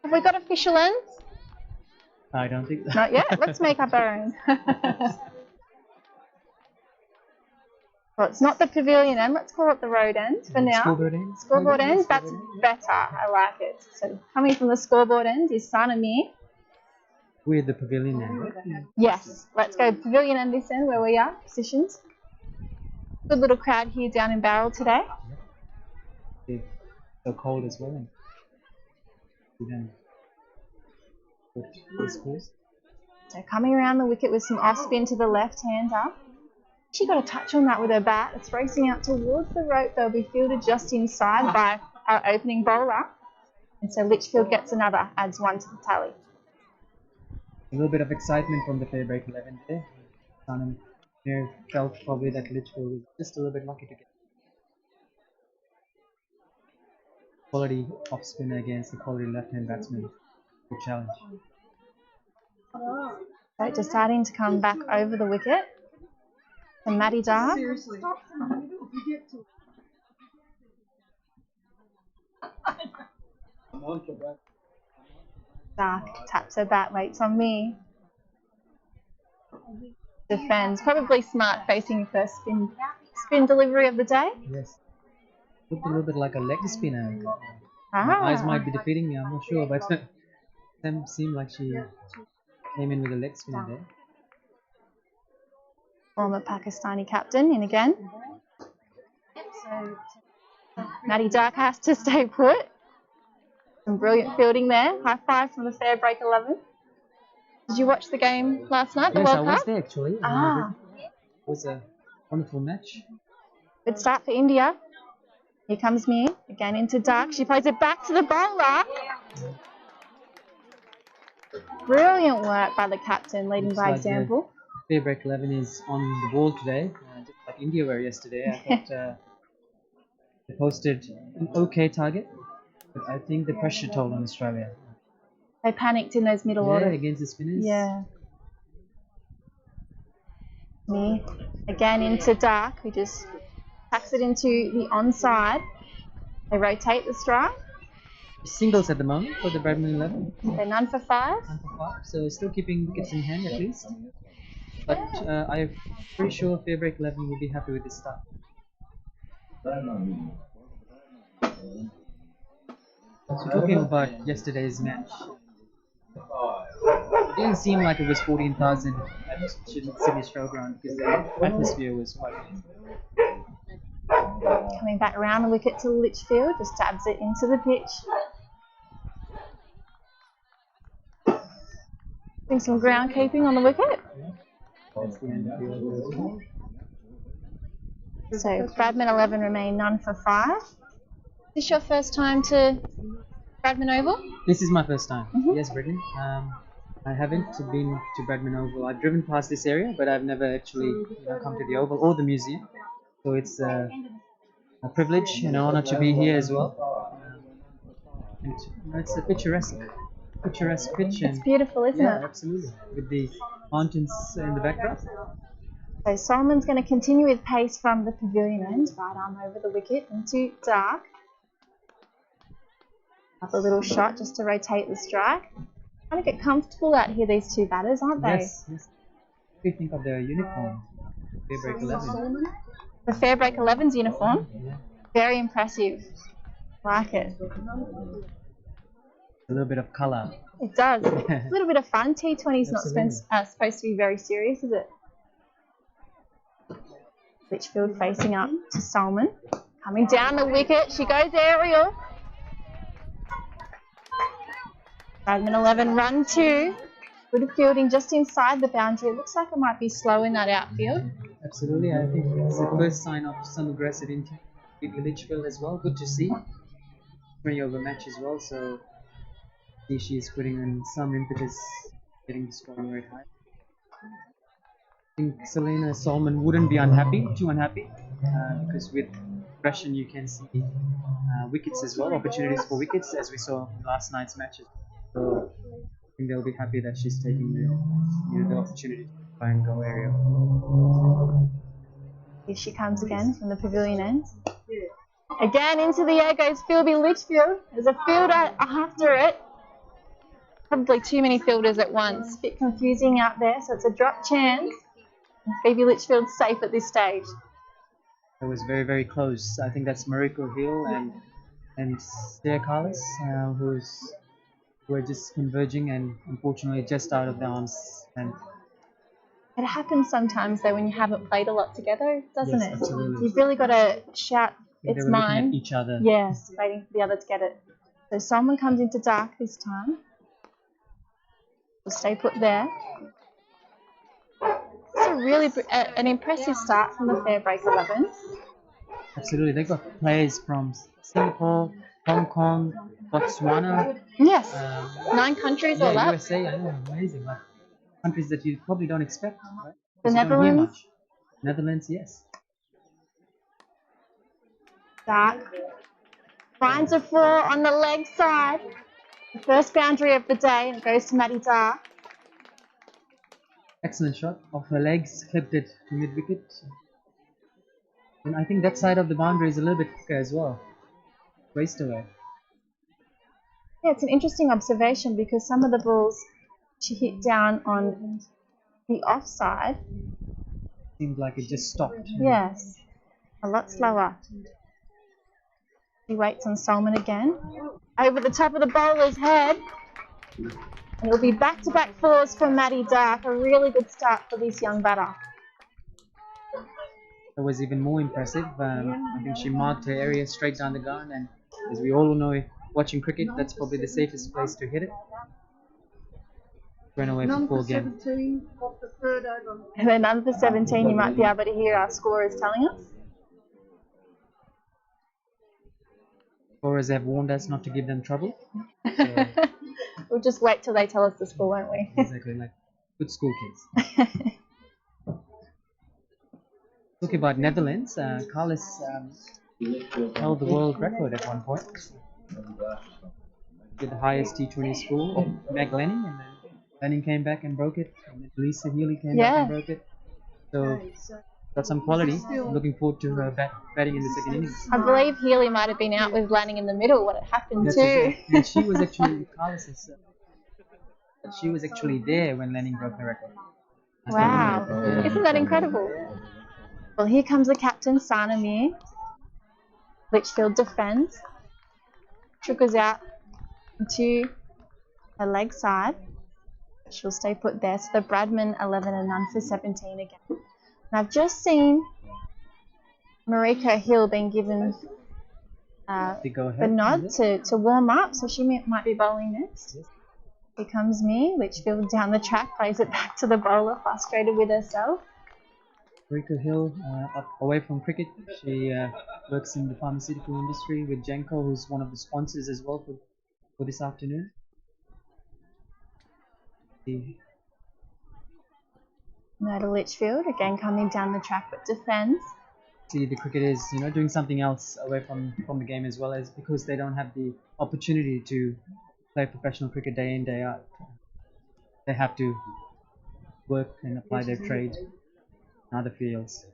Have we got official ends? I don't think so. Not yet. Let's make up our own. Well, it's not the pavilion end. Let's call it the road end for now. Scoreboard end? Scoreboard end. That's better. I like it. So coming from the scoreboard end is Sanamir. We're the pavilion end. Yes. Let's go pavilion end this end where we are positioned. Good little crowd here down in Bowral today. It's so cold as well. So coming around the wicket with some off spin to the left-hander. She got a touch on that with her bat. It's racing out towards the rope. They'll be fielded just inside by our opening bowler. And so Litchfield gets another, adds one to the tally. A little bit of excitement from the FairBreak 11 there. Sanam here felt probably that Litchfield was just a little bit lucky to get quality off spinner against the quality left-hand batsman. Good challenge. So just starting to come back over the wicket. And Maddie Dark. Dark taps her bat, waits on me. Defends. Probably smart facing your first spin delivery of the day. Yes. Looked a little bit like a leg spinner. Ah. My eyes might be defeating me, I'm not sure, but Sam seemed like she came in with a leg spinner there. Former Pakistani captain in again. So Maddie Dark has to stay put. Some brilliant fielding there. High five from the FairBreak 11. Did you watch the game last night, the Yes, World I was Cup? there actually. It was a wonderful match. Good start for India. Here comes Mir, again into Dark. She plays it back to the bowler. Brilliant work by the captain, leading by example. FairBreak 11 is on the ball today, just like India were yesterday. I thought they posted an okay target, but I think the pressure told on Australia. They panicked in those middle orders. Against the spinners. Yeah. Mir, again into Dark, who just packs it into the onside. They rotate the strike. Singles at the moment for the Bradman 11. They're none for five. None for five, so still keeping wickets in hand at least. But I'm pretty sure FairBreak 11 will be happy with this start. So talking about yesterday's match, it didn't seem like it was 14,000 at Sydney Showground because the atmosphere was quite good. Coming back around the wicket to Litchfield, just stabs it into the pitch. Doing some ground keeping on the wicket. That's the end of the over as well. So Bradman 11 remain none for five. Is this your first time to Bradman Oval? This is my first time. Yes, Bradman. I haven't been to Bradman Oval. I've driven past this area, but I've never actually come to the Oval or the museum. So it's a privilege and an honor to be here as well. And it's a picturesque pitch. It's beautiful, isn't it? Yeah, absolutely. With the mountains in the backdrop. So Solomon's going to continue with pace from the pavilion end, right arm over the wicket into Dark. Up a little shot just to rotate the strike. Trying to get comfortable out here, these two batters, aren't they? Yes. What do you think of their uniform? FairBreak 11. The FairBreak 11's uniform. Yeah. Very impressive. Like it. A little bit of colour. It does. A little bit of fun. T20's not Absolutely. supposed to be very serious, is it? Litchfield facing up to Solomon. Coming down the wicket. She goes aerial. Bradman 11 run two. Good fielding just inside the boundary. It looks like it might be slow in that outfield. Absolutely. I think it's the first sign of some aggressive intent with Litchfield as well. Good to see. 20 over match as well, so she's putting in some impetus, getting the scoring rate high. I think Selena Solomon wouldn't be too unhappy, because with aggression you can see wickets as well, opportunities for wickets as we saw in last night's matches. So I think they'll be happy that she's taking the opportunity to try and go aerial. Here she comes again from the pavilion end. Again, into the air goes Philby Litchfield. There's a fielder after it. Probably too many fielders at once. A bit confusing out there, so it's a drop chance. And Phoebe Litchfield's safe at this stage. It was very, very close. I think that's Mariko Hill and Sarah Carlos, who are just converging and unfortunately just out of the arms. And it happens sometimes though when you haven't played a lot together, doesn't yes, it? Absolutely. You've really got to shout, it's they were mine. looking at each other. Yes, waiting for the other to get it. So someone comes into dark this time. We'll stay put there. It's a really an impressive start from the FairBreak 11. Absolutely. They've got players from Singapore, Hong Kong, Botswana. Yes. 9 countries all up. USA, I know, amazing. Like countries that you probably don't expect, right? The Netherlands. Netherlands, yes. Dark finds a 4 on the leg side. The first boundary of the day, and it goes to Maddie Dark. Excellent shot off her legs, clipped it to mid wicket. And I think that side of the boundary is a little bit quicker as well. Raced away. Yeah, it's an interesting observation because some of the balls she hit down on the offside. Seemed like it just stopped. Yes, a lot slower. She waits on Solomon again. Over the top of the bowler's head. And it'll be back-to-back 4s for Maddie Dark. A really good start for this young batter. It was even more impressive. I think she marked her area straight down the ground, and as we all know, watching cricket, that's probably the safest place to hit it. Ran away for 4 again. And then number 17, you might be able to hear our scorers telling us. Scorers have warned us not to give them trouble. So, we'll just wait till they tell us the score, won't we? Exactly, like good school kids. Talking about Netherlands, Carlos held the world record at one point. Did the highest T20 score, Meg Lanning, and then Lanning came back and broke it, and then Lisa Healy came back and broke it. So got some quality. Looking forward to her batting in the second innings. I believe Healy might have been out with Lanning in the middle when it happened too. Exactly. And she was actually Carlos's. She was actually there when Lanning broke the record. Wow, isn't that incredible? Well, here comes the captain, Sana Mir. Litchfield defends. Trickles out into her leg side. She'll stay put there. So the Bradman 11 and none for 17 again. And I've just seen Mariko Hill being given the nod to warm up, so she might be bowling next. Yes. Here comes Mir. Litchfield down the track, plays it back to the bowler, frustrated with herself. Mariko Hill, away from cricket, she works in the pharmaceutical industry with Genco, who's one of the sponsors as well for this afternoon. Myrtle Litchfield again coming down the track but defends. See the cricketers, doing something else away from the game as well, as because they don't have the opportunity to play professional cricket day in, day out. They have to work and apply their trade in other fields.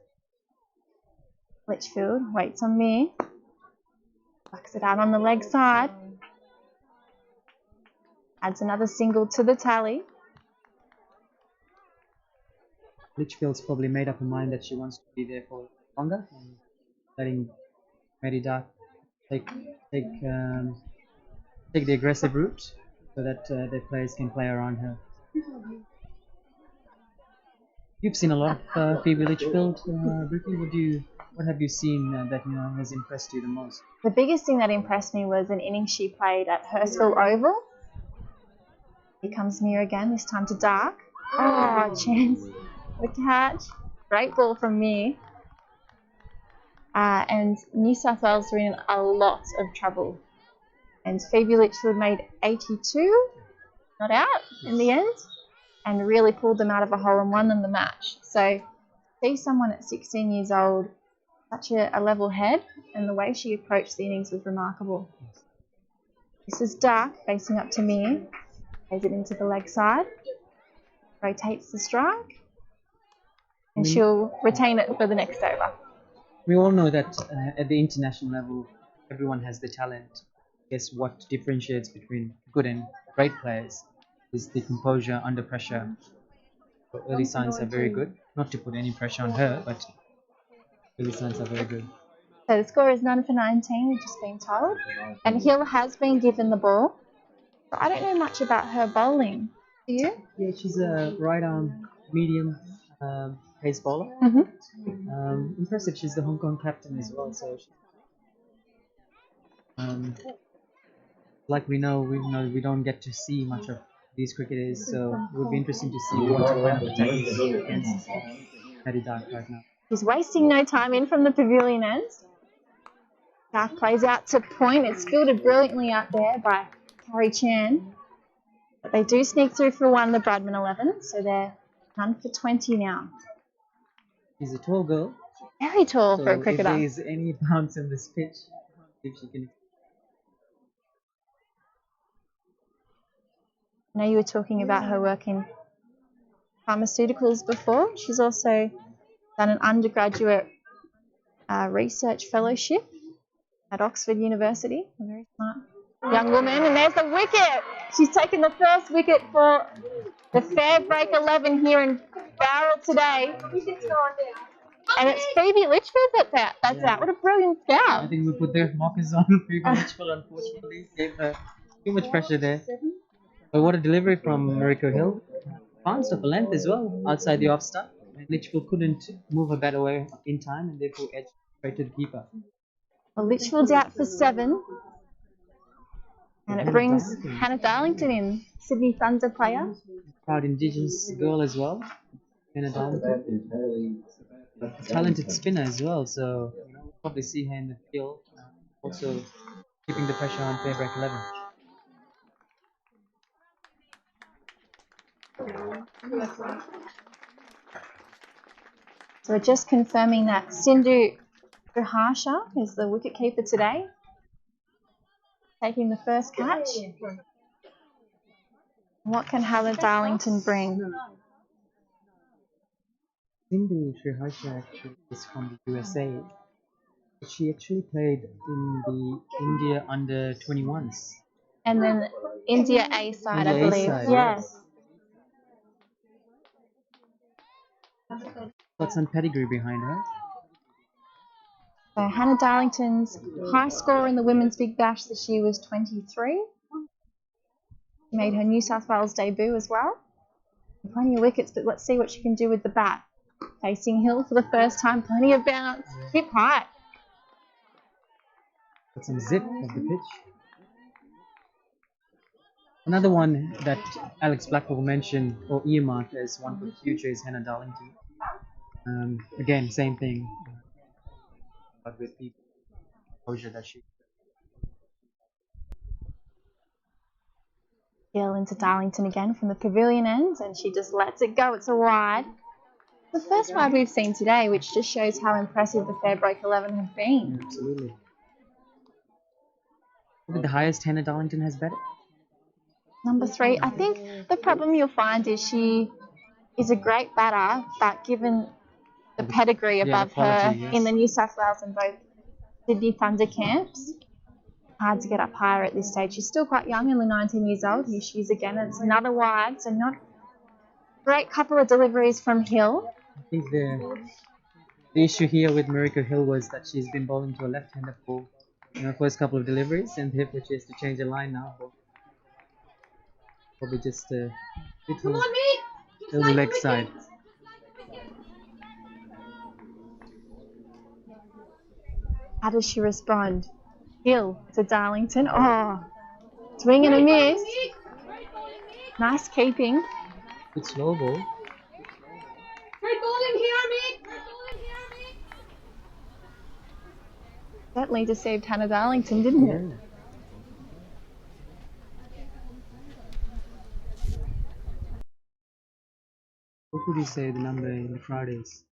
Litchfield waits on me. Backs it out on the leg side. Adds another single to the tally. Litchfield's probably made up her mind that she wants to be there for longer, and letting Maddie Dark take the aggressive route so that their players can play around her. You've seen a lot of Phoebe Litchfield, Brittany. What have you seen that has impressed you the most? The biggest thing that impressed me was an innings she played at Hurstville Oval. Here comes Mia again, this time to Dark. Oh, chance. The catch. Great ball from Mia. And New South Wales were in a lot of trouble. And Phoebe Litchfield made 82, not out in the end, and really pulled them out of a hole and won them the match. So, see someone at 16 years old, such a level head, and the way she approached the innings was remarkable. This is Dark facing up to Mia. Plays it into the leg side. Rotates the strike. And she'll retain it for the next over. We all know that at the international level, everyone has the talent. Guess what differentiates between good and great players is the composure under pressure. So early signs are very good. Not to put any pressure on her, but early signs are very good. So the score is 9 for 19, we've just been told. And Hill has been given the ball. So I don't know much about her bowling. Do you? Yeah, she's a right arm medium pace bowler. Impressive. She's the Hong Kong captain as well. So, like we know, we don't get to see much of these cricketers. So it would be interesting to see what kind of attack is against Paddy Dark right now. He's wasting no time in from the pavilion end. Dark plays out to point. It's fielded brilliantly out there by Harry Chan. But they do sneak through for one, the Bradman 11. So they're 1 for 20 now. She's a tall girl. Very tall So for a cricketer. if there is any bounce in this pitch, if she can. I know you were talking about her work in pharmaceuticals before. She's also done an undergraduate research fellowship at Oxford University. A very smart young woman. And there's the wicket. She's taken the first wicket for the FairBreak 11 here in Bowral today. And it's Phoebe Litchfield that's out. What a brilliant I scout. think we put their markers on Phoebe Litchfield, unfortunately. Gave her too much pressure there. But what a delivery from Mariko Hill. Bounced off a length as well, outside the off stump. And Litchfield couldn't move her bat away in time and therefore edged straight to the keeper. Well, Litchfield's out for 7. And it brings Hannah Darlington in, Sydney Thunder player. Proud Indigenous girl as well. Hannah Darlington. A talented spinner as well, so we'll probably see her in the field. Also keeping the pressure on FairBreak 11. So we're just confirming that Sindhu Guharsha is the wicketkeeper today, taking the first catch. What can Hannah Darlington bring? Sindhu Sriharsha actually is from the USA. She actually played in the India under 21s. And then India A side, India I believe. A side, yes. Got some pedigree behind her. So Hannah Darlington's high score in the Women's Big Bash this year was 23. Made her New South Wales debut as well. Plenty of wickets, but let's see what she can do with the bat. Facing Hill for the first time, plenty of bounce, hip high. Got some zip of the pitch. Another one that Alex Blackwell mentioned or earmarked as one for the future is Hannah Darlington. Again, same thing, but with the exposure that she. Hill into Darlington again from the pavilion end, and she just lets it go. It's a wide. The first wide we've seen today, which just shows how impressive the FairBreak 11 have been. Yeah, absolutely. The highest Hannah Darlington has batted? Number 3. I think the problem you'll find is she is a great batter, but given the pedigree above her in the New South Wales and both Sydney Thunder camps, hard to get up higher at this stage. She's still quite young, only 19 years old. Here she is again. It's another wide, so not great couple of deliveries from Hill. I think the issue here with Mariko Hill was that she's been bowling to a left-hander for first couple of deliveries, and therefore she has to change her line now. Probably just a little leg side. How does she respond? Hill to Darlington. Oh, swing and a miss. Nice keeping. Good slow ball. Certainly deceived Hannah Darlington, didn't it? Yeah. What would you say the number in the crowd is?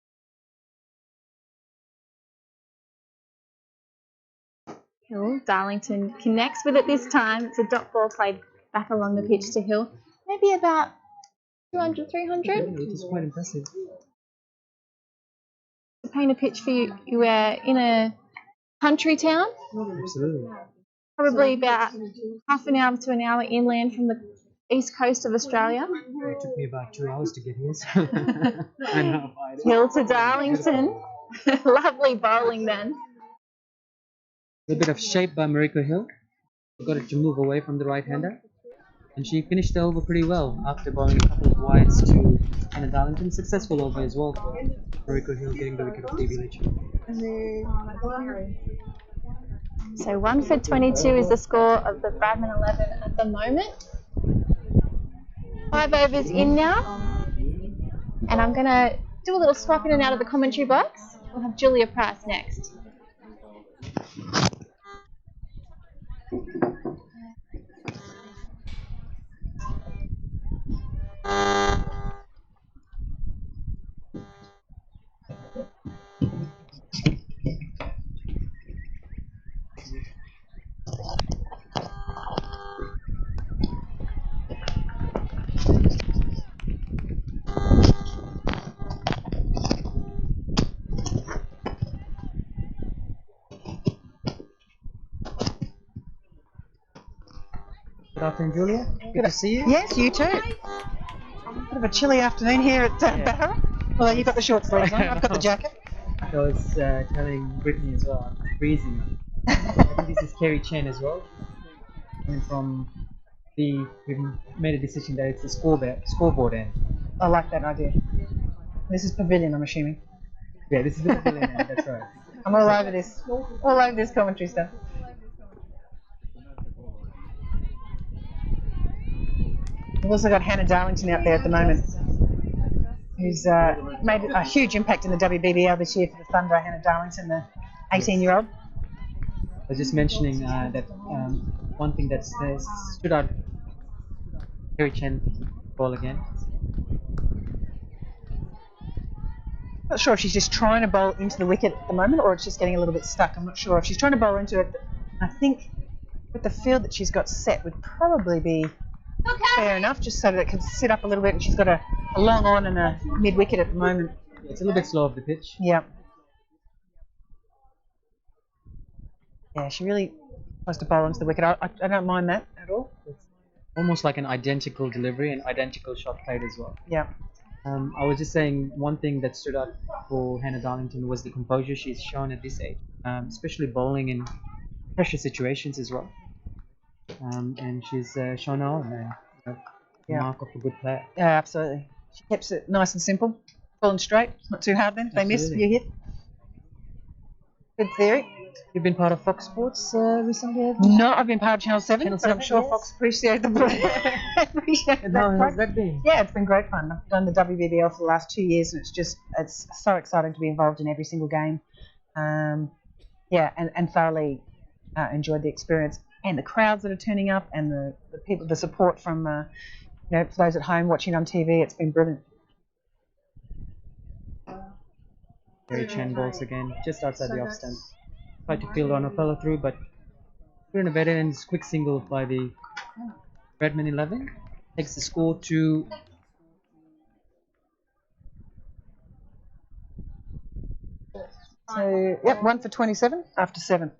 Hill, Darlington connects with it this time. It's a dot ball played back along the pitch to Hill. Maybe about 200, 300. Which is quite impressive. to paint a pitch for you, you were in a country town, Absolutely. probably about half an hour to an hour inland from the east coast of Australia. It took me about 2 hours to get here, so I know how it is. Hill to Darlington. Lovely bowling then. A bit of shape by Mariko Hill. Got it to move away from the right-hander. And she finished the over pretty well after bowling a couple of wides to Hannah Darlington. Successful over as well for Mariko Hill, getting the wicket of Phoebe Litchfield. So 1 for 22 is the score of the Bradman 11 at the moment. 5 overs in now. And I'm going to do a little swap in and out of the commentary box. We'll have Julia Price next. Good afternoon, Julia. Good to see you. Yes, you too. Bit of a chilly afternoon here at Bowral. Although you've got the short sleeves on, I've got the jacket. I was telling Brittany as well, I'm freezing. I think this is Kerry Chen as well. And we've made a decision that it's the scoreboard end. I like that idea. This is pavilion, I'm assuming. Yeah, this is the pavilion end, that's right. I'm all over this commentary stuff. We've also got Hannah Darlington out there at the moment, who's made a huge impact in the WBBL this year for the Thunder. Hannah Darlington, the 18-year-old. I was just mentioning that one thing that stood out, Kerry Chen ball again. Not sure if she's just trying to bowl into the wicket at the moment or it's just getting a little bit stuck. I'm not sure. If she's trying to bowl into it, I think with the field that she's got set would probably be fair enough, just so that it can sit up a little bit, and she's got a long on and a mid-wicket at the moment. It's a little bit slow off the pitch. Yeah. Yeah, she really tries to bowl into the wicket. I don't mind that at all. It's almost like an identical delivery and identical shot played as well. Yeah. I was just saying one thing that stood out for Hannah Darlington was the composure she's shown at this age, especially bowling in pressure situations as well. And she's shown on the mark of a good player. Yeah, absolutely. She keeps it nice and simple, full and straight. Not too hard then. If they miss, you hit. Good theory. You've been part of Fox Sports recently, haven't you? No, I've been part of Channel 7, Channel but 7, I'm sure yes. Fox appreciate the How has that been? Yeah, it's been great fun. I've done the WBBL for the last 2 years, and it's so exciting to be involved in every single game. And thoroughly enjoyed the experience. And the crowds that are turning up, and the people, the support from for those at home watching on TV, it's been brilliant. Kerry Chen balls again, just outside the off stump. Tried to field on a follow through, but couldn't have better, and quick single by the Bradman 11 takes the score to So, 1 for 27 after 7.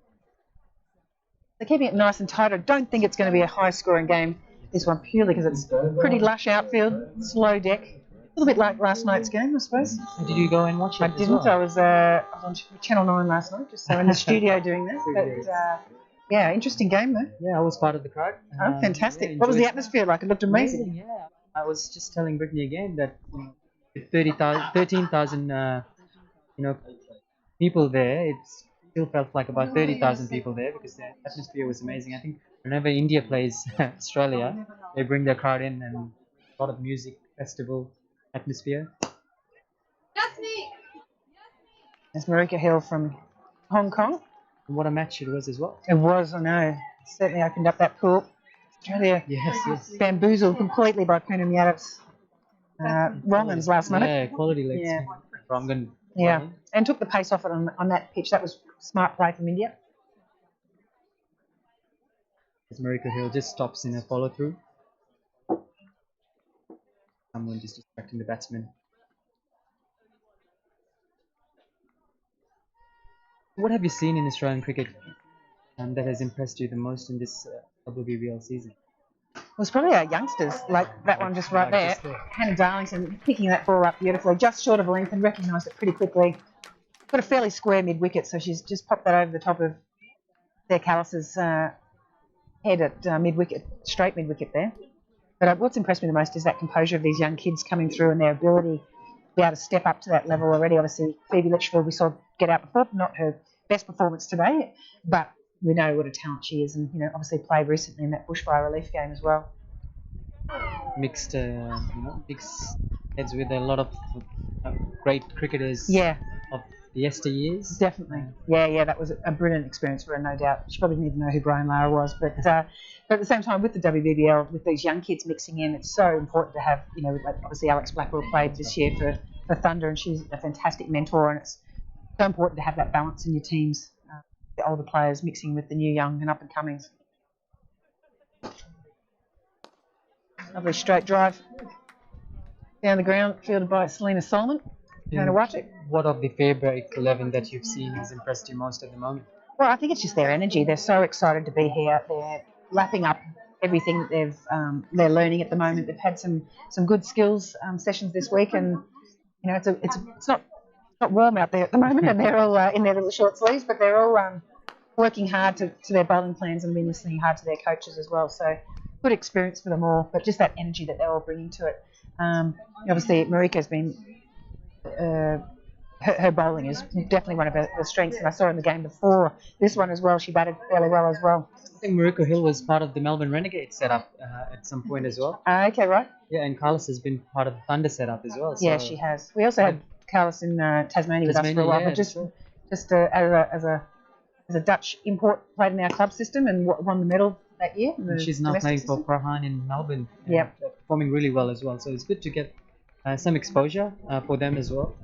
They're keeping it nice and tight. I don't think it's going to be a high-scoring game, this one, purely because it's pretty lush outfield, slow deck. A little bit like last night's game, I suppose. And did you go and watch it? I as didn't. well? I was on Channel 9 last night, just so in the studio doing that. But, interesting game, though. Yeah, I was part of the crowd. Oh, fantastic. Yeah, what was the enjoyed it. atmosphere like? It looked amazing. Yeah, I was just telling Brittany again that with 13,000 people there, it still felt like about 30,000 people there because the atmosphere was amazing. I think whenever India plays Australia, they bring their crowd in, and a lot of music, festival atmosphere. There's Marika Hill from Hong Kong. And what a match it was as well. It was, I know. Certainly opened up that pool. Australia Yes. bamboozled completely by Poonam Yadav's wrong-uns last night. Yeah, quality legs. Yeah. Rangan. Yeah, and took the pace off it on that pitch. That was smart play from India. As Marika Hill just stops in a follow through. Someone just distracting the batsman. What have you seen in Australian cricket that has impressed you the most in this WBBL season? Well, it's probably our youngsters, like that one just right there. Hannah Darlington picking that ball up beautifully, just short of a length and recognised it pretty quickly. Got a fairly square mid-wicket, so she's just popped that over the top of their Callis's head at mid-wicket, straight mid-wicket there. But what's impressed me the most is that composure of these young kids coming through and their ability to be able to step up to that level already. Obviously, Phoebe Litchfield we saw get out before, not her best performance today, but we know what a talent she is, and obviously played recently in that bushfire relief game as well. Mixed heads with a lot of great cricketers. Yeah. Of the yesteryears. Definitely. Yeah, that was a brilliant experience for her, no doubt. She probably didn't even know who Brian Lara was, but at the same time, with the WBBL, with these young kids mixing in, it's so important to have, like obviously Alex Blackwell played this year for Thunder, and she's a fantastic mentor, and it's so important to have that balance in your teams, the older players mixing with the new young and up-and-comings. Lovely straight drive down the ground, fielded by Selena Solomon. What of the FairBreak 11 that you've seen has impressed you most at the moment? Well, I think it's just their energy. They're so excited to be here. They're lapping up everything that they're learning at the moment. They've had some good skills sessions this week, and it's not warm out there at the moment, and they're all in their little short sleeves, but they're all working hard to their bowling plans and been listening hard to their coaches as well. So good experience for them all, but just that energy that they're all bringing to it. Obviously, Marika's been her bowling is definitely one of her strengths, and I saw in the game before this one as well, she batted fairly well as well. I think Marika Hill was part of the Melbourne Renegades setup at some point as well. Okay, right. Yeah, and Carlos has been part of the Thunder setup as well. So. Yeah, she has. We also had Carlos in Tasmania with us for a while, but just as a Dutch import, played in our club system and won the medal that year. And she's now playing for Prahan in Melbourne. Yeah, performing really well as well. So it's good to get some exposure for them as well.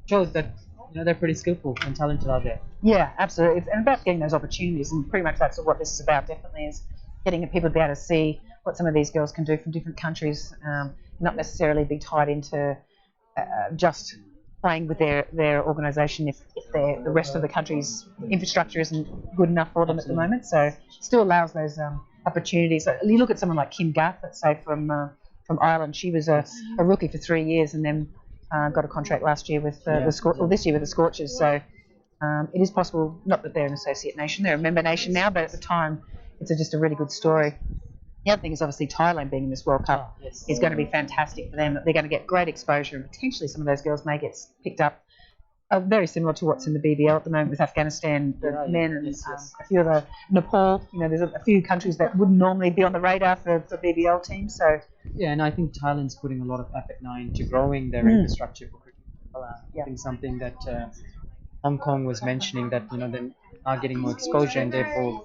Shows that they're pretty skillful and talented out there. Yeah, absolutely. It's about getting those opportunities, and pretty much that's what this is about. Definitely is getting people to be able to see what some of these girls can do from different countries, not necessarily be tied into just playing with their organisation if the rest of the country's infrastructure isn't good enough for them at the moment. So it still allows those opportunities. So you look at someone like Kim Garth, let's say from Ireland. She was a rookie for 3 years and then got a contract last year with this year with the Scorchers. So it is possible. Not that they're an associate nation; they're a member nation now. But at the time, it's just a really good story. The other thing is obviously Thailand being in this World Cup is going to be fantastic for them. They're going to get great exposure, and potentially some of those girls may get picked up. Very similar to what's in the BBL at the moment with Afghanistan, the men, and a few other Nepal. There's a few countries that wouldn't normally be on the radar for BBL teams. So yeah, and I think Thailand's putting a lot of effort now into growing their infrastructure for cricket. I think something that Hong Kong was mentioning, that they are getting more exposure, and therefore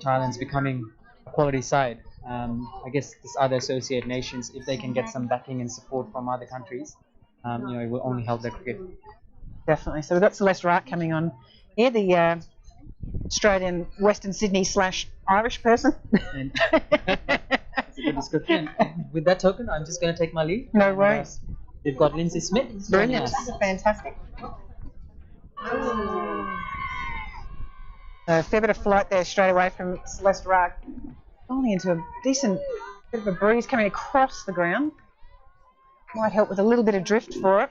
Thailand's becoming a quality side. I guess these other associate nations, if they can get some backing and support from other countries, it will only help their cricket. Definitely. So we've got Celeste Wright coming on here, the Australian Western Sydney / Irish person. That's a good description. With that token, I'm just going to take my leave. No worries. We've got Lindsay Smith. Brilliant. Fantastic. So a fair bit of flight there straight away from Celeste Wright. Only into a decent bit of a breeze coming across the ground. Might help with a little bit of drift for it.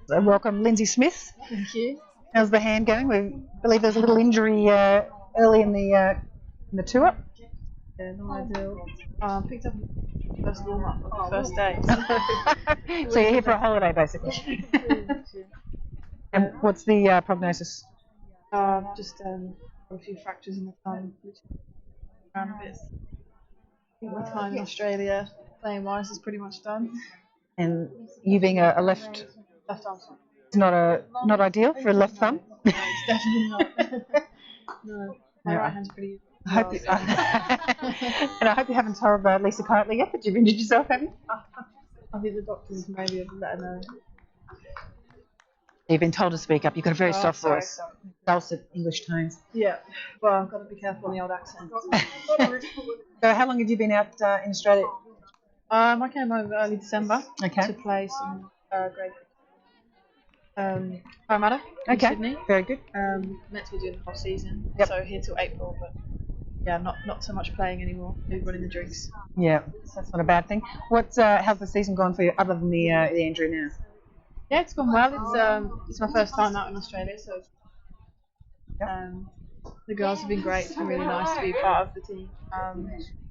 So welcome, Lindsay Smith. Thank you. How's the hand going? We believe there's a little injury early in the tour. Yeah, no ideal. Picked up first warm up on the first day. So you're here for a holiday, basically. And what's the prognosis? Just a few fractures in the thumb, which around a bit. I think my time in Australia playing wise is pretty much done. And you being a left arm. It's not ideal for a left thumb. No, it's definitely not. No, my right hand's pretty. I hope you, and I hope you haven't told Lisa Kirtley yet that you've injured yourself, have you? I think the doctors maybe have let her know. You've been told to speak up. You've got a very soft sorry, voice, dulcet English tones. Yeah, well, I've got to be careful on the old accent. So how long have you been out in Australia? I came over early December Okay. to play some grade. Parramatta in Okay, Sydney. very good. Meant to be doing the whole season, Yep. so here till April, but yeah, not so much playing anymore. Maybe running the drinks. Yeah, that's not a bad thing. How's the season gone for you, other than the injury now? Yeah, it's gone well. It's my first time out in Australia, so the girls have been great. It's been really nice to be part of the team.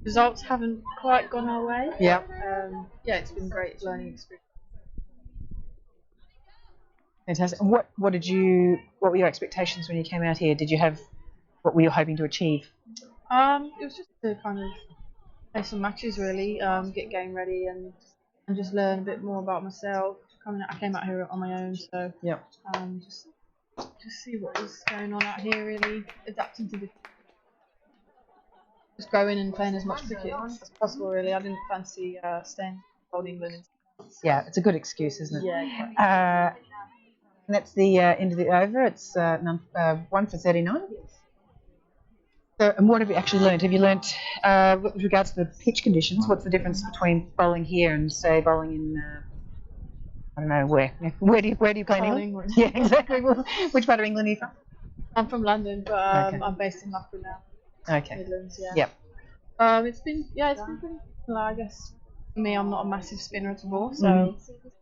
Results haven't quite gone our way. Yeah. Yeah, it's been great learning experience. Fantastic. And what were your expectations when you came out here? Did you have what were you hoping to achieve? It was just to kind of play some matches, really, get game ready, and just learn a bit more about myself. I came out here on my own, so just see what was going on out here, really adapting to just growing and playing as much cricket as possible. Really, I didn't fancy staying in England. Yeah, it's a good excuse, isn't it? Yeah. And that's the end of the over. It's 1 for 39. So, and what have you actually learnt? Have you learnt, with regards to the pitch conditions, what's the difference between bowling here and, say, bowling in, I don't know, where? Where do you play in England? Yeah, exactly. Which part of England are you from? I'm from London, but Okay. I'm based in Loughborough now. Okay. Midlands, yeah. Yep. It's been pretty similar, I guess. For me, I'm not a massive spinner at all, so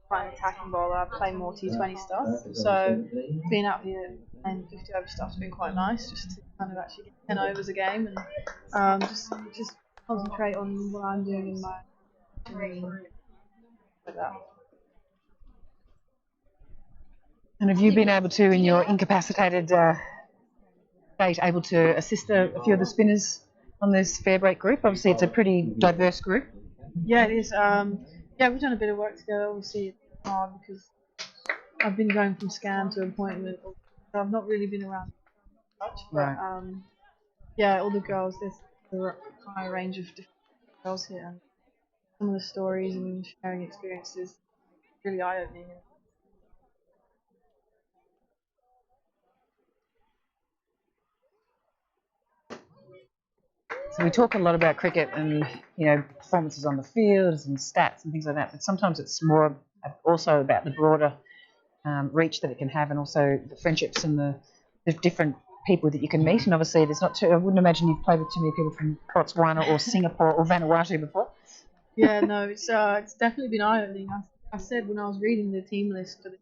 quite an attacking bowler. I play more T20 stuff, so being out here and 50 over stuff's been quite nice, just to kind of actually get 10 overs a game and just concentrate on what I'm doing in my like that. And have you been able to, in your incapacitated state, able to assist a few of the spinners on this FairBreak group? Obviously, it's a pretty diverse group. Yeah, it is. Yeah, we've done a bit of work together. Obviously, it's hard because I've been going from scan to appointment. So I've not really been around much. But Right. yeah, all the girls, there's a high range of different girls here. And some of the stories and sharing experiences really eye-opening. So we talk a lot about cricket and, performances on the fields and stats and things like that, but sometimes it's more also about the broader reach that it can have, and also the friendships and the different people that you can meet. And obviously I wouldn't imagine you've played with too many people from Botswana or Singapore or Vanuatu before. Yeah, no, it's definitely been eye-opening. I said when I was reading the team list for the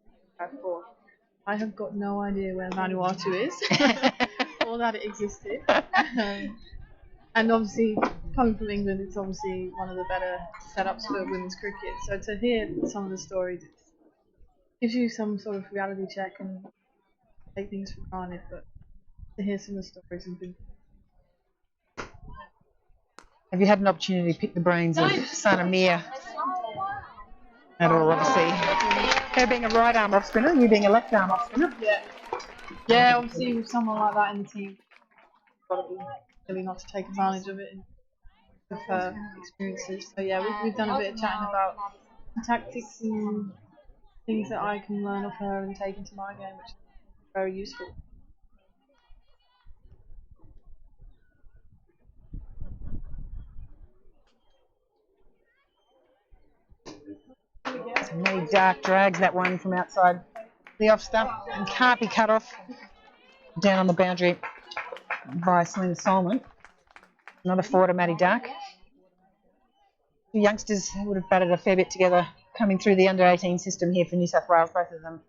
4, I have got no idea where Vanuatu is or that it existed. And obviously, coming from England, it's obviously one of the better setups for women's cricket. So to hear some of the stories, it gives you some sort of reality check and take things for granted. But to hear some of the stories has been. Have you had an opportunity to pick the brains of Sana Mia at all, obviously? Her being a right arm off spinner, you being a left arm off spinner? Yeah, obviously with someone like that in the team, you've got to be really not to take advantage of it and with her experiences. So yeah, we've done a bit of chatting about tactics and things that I can learn off her and take into my game, which is very useful. So Maddie Dark drags that one from outside the off stump and can't be cut off. Down on the boundary by Selena Solomon. Another 4 to Maddie Dark. The youngsters would have batted a fair bit together coming through the under-18 system here for New South Wales, both of them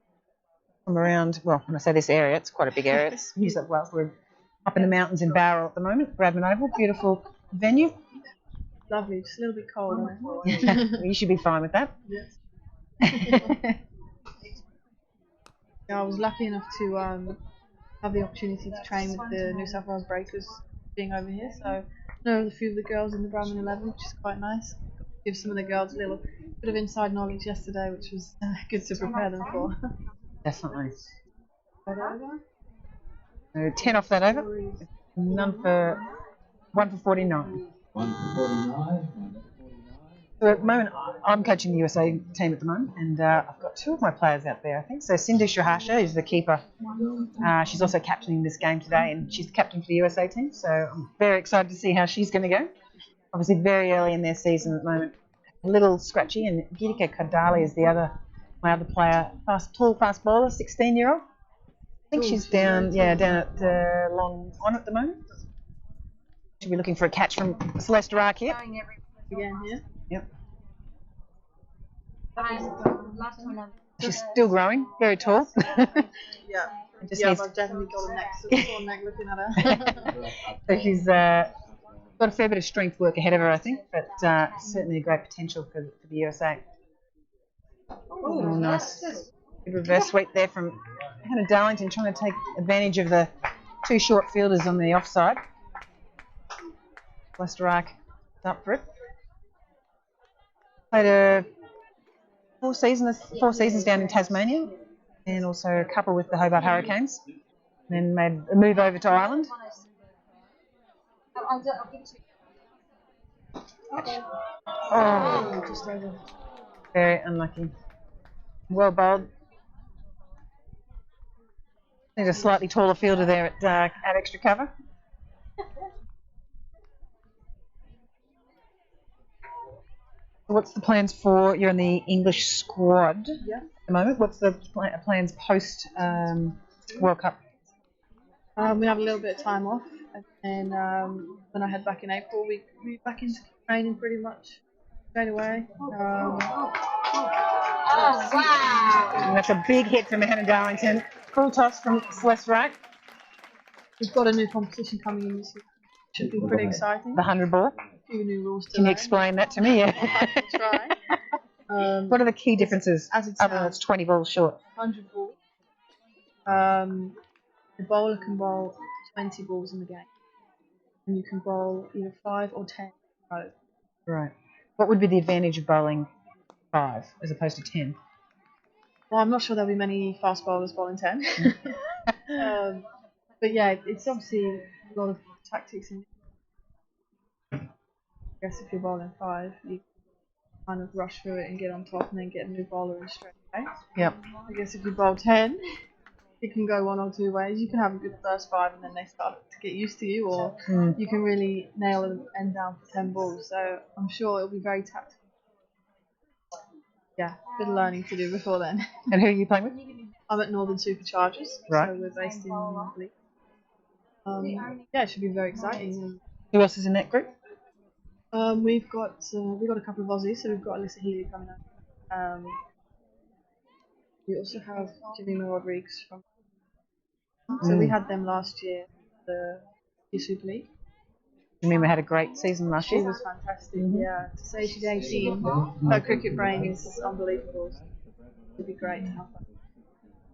from around, well, when I say this area, it's quite a big area. It's New South Wales. We're up in the mountains in Bowral at the moment, Bradman Oval, beautiful venue. Lovely, just a little bit cold. You should be fine with that. Yes. Yeah, I was lucky enough to have the opportunity to train with the New South Wales Breakers being over here. So I know a few of the girls in the Bradman 11, which is quite nice. Give some of the girls a little bit of inside knowledge yesterday, which was good to prepare them for. Definitely. So 10 off that over. None for 1 for 49. 1 for 49. So at the moment, I'm coaching the USA team at the moment, and I've got 2 of my players out there, I think. So Sindhu Shahasha is the keeper. She's also captaining this game today, and she's the captain for the USA team. So I'm very excited to see how she's going to go. Obviously very early in their season at the moment. A little scratchy, and Gitika Kadali is the other my other player, tall fast bowler, 16-year-old. I think she's down at long on at the moment. She'll be looking for a catch from Celeste Ark here. Again here. Yep. She's still growing, very tall. Yeah. Just Yeah, needs- I've definitely got a sore neck looking at her. So she's got a fair bit of strength work ahead of her, I think, but certainly a great potential for the USA. Oh, nice. Good reverse sweep there from Hannah Darlington, trying to take advantage of the two short fielders on the offside. Lester Ark is up for it. Played 4 seasons down in Tasmania, and also a couple with the Hobart Hurricanes. And then made a move over to Ireland. Oh, Just over. very unlucky. Well bowled. Need a slightly taller fielder there at extra cover. What's the plans for, you're in the English squad Yeah. at the moment. What's the plans post World Cup? We have a little bit of time off, and then when I head back in April, we back into training pretty much straight away. And that's a big hit from Hannah Darlington. Full toss from Celeste Wright. We've got a new competition coming in this year. Should be pretty exciting. The 100 ball. A few new rules to Can you learn. explain that to me? Yeah. I can try. What are the key differences As it other than it's 20 balls short? 100 balls. The bowler can bowl 20 balls in the game, and you can bowl either 5 or 10. Right. What would be the advantage of bowling 5 as opposed to 10? Well, I'm not sure there'll be many fast bowlers bowling 10. But yeah, it's obviously a lot of tactics. I guess if you're bowling 5, you kind of rush through it and get on top and then get a new bowler in straight away. Yep. I guess if you bowl 10, it can go one or two ways. You can have a good first 5 and then they start to get used to you, or you can really nail an end down for 10 balls. So I'm sure it'll be very tactical. Yeah, bit of learning to do before then. And who are you playing with? I'm at Northern Superchargers, Right. so we're based in Leeds. Yeah, it should be very exciting. Who else is in that group? We've got a couple of Aussies, so we've got Alyssa Healy coming up. We also have Jemima Rodriguez from. So we had them last year, the Super League. Jemima had a great season last She year. was fantastic. Yeah, to say she's 18, her cricket brain is unbelievable. So it'd be great to have her.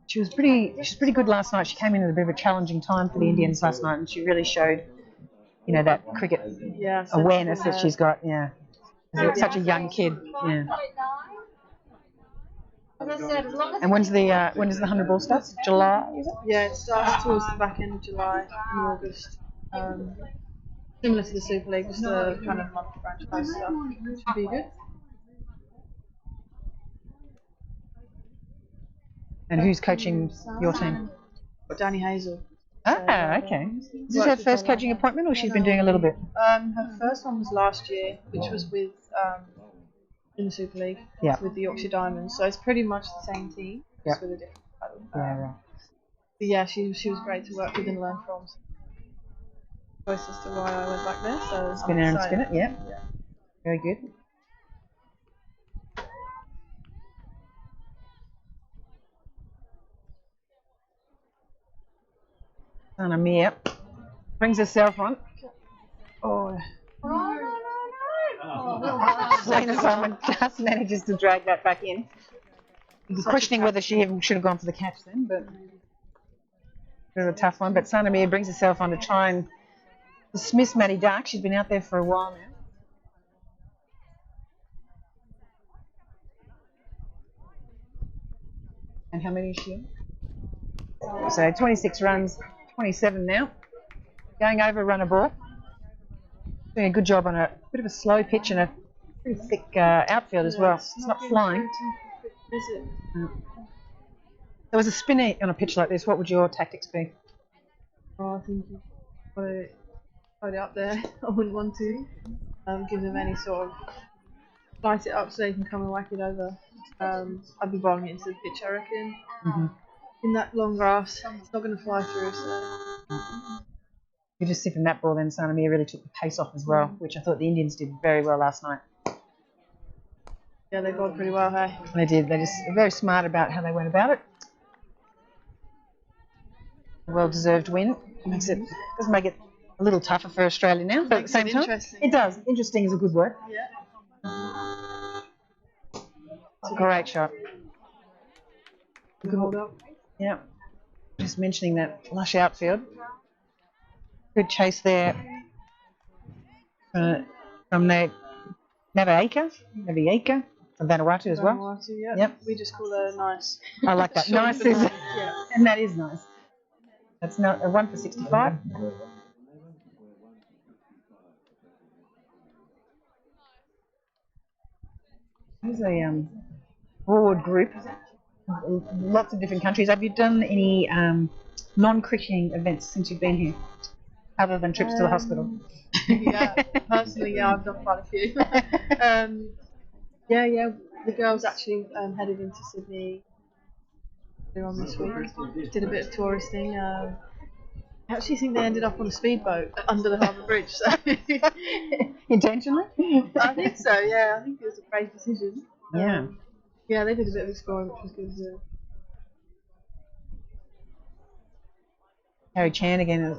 She's pretty good last night. She came in at a bit of a challenging time for the Indians last night, and she really showed, that cricket awareness that she's got. Yeah, as such a young kid. Yeah. And when's the 100 ball starts? July, is it? Yeah, it starts towards the back end of July and August. Similar to the Super League, just a kind of month franchise stuff. Should be good. And who's coaching your team? Danny Hazel. Ah, okay. Is this her first coaching appointment, or she's been doing a little bit? Her first one was last year, which was with in the Super League, with the Yorkshire Diamonds. So it's pretty much the same team, just with a different title. Yeah, right. But yeah, she was great to work with and learn from. Choice as to why I went back there. So Spin there and spin it. Yeah. Very good. Anna Mia brings herself on. Oh. Lena Simon just manages to drag that back in. He's questioning whether she even should have gone for the catch then, but bit of a tough one. But Sana Mia brings herself on to try and dismiss Maddie Dark. She's been out there for a while now. And how many is she on? So 26 runs, 27 now. Going over run a ball. Doing a good job on a bit of a slow pitch and a pretty thick outfield as well. It's not flying. Is it? There was a spinner on a pitch like this. What would your tactics be? Oh, I think you put it up there. I wouldn't want to give them any sort of light it up so they can come and whack it over. I'd be bowling it into the pitch, I reckon. Mm-hmm. In that long grass, it's not going to fly through. So. You just see from that ball then, Sanamia really took the pace off as well, which I thought the Indians did very well last night. Yeah, they bowled pretty well, hey? They did. They're just very smart about how they went about it. A well-deserved win. Does make it a little tougher for Australia now, but at the same time, it does. Interesting is a good word. Yeah. It's a great shot. Good hold up. Yeah. Just mentioning that lush outfield. Good chase there from Navieka from Vanuatu as well. Vanuatu, yeah. Yep. We just call her nice. I like that. Short Nice for is, nice, yeah. and that is nice. That's not a 1 for 65. There's a broad group, lots of different countries. Have you done any non-cricketing events since you've been here, other than trips to the hospital? Yeah, personally, yeah, I've done quite a few. Yeah, the girls actually headed into Sydney earlier on this week. Did a bit of touristing. I actually think they ended up on a speedboat under the harbour bridge. So. Intentionally? I think so, yeah. I think it was a great decision. Yeah. Yeah, they did a bit of exploring, which was good. Harry Chan again.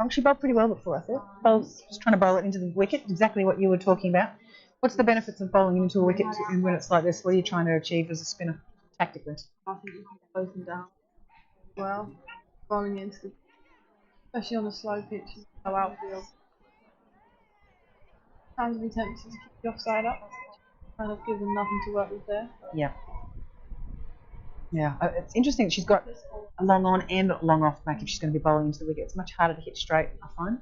She bowled pretty well before, I thought. Just trying to bowl it into the wicket, exactly what you were talking about. What's the benefits of bowling into a wicket when it's like this? What are you trying to achieve as a spinner, tactically? I think you can close them down well, bowling into the, especially on a slow pitch, no outfield. Times be tempted to keep the offside up, kind of give them nothing to work with there. Yeah. Yeah, it's interesting that she's got a long on and long off back if she's going to be bowling into the wicket. It's much harder to hit straight, I find.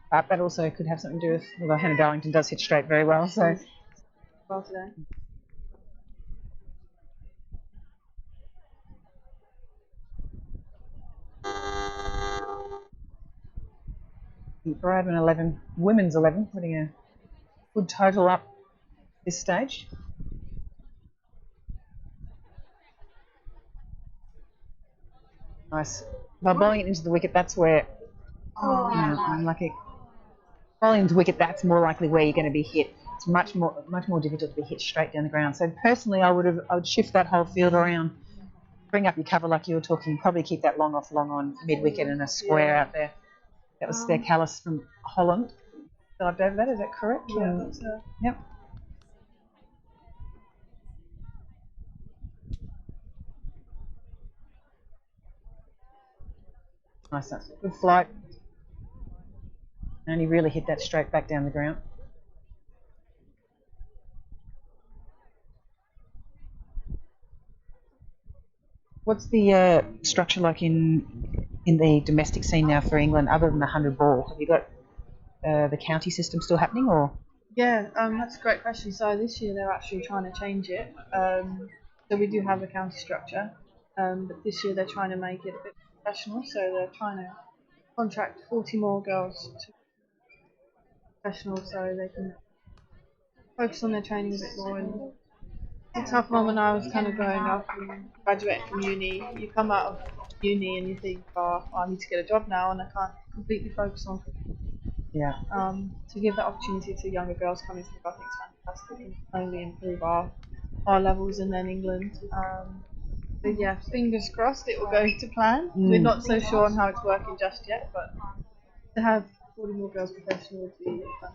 But that also could have something to do with, although Hannah Darlington does hit straight very well, so. Well today. Bradman 11, women's 11, putting a good total up this stage. Nice. By bowling it into the wicket, that's where unlucky. Bowling into the wicket, that's more likely where you're going to be hit. It's much more difficult to be hit straight down the ground. So personally, I would shift that whole field around, bring up your cover like you were talking, probably keep that long off, long on mid wicket and a square out there. That was their Callis from Holland. Dived over that, is that correct? Yeah, that's her. Yep. Nice, good flight. And he really hit that straight back down the ground. What's the structure like in the domestic scene now for England, other than the 100 ball? Have you got the county system still happening, or? Yeah, that's a great question. So this year they're actually trying to change it. So we do have a county structure, but this year they're trying to make it a bit professional. So they're trying to contract 40 more girls to professional, so they can focus on their training a bit more. And it's a tough one when I was kind of growing up and graduating from uni. You come out of uni and you think, oh, I need to get a job now, and I can't completely focus on. Yeah. To give that opportunity to younger girls coming through, I think it's fantastic and only improve our levels and then England. But yeah, fingers crossed it will go to plan. We're not so sure on how it's working just yet, but to have 40 more girls professional would be fun.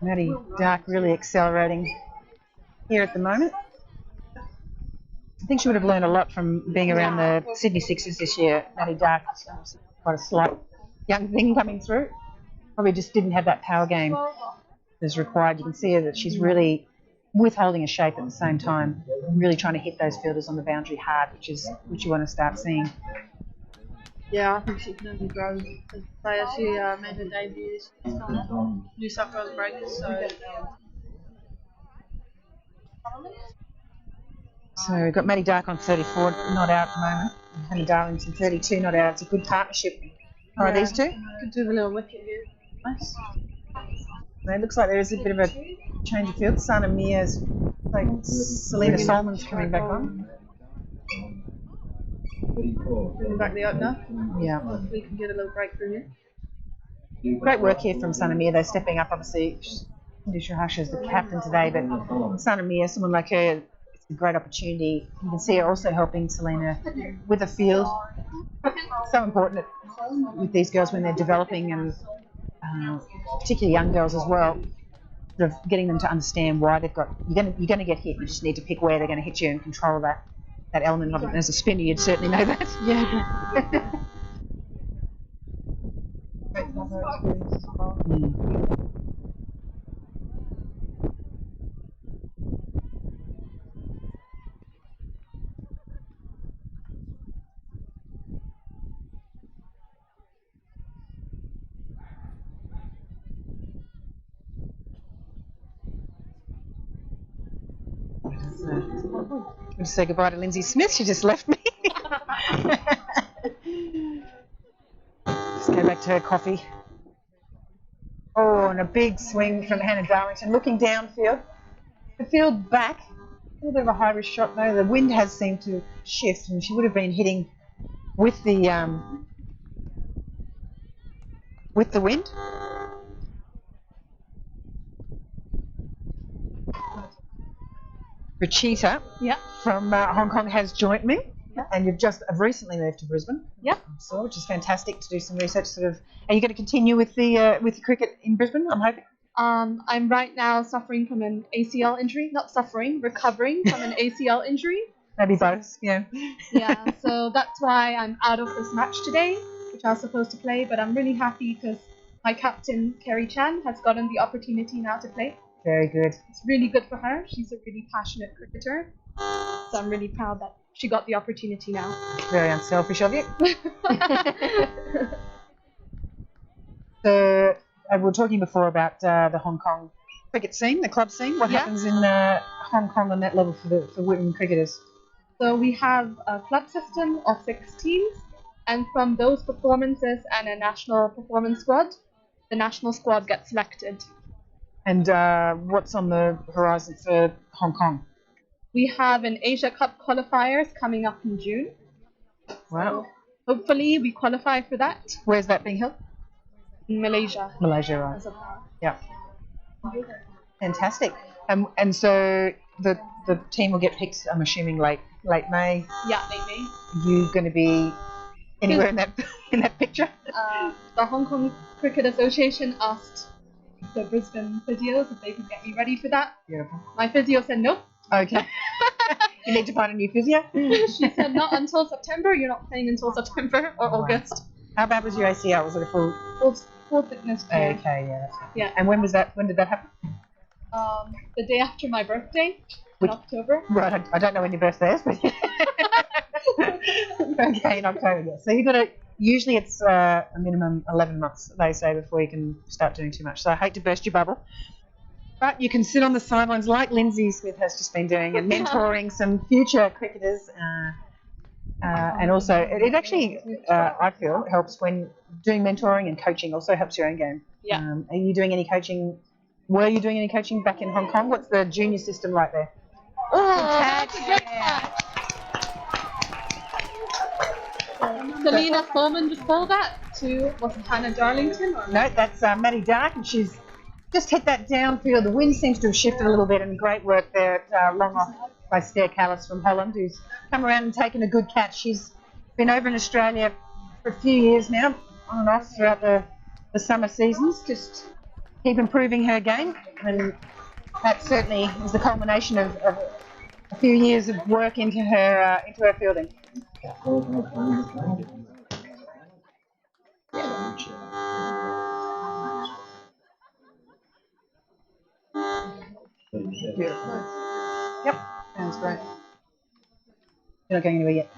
Maddie Dark really accelerating here at the moment. I think she would have learned a lot from being around the Sydney Sixers this year. Maddie Dark, quite a slight young thing coming through. Probably just didn't have that power game that's required. You can see her that she's really withholding a shape at the same time, really trying to hit those fielders on the boundary hard, which you want to start seeing. Yeah, I think she can only grow as a player. She made her debut this season, New South Wales Breakers, So we've got Maddie Dark on 34, not out at the moment. Hannah Darlington 32 not out. It's a good partnership. Oh, Yeah. these two? Could do a little wicket here. Nice. And it looks like there is a bit of a change of field. Sana Mia's like Selena Solomons coming back on. Bring back the opener. Yeah. Hopefully we can get a little breakthrough here. Great work here from Sana Mia. They're stepping up, obviously. Indisha Hush is the captain today, but Sana Mia, someone like her, it's a great opportunity. You can see her also helping Selena with the field. So important with these girls when they're developing, and particularly young girls as well. Sort of getting them to understand why they've got. You're going to get hit. You just need to pick where they're going to hit you and control that element of it. And as a spinner, you'd certainly know that. Yeah. I'm going to say goodbye to Lindsay Smith. She just left me. Just go back to her coffee. Oh, and a big swing from Hannah Darlington, looking downfield. The field back. A little bit of a high risk shot though. The wind has seemed to shift, and she would have been hitting with the wind. Rachita from Hong Kong has joined me, and you've recently moved to Brisbane. So, which is fantastic to do some research. Sort of, are you going to continue with the cricket in Brisbane? I'm hoping. I'm right now suffering from an ACL injury. Not suffering, recovering from an ACL injury. Maybe both. Yeah. Yeah. So that's why I'm out of this match today, which I was supposed to play. But I'm really happy because my captain Kerry Chan has gotten the opportunity now to play. Very good. It's really good for her. She's a really passionate cricketer. So I'm really proud that she got the opportunity now. Very unselfish of you. So, we were talking before about the Hong Kong cricket scene, the club scene. What happens in Hong Kong on that level for women cricketers? So we have a club system of 6 teams, and from those performances and a national performance squad, the national squad gets selected. And what's on the horizon for Hong Kong? We have an Asia Cup qualifiers coming up in June. Wow. So hopefully we qualify for that. Where's that being held? In Malaysia. Malaysia, right. As of now. Yeah. Fantastic. And so the team will get picked, I'm assuming, late May. Yeah, late May. You going to be anywhere in that picture? The Hong Kong Cricket Association asked the Brisbane physios if they could get me ready for that. Beautiful. My physio said no. Okay. You need to find a new physio? She said not until September. You're not playing until September or August. How bad was your ACL? Was it a full fitness clear? Okay, yeah. That's right. Yeah. And when did that happen? The day after my birthday in October. Right, I don't know when your birthday is, but okay, in October, yeah. So you've got usually it's a minimum 11 months, they say, before you can start doing too much. So I hate to burst your bubble, but you can sit on the sidelines like Lindsay Smith has just been doing and mentoring some future cricketers. And also, it actually, I feel, helps when doing mentoring and coaching also helps your own game. Yeah. Are you doing any coaching? Were you doing any coaching back in Hong Kong? What's the junior system like there? Oh, Selena Solomon just bowled that to, was it Hannah Darlington? Or no, that's Maddie Dark, and she's just hit that downfield. The wind seems to have shifted a little bit, and great work there at long off by Stair Callis from Holland, who's come around and taken a good catch. She's been over in Australia for a few years now, on and off throughout the summer seasons, just keep improving her game, and that certainly is the culmination of a few years of work into her fielding. Beautiful. Yep, sounds great. You're not going anywhere yet.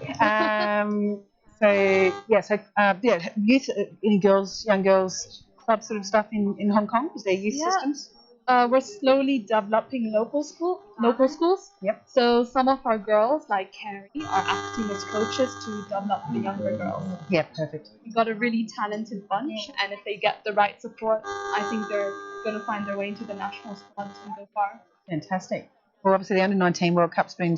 Youth, any young girls club sort of stuff in Hong Kong? Is there youth systems? We're slowly developing local schools. Yep. So some of our girls, like Carrie, are acting as coaches to develop the younger girls. Yeah, perfect. We've got a really talented bunch, and if they get the right support, I think they're going to find their way into the national squads and go far. Fantastic. Well, obviously the Under-19 World Cup's been,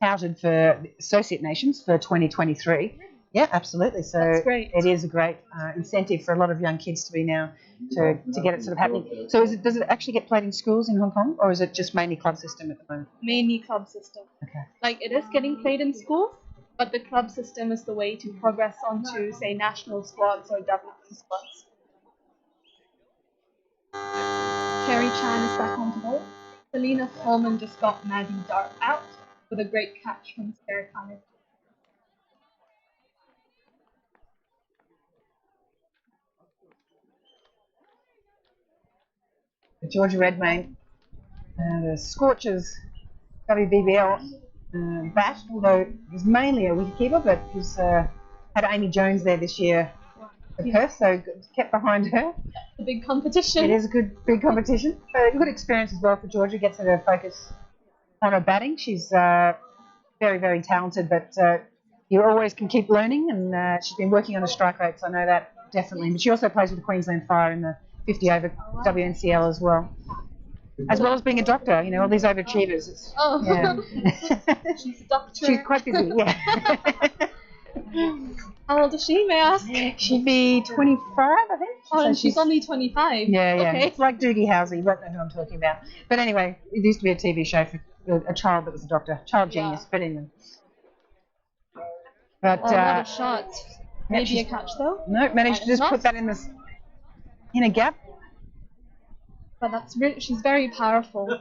touted for associate nations for 2023. Yeah, absolutely. So That's great. it is a great incentive for a lot of young kids to be now to get it sort of happening. So does it actually get played in schools in Hong Kong, or is it just mainly club system at the moment? Mainly club system. Okay. Like, it is getting played in schools, but the club system is the way to progress onto, say, national squads or development squads. Carrie Chan is back on the ball. Selena Coleman just got Maddie Dart out with a great catch from Sarah Connor. Georgia Redmayne, the Scorchers WBBL bat, although it was mainly a wicketkeeper, but was, had Amy Jones there this year at Perth, so kept behind her. A big competition. It is a good big competition. Good experience as well for Georgia. Gets her to focus on her batting. She's very, very talented, but you always can keep learning, and she's been working on her strike rates. I know that definitely. But she also plays with the Queensland Fire in the 50 over WNCL as well as being a doctor. You know, all these overachievers. Yeah. She's a doctor. She's quite busy. Yeah. How old is she, may I ask? She'd be 25, I think. Oh, So and she's only 25. Yeah, yeah. Okay. It's like Doogie Howsey. You won't know who I'm talking about. But anyway, it used to be a TV show for a child that was a doctor. Child genius. Yeah. But anyway. But Oh, what a shot. Maybe she's- a catch, though. no, managed to just put that in a gap. But that's really, she's very powerful.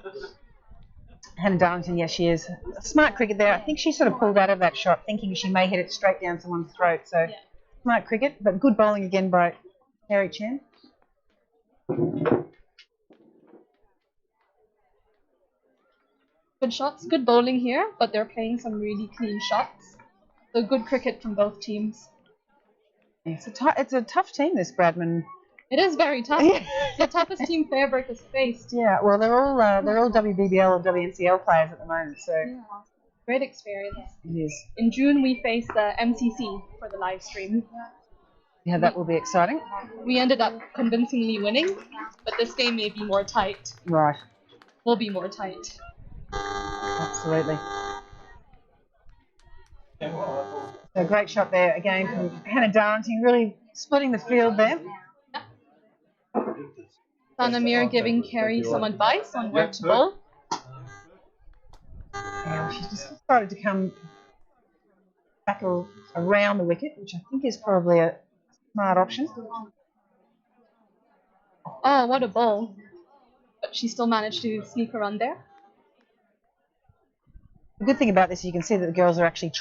Hannah Darlington, yes, she is. Smart cricket there. I think she sort of pulled out of that shot thinking she may hit it straight down someone's throat. So Yeah. smart cricket, but good bowling again by Carrie Chan. Good shots, good bowling here, but they're playing some really clean shots. So good cricket from both teams. It's a tough team, this Bradman. It is very tough. It's the toughest team FairBreak has faced. Yeah, well, they're all WBBL or WNCL players at the moment, so Yeah. Great experience. it is. In June, we faced the MCC for the live stream. Yeah, that will be exciting. We ended up convincingly winning, but this game may be more tight. Right, Will be more tight. absolutely. So great shot there again from Hannah Darlington, really splitting the field there. Sanamir giving Carrie some advice on where to bowl. Now she's just started to come back around the wicket, which I think is probably a smart option. Oh, what a bowl. But she still managed to sneak a run there. The good thing about this, you can see that the girls are actually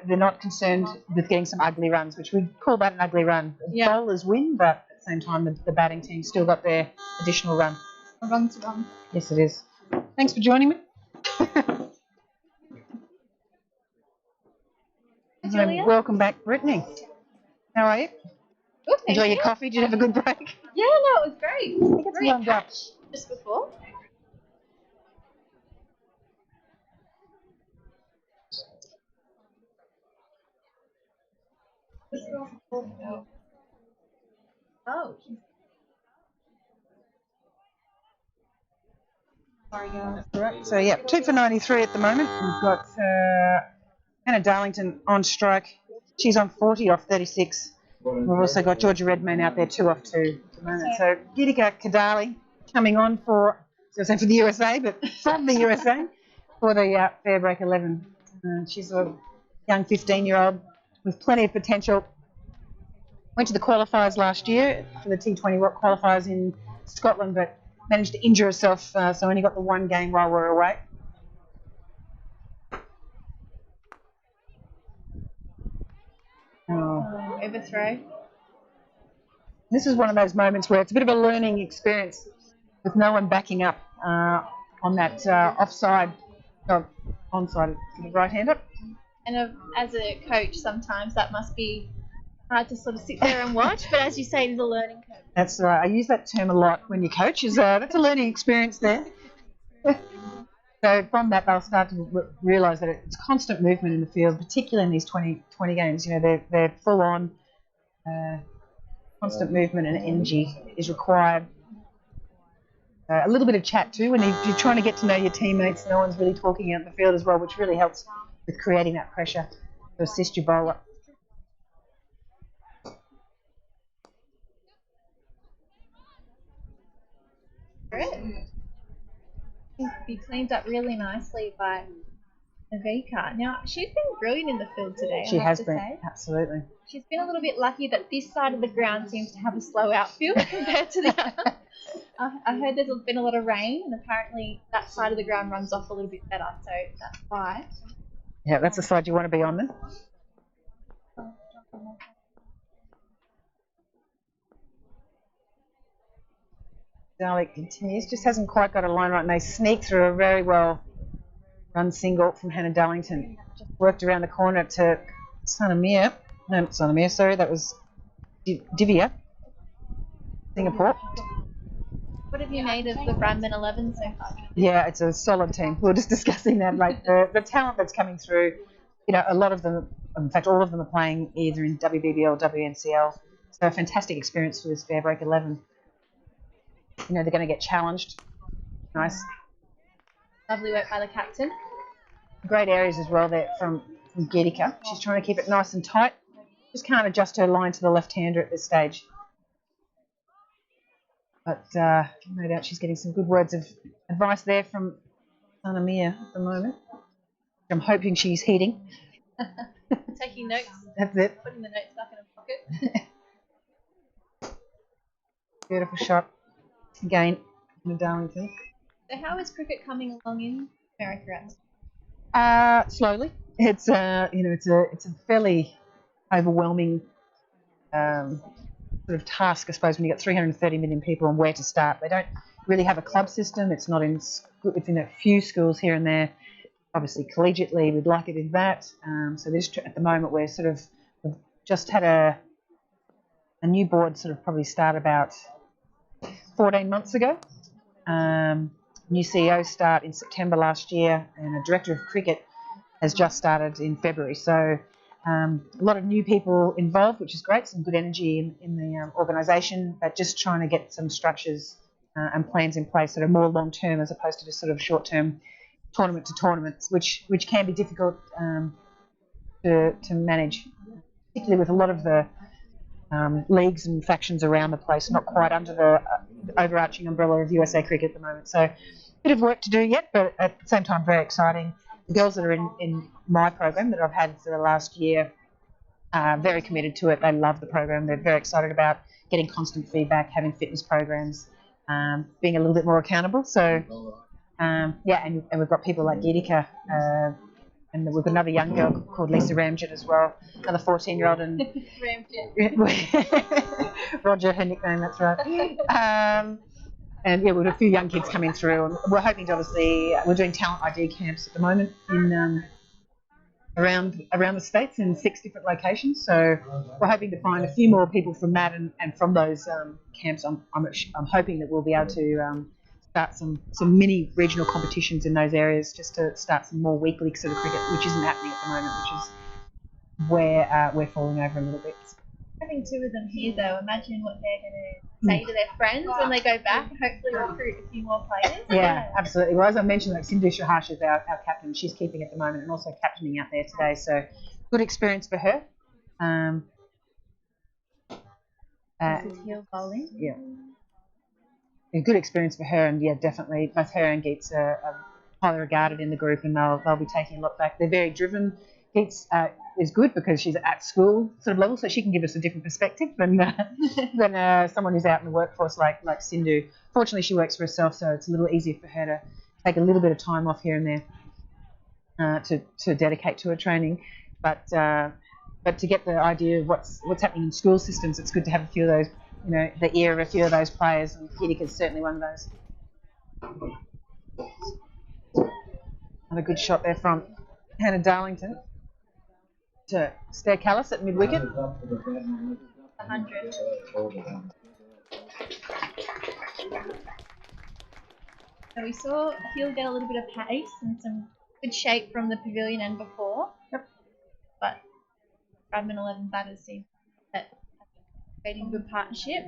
they're not concerned with getting some ugly runs, which we'd call that an ugly run. The Yeah. bowlers win, but at the same time, the batting team still got their additional run. A run to run. Yes, it is. Thanks for joining me. Julia? Welcome back, Brittany. How are you? Good, thank Enjoy you. your coffee? Did you have a good break? Yeah, no, it was great. I think it's Great warmed up. catch just before. Oh. Sorry, guys. Right. So yeah, 2 for 93 at the moment. We've got Hannah Darlington on strike. She's on 40 off 36. We've also got Georgia Redmayne out there 2 off 2 at the moment. So Gitika Kadali coming on for the USA, but from the USA for the FairBreak 11. She's a young 15-year-old with plenty of potential. Went to the qualifiers last year for the T20 qualifiers in Scotland, but managed to injure herself, so only got the one game while we were away. Oh. Overthrow. This is one of those moments where it's a bit of a learning experience with no one backing up on that offside, or onside for the right-hander. And as a coach, sometimes that must be hard to sort of sit there and watch, but as you say, it is a learning curve. That's right. I use that term a lot when you coach. That's a learning experience there. So from that, they'll start to realise that it's constant movement in the field, particularly in these 20 games. You know, they're full on. Constant movement and energy is required. A little bit of chat too when you're trying to get to know your teammates. No one's really talking out in the field as well, which really helps with creating that pressure to assist your bowler. Be cleaned up really nicely by Avika. Now, she's been brilliant in the field today. She I have has to been, say. absolutely. She's been a little bit lucky that this side of the ground seems to have a slow outfield compared to the other. I heard there's been a lot of rain, and apparently that side of the ground runs off a little bit better, so that's why. Yeah, that's the side you want to be on then. Dalek continues, just hasn't quite got a line right, and they sneak through a very well run single from Hannah Darlington. Just worked around the corner to Sanamir. No, not Sanamir, sorry, that was Divya, Singapore. What have you made of the Bradman 11 so far? Yeah, it's a solid team. We were just discussing that, like the talent that's coming through. You know, a lot of them, in fact, all of them are playing either in WBBL or WNCL. So a fantastic experience for this FairBreak 11. You know, they're going to get challenged. Nice. Lovely work by the captain. Great areas as well there from Giedicke. She's trying to keep it nice and tight. Just can't adjust her line to the left-hander at this stage. But no doubt she's getting some good words of advice there from Sanamia at the moment. I'm hoping she's heeding. Taking notes. That's it. Putting the notes back in her pocket. Beautiful shot. Again, from Darlington. So how is cricket coming along in America? Slowly. It's it's a fairly overwhelming sort of task, I suppose, when you've got 330 million people and where to start. They don't really have a club system. It's not in. It's in a few schools here and there. Obviously, collegiately, we'd like it in that. So this at the moment we've just had a new board sort of probably start about 14 months ago. New CEO start in September last year, and a director of cricket has just started in February. So a lot of new people involved, which is great, some good energy in the organisation, but just trying to get some structures and plans in place that are more long-term as opposed to just sort of short-term tournament to tournaments, which can be difficult to manage, particularly with a lot of the leagues and factions around the place, not quite under the overarching umbrella of USA Cricket at the moment. So a bit of work to do yet, but at the same time very exciting. The girls that are in my program that I've had for the last year are very committed to it. They love the program. They're very excited about getting constant feedback, having fitness programs, being a little bit more accountable. So and we've got people like Giedicke, and we've got another young girl called Lisa Ramjet as well, another 14-year-old, and Roger, her nickname, that's right. And yeah, we've got a few young kids coming through, and we're hoping to we're doing talent ID camps at the moment in around the states in 6 different locations. So we're hoping to find a few more people from that, and from those camps. I'm hoping that we'll be able to start some mini regional competitions in those areas, just to start some more weekly sort of cricket, which isn't happening at the moment, which is where we're falling over a little bit. Having two of them here, though, imagine what they're going to say to their friends when they go back, and hopefully recruit a few more players. Yeah, absolutely. Well, as I mentioned, like Sindhu Shahash is our captain. She's keeping at the moment and also captaining out there today. So good experience for her. This is heel bowling. Yeah. A good experience for her, and yeah, definitely both her and Geets are highly regarded in the group, and they'll be taking a look back. They're very driven. Geets is good because she's at school sort of level, so she can give us a different perspective than someone who's out in the workforce like Sindhu. Fortunately, she works for herself, so it's a little easier for her to take a little bit of time off here and there to dedicate to her training. But to get the idea of what's happening in school systems, it's good to have a few of those, the ear of a few of those players, and Giedicke is certainly one of those. Another good shot there from Hannah Darlington. to Stair Callis at mid-wicket. 100. So we saw Hill get a little bit of pace and some good shape from the pavilion end before. Yep. But Bradman 11 batters seem that creating good partnership.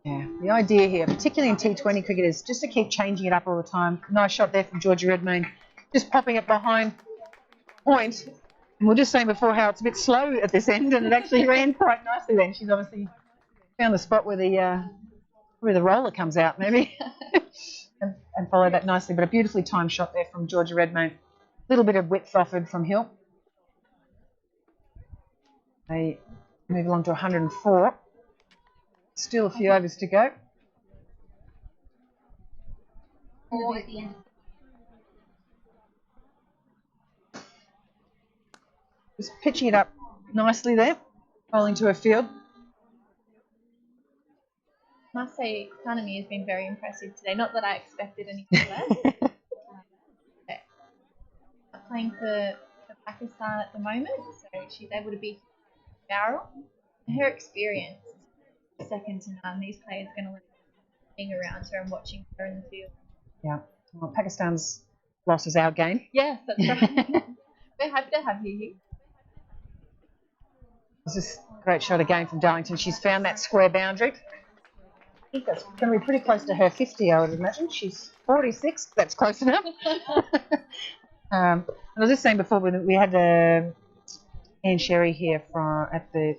Yeah, the idea here, particularly in T20 cricket, is just to keep changing it up all the time. Nice shot there from Georgia Redmayne, just popping it behind point. And we were just saying before how it's a bit slow at this end, and it actually ran quite nicely then. She's obviously found the spot where the roller comes out, maybe, and followed that nicely. But a beautifully timed shot there from Georgia Redmayne. A little bit of width offered from Hill. They move along to 104. Still a few overs to go. Or at the end. Just pitching it up nicely there, bowling to her field. I must say, Kanami has been very impressive today. Not that I expected anything less. But playing for Pakistan at the moment, so she's able to beat Bowral. Her experience is second to none. These players are going to being around her and watching her in the field. Yeah, well, Pakistan's loss is our game. Yes, that's right. We're happy to have you. This is a great shot again from Darlington. She's found that square boundary. I think that's going to be pretty close to her 50, I would imagine. She's 46. That's close enough. And I was just saying before, we had Anne Sherry here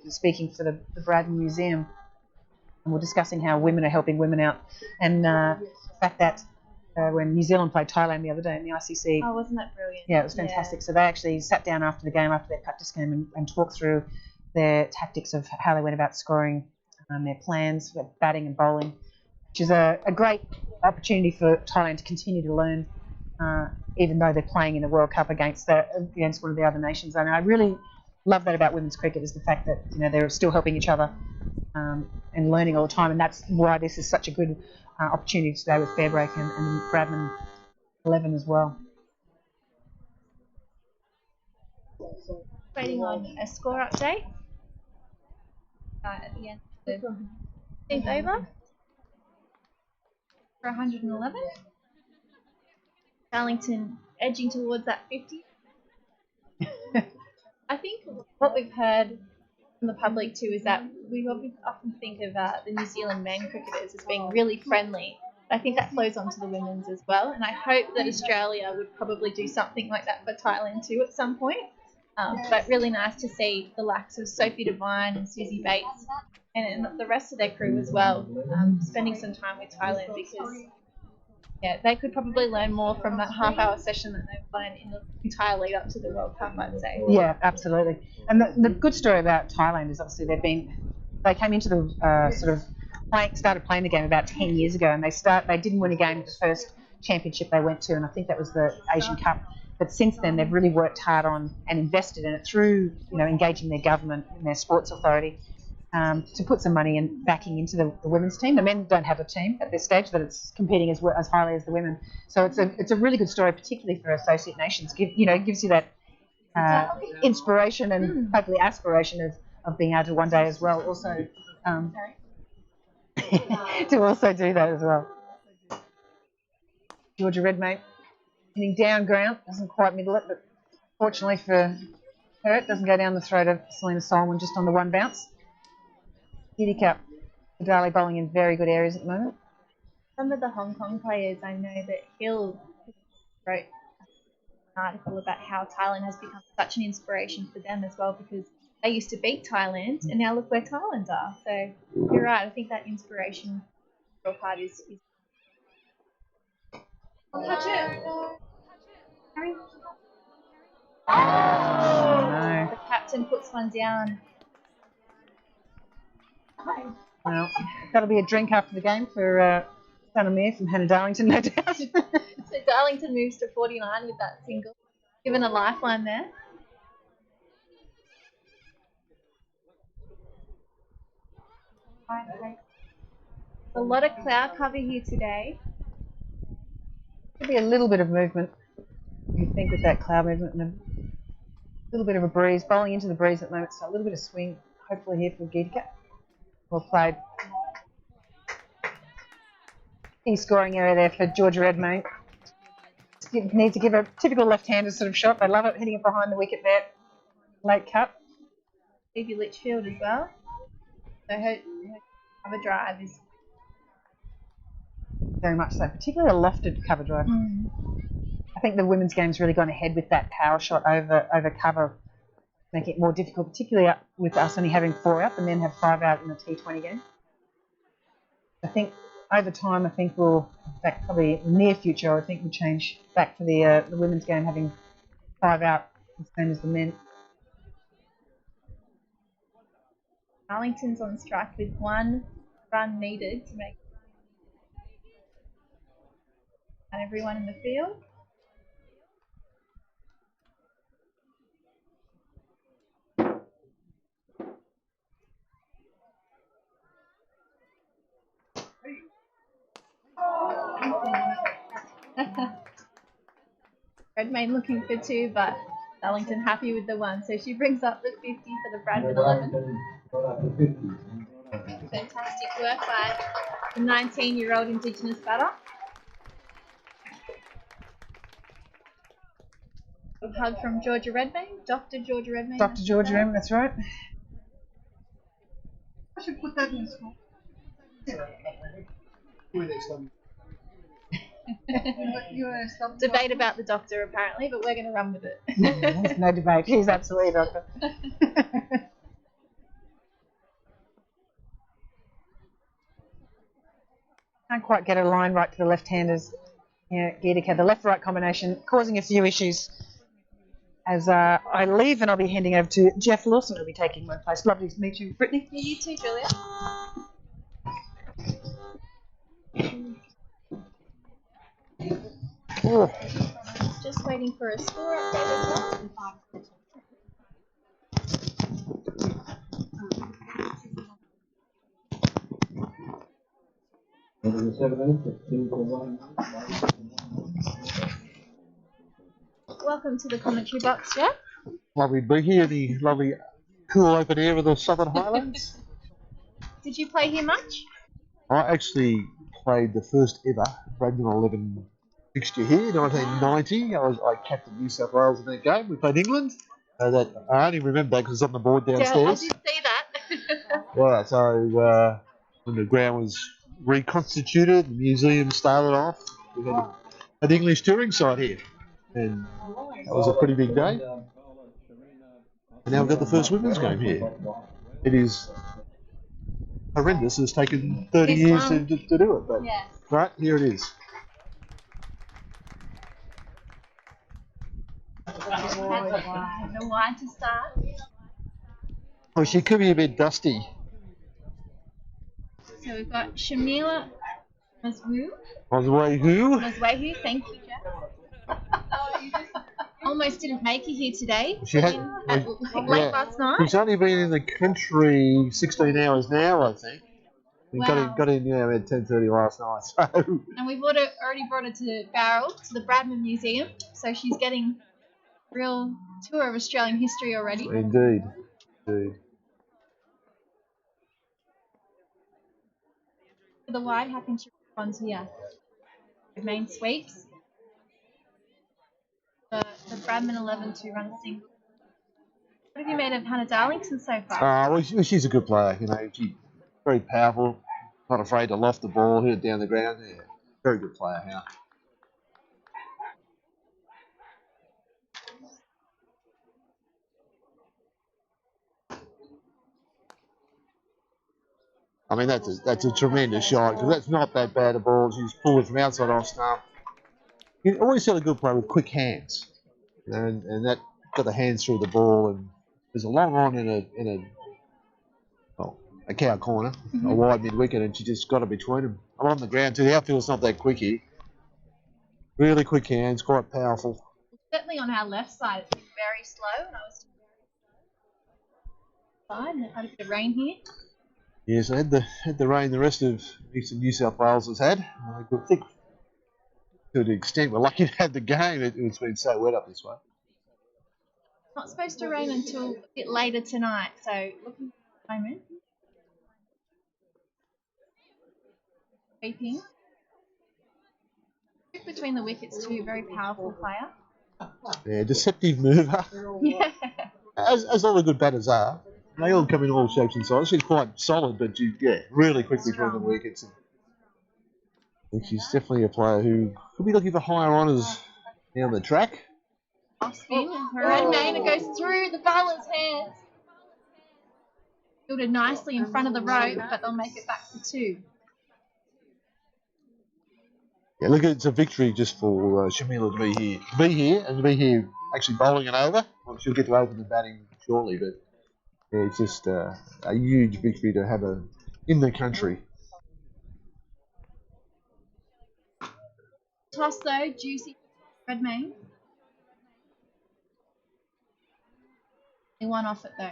speaking for the Bradman Museum, and we're discussing how women are helping women out, and the fact that when New Zealand played Thailand the other day in the ICC. Oh, wasn't that brilliant? Yeah, it was fantastic. Yeah. So they actually sat down after the game, after their practice game, and talked through their tactics of how they went about scoring, their plans for batting and bowling, which is a great opportunity for Thailand to continue to learn, even though they're playing in a World Cup against one of the other nations. And I really love that about women's cricket, is the fact that they're still helping each other and learning all the time, and that's why this is such a good opportunity today with FairBreak and Bradman 11 as well. Waiting on a score update at the end of the 10th over for 111. Darlington edging towards that 50. I think what we've heard from the public too is that we often think of the New Zealand men cricketers as being really friendly. I think that flows onto the women's as well, and I hope that Australia would probably do something like that for Thailand too at some point. But really nice to see the likes of Sophie Devine and Susie Bates and the rest of their crew as well, spending some time with Thailand, because they could probably learn more from that half-hour session that they've learned in the entire lead up to the World Cup, I'd say. Yeah, absolutely. And the good story about Thailand is obviously they came into the started playing the game about 10 years ago, and they didn't win a game at the first championship they went to, and I think that was the Asian Cup. But since then, they've really worked hard on and invested in it through, engaging their government and their sports authority to put some money and backing into the women's team. The men don't have a team at this stage, but it's competing as highly as the women. So it's a really good story, particularly for associate nations. Gives you that inspiration and hopefully aspiration of being able to one day as well also to also do that as well. Georgia Redmayne hitting down ground, doesn't quite middle it, but fortunately for her, it doesn't go down the throat of Selena Solomon just on the one bounce. Kitty Cup, Vidali bowling in very good areas at the moment. Some of the Hong Kong players, I know that Hill wrote an article about how Thailand has become such an inspiration for them as well, because they used to beat Thailand, and now look where Thailand are. So you're right, I think that inspiration part is I'll touch it. Harry. Oh, no. The captain puts one down. Well, that'll be a drink after the game for Sanamir from Hannah Darlington, no doubt. So Darlington moves to 49 with that single. Given a lifeline there. A lot of cloud cover here today. Could be a little bit of movement, you think, with that cloud movement. little bit of a breeze, bowling into the breeze at the moment, so a little bit of swing, hopefully here for Giedicke. Well played. Key scoring area there for Georgia Redmayne. Need to give a typical left-handed sort of shot. They love it, hitting it behind the wicket there. Late cut. Phoebe Litchfield as well. So her cover drive is very much so, particularly a lofted cover drive. I think the women's game's really gone ahead with that power shot over cover, making it more difficult, particularly with us only having 4 out. The men have 5 out in the T20 game. I think over time, we'll, in fact, probably in the near future, I think we'll change back to the women's game having 5 out, the same as the men. Arlington's on strike with 1 run needed to make and everyone in the field. Redmayne looking for 2, but Arlington happy with the 1, so she brings up the 50 for the Bradman 11. Fantastic work by the 19-year-old Indigenous batter. A hug from Georgia Redmayne, Dr. Georgia Redmayne. Dr. Georgia Redmayne, that's right. I should put that in school. Debate about the doctor apparently, but we're going to run with it. There's no debate. He's absolutely a doctor. Can't quite get a line right to the left-handers. Yeah, Giedicke, the left-right combination, causing a few issues. As I leave, and I'll be handing over to Jeff Lawson, who'll be taking my place. Lovely to meet you, Brittany. Yeah, you too, Julia. Oh. Just waiting for a score update as well. Welcome to the commentary box, Jeff. Lovely to be here, the lovely cool open air of the Southern Highlands. Did you play here much? I actually played the first ever Bradman 11 fixture here, 1990. I captained New South Wales in that game. We played England. That I only remember that because it's on the board downstairs. Yeah, I did see that. Yeah, so when the ground was reconstituted, the museum started off, we had an English touring site here. And that was a pretty big day. And now we've got the first women's game here. It is horrendous. It's taken 30 years to do it, but yes. Right, here it is. The wine to start. Oh, she could be a bit dusty. So we've got Shamila Mazwehu. Mazwehu, thank you, Jeff. Almost didn't make it here today. She had late last night. She's only been in the country 16 hours now, I think. We got in at 10:30 last night. So. And we've already brought her to Bowral, to the Bradman Museum. So she's getting a real tour of Australian history already. Indeed. For the wide, how can she respond here? Main sweeps. The Bradman 11 to run a single. What have you made of Hannah Darlington so far? Well, she's a good player. She's very powerful, not afraid to loft the ball, hit it down the ground. Yeah, very good player, Hannah. I mean, that's a tremendous shot because that's not that bad a ball. She's pulled it from outside off stump. You always had a good player with quick hands, and that got the hands through the ball. And there's a long on in a cow corner, a wide mid wicket, and she just got it between them. I'm on the ground too. The outfield's not that quick here. Really quick hands, quite powerful. Certainly on our left side, it's been very slow, and I was fine. It had a bit of rain here. Yes, I had the rain the rest of eastern New South Wales has had. I think to the extent we're lucky to have the game, it's been so wet up this way. not supposed to rain until a bit later tonight, so looking at the moment. Keeping. Between the wickets too, very powerful player. Yeah, deceptive mover. Yeah. As all the good batters are, they all come in all shapes and sizes. She's quite solid, but really quick between the wickets. I think she's definitely a player who could be looking for higher honours down the track. Off spin, Bradman, it goes through the bowler's hands. Fielded nicely in front of the rope, but they'll make it back for 2. Yeah, look, it's a victory just for Shamila to be here actually bowling it over. Well, she'll get to open the batting shortly, but yeah, it's just a huge victory to have her in the country. Toss though, juicy Bradman. They won off it though.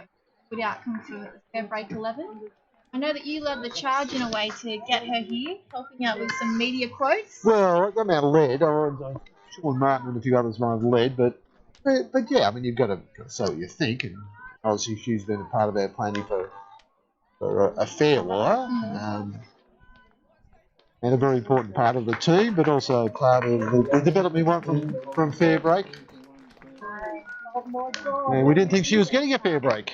Good outcome for FairBreak 11. I know that you led the charge in a way to get her here, helping out with some media quotes. Well, I'm out led. Sean Martin and a few others might have led, but yeah, I mean, you've got to say what you think, and obviously she's been a part of our planning for a fair while, and a very important part of the team, but also part of the development we want from FairBreak. And we didn't think she was getting a fair break.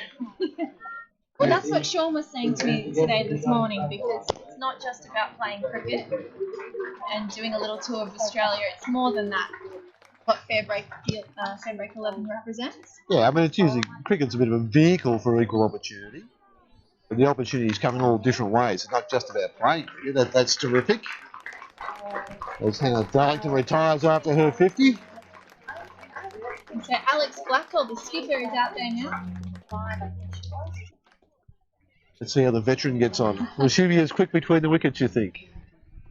Well, that's what Sean was saying to me this morning, because it's not just about playing cricket and doing a little tour of Australia. It's more than that, what FairBreak 11 represents. Yeah, I mean, it's usually cricket's a bit of a vehicle for equal opportunity. But the opportunities come in all different ways. It's not just about playing cricket. That's terrific. As Hannah Darlington retires after her 50. And so Alex Blackwell, the skipper, is out there now. Let's see how the veteran gets on. Will she be as quick between the wickets, you think?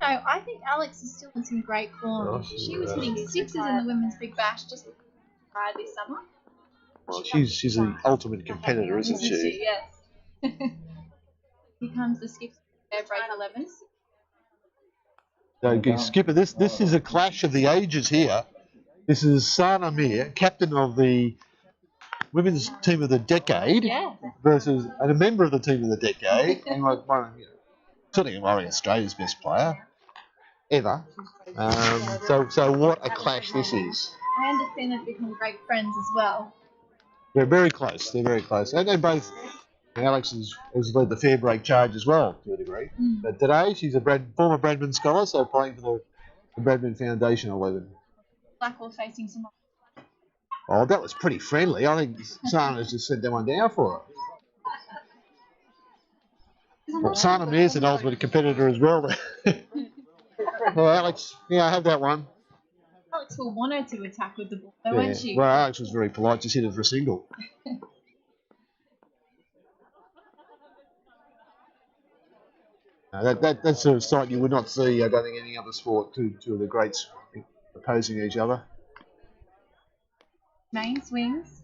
No, I think Alex is still in some great form. She was hitting 6s in the Women's Big Bash just prior this summer. Well, she's the ultimate competitor, isn't she? Yes. Here comes the skipper for FairBreak 11. Okay, skipper, this is a clash of the ages here. This is Sana Mir, captain of the Women's Team of the Decade, versus a member of the Team of the Decade, and certainly one of Australia's best player ever. So what a clash this is. I understand they've become great friends as well. They're very close. They're very close, and they both. Alex has led the FairBreak charge as well to a degree. But today she's a former Bradman scholar, so playing for the Bradman Foundation 11. Blackwell facing some. Oh, that was pretty friendly. I think Sana's just sent that one down for her. Well, Sana Mir's an ultimate competitor as well. Well, Alex, I have that one. Alex will want her to attack with the ball, though, won't she? Well, Alex was very polite, just hit it for a single. That's a sight you would not see, I don't think, any other sport, two of the greats opposing each other. Main swings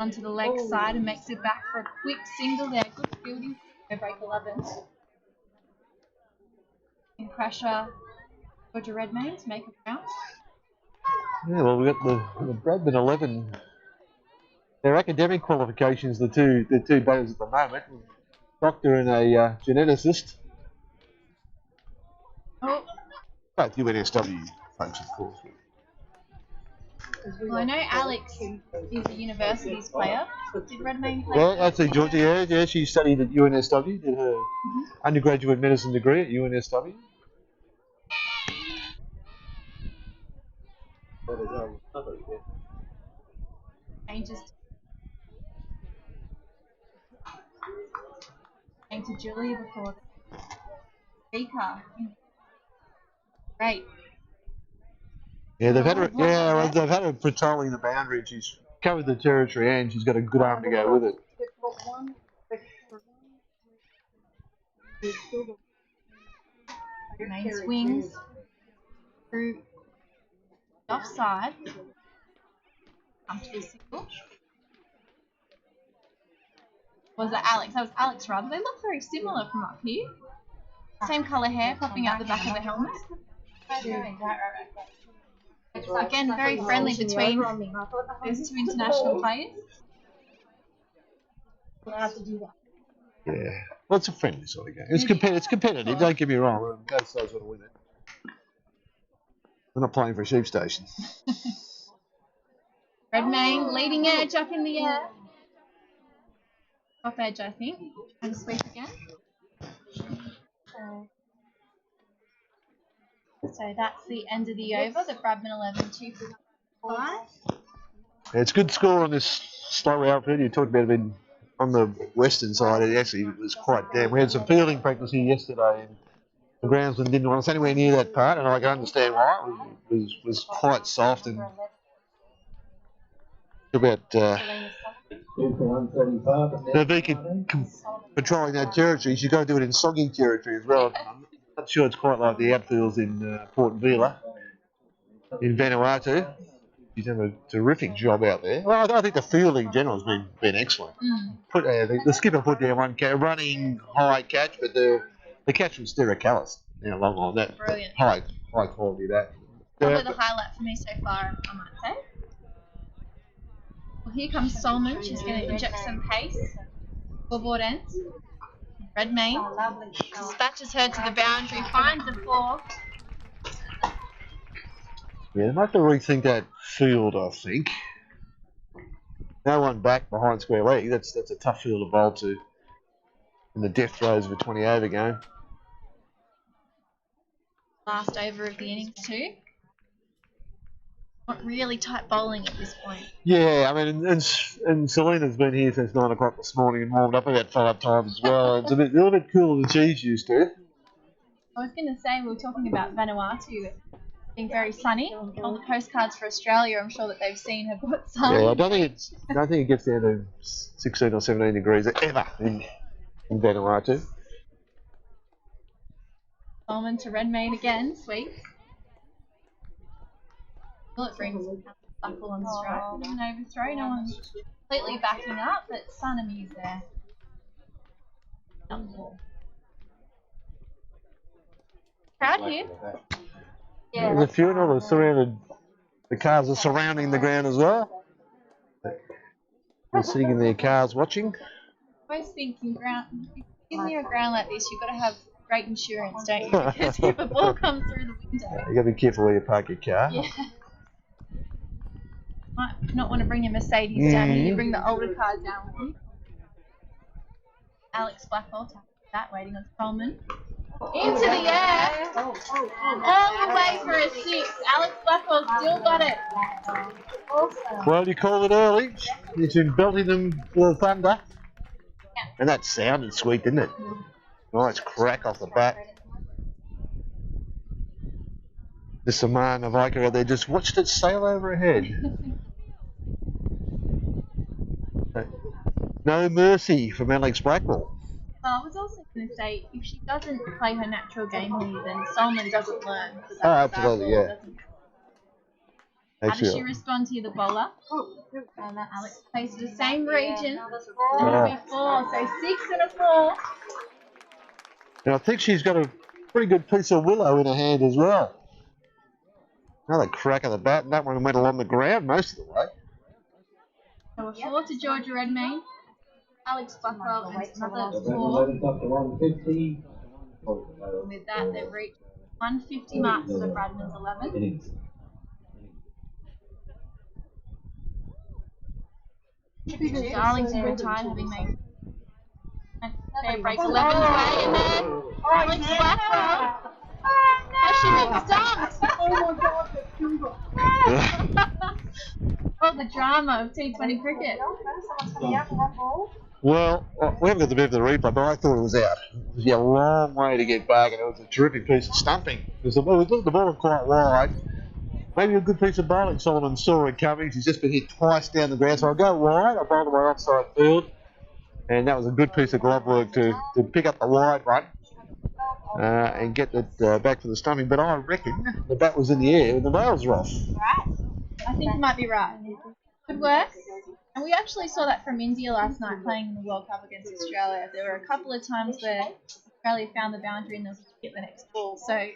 onto the leg side and makes it back for a quick single there. Good fielding for FairBreak 11. In pressure for Bradman to make a bounce. Yeah, well, we've got the Bradman 11. Their academic qualifications, the two batters at the moment. Doctor and a geneticist. Oh. Both UNSW folks, of course. Well, I know Alex is a universities player. Did Bradman play? Yeah, actually, Georgia, yeah, she studied at UNSW, did her undergraduate medicine degree at UNSW. Changes to Julia before Speaker. Great. Yeah, they've had her patrolling the boundary. She's covered the territory and she's got a good arm to go with it. Main swings through offside. Come to the single. Was it Alex? That was Alex rather. They look very similar from up here. Same colour hair popping out the back of the helmet. Again, very friendly between those two international players. Yeah. Well, it's a friendly sort of game. It's competitive, don't get me wrong. Both sides want to win it. We're not playing for a sheep station. Bradman leading edge up in the air. Top edge, I think. And sweep again. So that's the end of the over. The Bradman 11, 2 for 5. Yeah, it's good score on this slow outfit. You talked about it being on the western side. It actually was quite damp. We had some fielding practice here yesterday, and the groundsman didn't want us anywhere near that part, and I can understand why. It was quite soft and about Navika patrolling that territory. She's got to do it in soggy territory as well. I'm not sure it's quite like the outfields in Port Vila in Vanuatu. She's done a terrific job out there. Well, I think the fielding in general has been excellent. The skipper put down one running high catch, but the catch was Stericallis. Long on that. Brilliant. High quality of that. Probably the highlight for me so far, I might say. Well, here comes Solomon. She's going to inject some pace. Scoreboard ends. Bradman dispatches her to the boundary, finds the 4. Yeah, they might have to rethink that field, I think. No one back behind square leg. That's a tough field to bowl to in the death throes of a 20 over game. Last over of the innings too. Not really tight bowling at this point. Yeah, I mean, and Selena's been here since 9 o'clock this morning and warmed up about 5 times as well. It's a little bit cooler than she's used to. I was going to say, we were talking about Vanuatu being very sunny. On the postcards for Australia, I'm sure that they've seen have got sun. Yeah, I don't think it gets down to 16 or 17 degrees ever in Vanuatu. Solomon to Redmayne again, sweet. Well, it brings Buckle on strike. Bit of an overthrow. No one's completely backing up, but Sanami's there. Crowd here. Yeah. The funeral is surrounded. The cars are surrounding the ground as well. They're sitting in their cars watching. I was thinking, give me a ground like this, you've got to have great insurance, don't you? Because if a ball comes through the window. You got to be careful where you park your car. Yeah. Might not want to bring your Mercedes down here. You bring the older cars down with you. Alex Blackwell tapping that, waiting on Solomon. Into the air. All the way for a 6. Alex Blackwell still got it. Well, you called it early. He's been belting them with the thunder. Yeah. And that sounded sweet, didn't it? Nice crack off the bat. The Saman Navika out there just watched it sail over her head. No mercy from Alex Blackwell. I was also going to say, if she doesn't play her natural game here, then Solomon doesn't learn. Oh, absolutely, yeah. How does she respond to the bowler? Alex plays to the same region as before, so 6 and a 4. And I think she's got a pretty good piece of willow in her hand as well. Another crack of the bat, and that one went along the ground most of the way. So a 4 to Georgia Redmayne. Alex Blackwell and another 4. With that, they've reached 150 marks for Bradman's 11. Darlington retired, having made FairBreak 11's way, and then Alex Blackwell. Oh, the drama of T20 cricket. Well, we haven't got the bit of the replay, but I thought it was out. It was a long way to get back, and it was a terrific piece of stumping. The ball was quite wide. Maybe a good piece of bowling. Solomon saw it coming. She's just been hit twice down the ground, so I'll go wide. I bowled away offside field, and that was a good piece of glove work to pick up the wide one and get it back for the stumping. But I reckon the bat was in the air and the rails were off. Right. I think you might be right. Good work. And we actually saw that from India last night playing in the World Cup against Australia. There were a couple of times where Australia found the boundary and there was a hit the next ball. So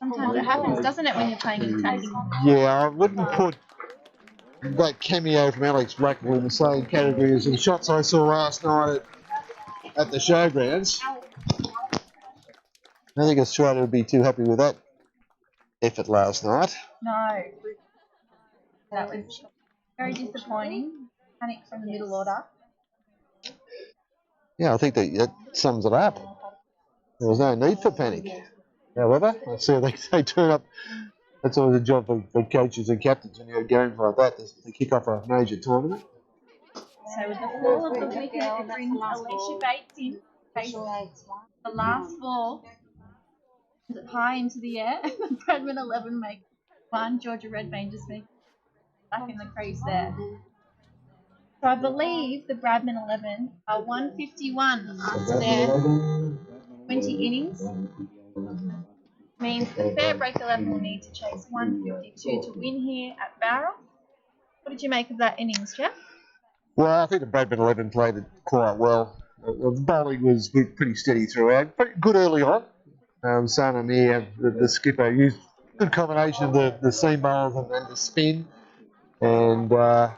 Sometimes it happens, doesn't it, when you're playing in attacking? Yeah, I wouldn't put that cameo from Alex Blackmore in the same category as the shots I saw last night at the showgrounds. I don't think Australia would be too happy with that effort last night. No. That was very disappointing. Panic from the middle order. Yeah, I think that sums it up. There was no need for panic. However, I see they turn up. That's always a job for coaches and captains when you have games like that to kick off a major tournament. So with the fall of the wicket, it brings Alicia Bates in. The last ball is high into the air. Bradman 11 makes one. Georgia Redmayne just makes back in the crease there. So I believe the Bradman 11 are 151 after their 20 innings. Means the FairBreak 11 will need to chase 152 to win here at Bowral. What did you make of that innings, Jeff? Well, I think the Bradman 11 played it quite well. The bowling was pretty steady throughout. Pretty good early on. Sana Mir, the skipper, used a good combination of the seam bowls and the spin. And the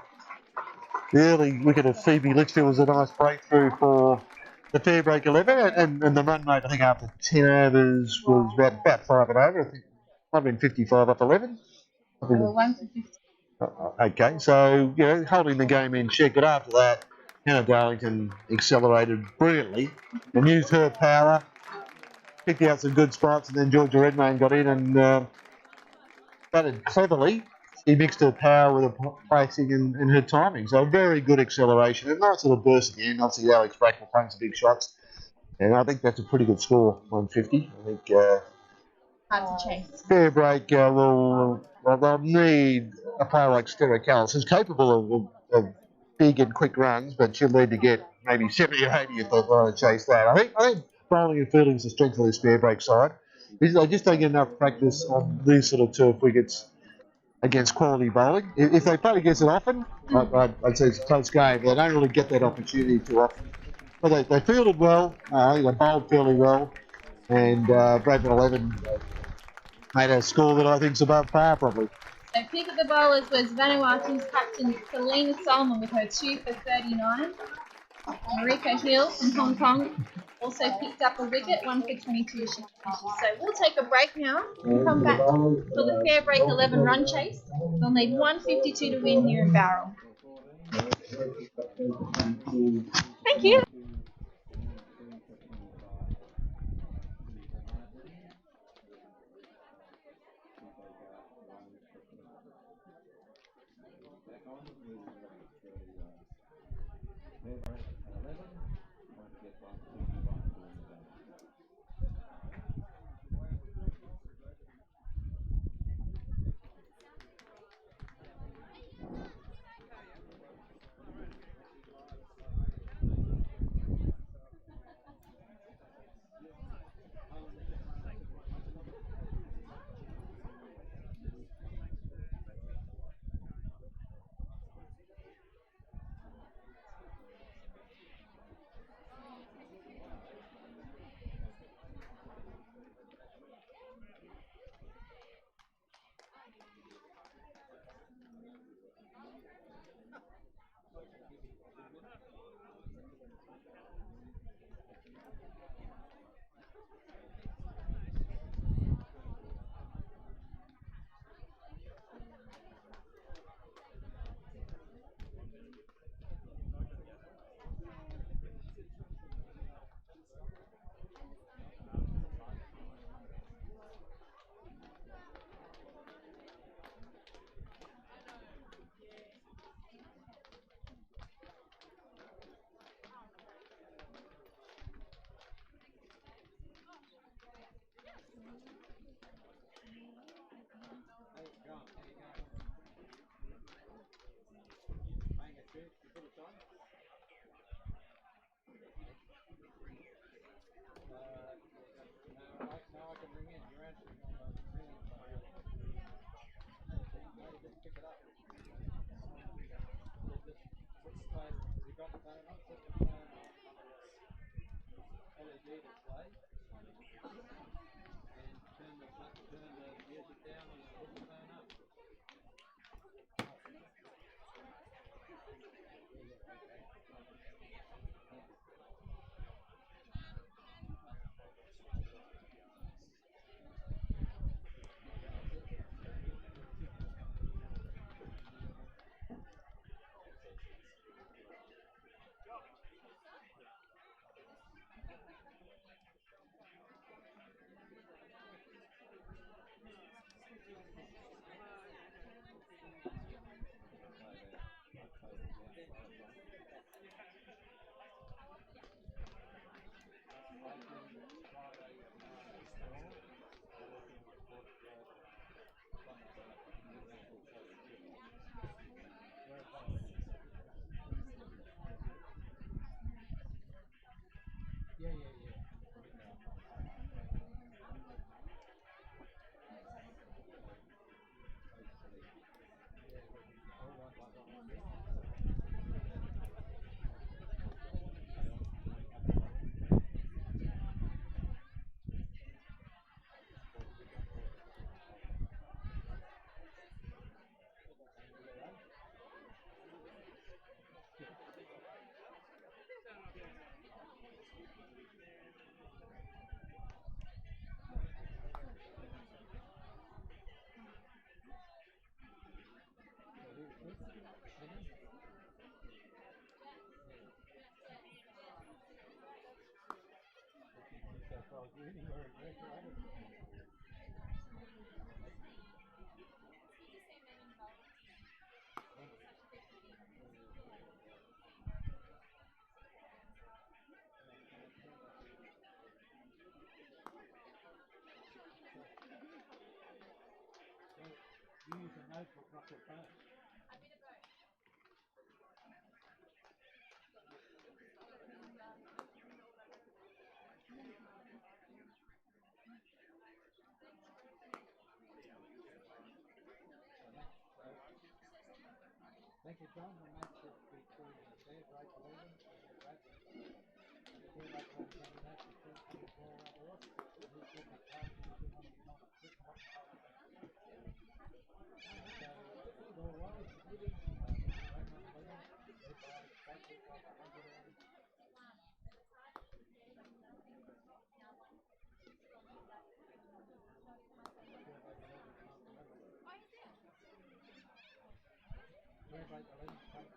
early wicket of Phoebe Litchfield was a nice breakthrough for the FairBreak 11. And the run rate, I think, after 10 overs was about 5 and over. I think might have been 55 up 11. Well, 1 for 50. Okay, so, holding the game in check. But after that, Hannah Darlington accelerated brilliantly and used her power, picked out some good spots, and then Georgia Redmayne got in and batted cleverly. She mixed her power with her placing and her timing. So very good acceleration. A nice little burst at the end. Obviously, Alex Blackmore playing some big shots. And I think that's a pretty good score, 150. I think Hard to chase. FairBreak they'll need a player like Stera Callis, who's capable of big and quick runs, but she'll need to get maybe 70 or 80 if they want to chase that. I think bowling and fielding is the strength of this FairBreak side. They just don't get enough practice on these sort of turf wickets against quality bowling. If they play against it often, I'd say it's a close game, but they don't really get that opportunity too often. But they fielded well, they bowled fairly well, and Bradman 11 made a score that I think is above par, probably. So pick of the bowlers was Vanuatu's captain Selena Solomon with her 2 for 39. Marika Hill from Hong Kong also picked up a wicket, 1 for 22. So we'll take a break now and come back for the FairBreak 11 run chase. We'll need 152 to win here in Bowral. Thank you. Thank you, John. The match is between FairBreak 11 and Bradman. The FairBreak 11 coming match is still coming Bowral off. And he's good with time and he's going to be on a quick one. So, Bowral is leading. Bradman 11. FairBreak Bradman got 100 on. FairBreak 11 coming.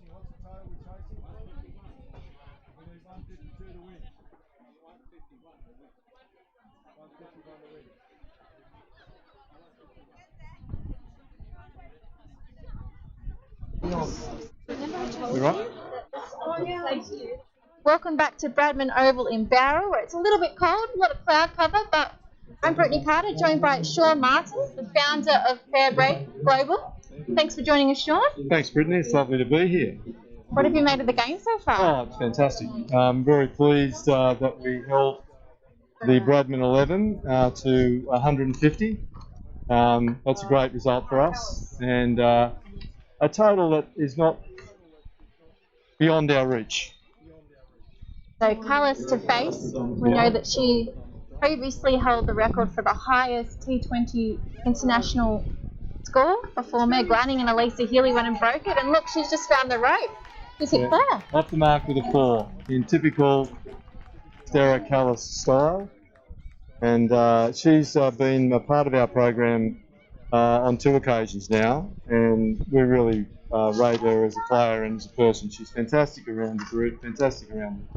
What's the total we're chasing? We need 152 to win. 151 to win. You right? Welcome back to Bradman Oval in Bowral, where it's a little bit cold, a lot of cloud cover, but I'm Brittany Carter, joined by Sean Martin, the founder of FairBreak Global. Thanks for joining us, Sean. Thanks, Brittany. It's lovely to be here. What have you made of the game so far? Oh, it's fantastic. I'm very pleased that we held the Bradman 11 to 150. That's a great result for us, and a total that is not beyond our reach. So colours to face, we know that she previously held the record for the highest T20 international score before Meg Lanning and Elisa Healy went and broke it, and look, she's just found the rope. Just hit there. Off the mark with a 4 in typical Sarah Callis style, and she's been a part of our program on 2 occasions now, and we really rate her as a player and as a person. She's fantastic around the group, fantastic around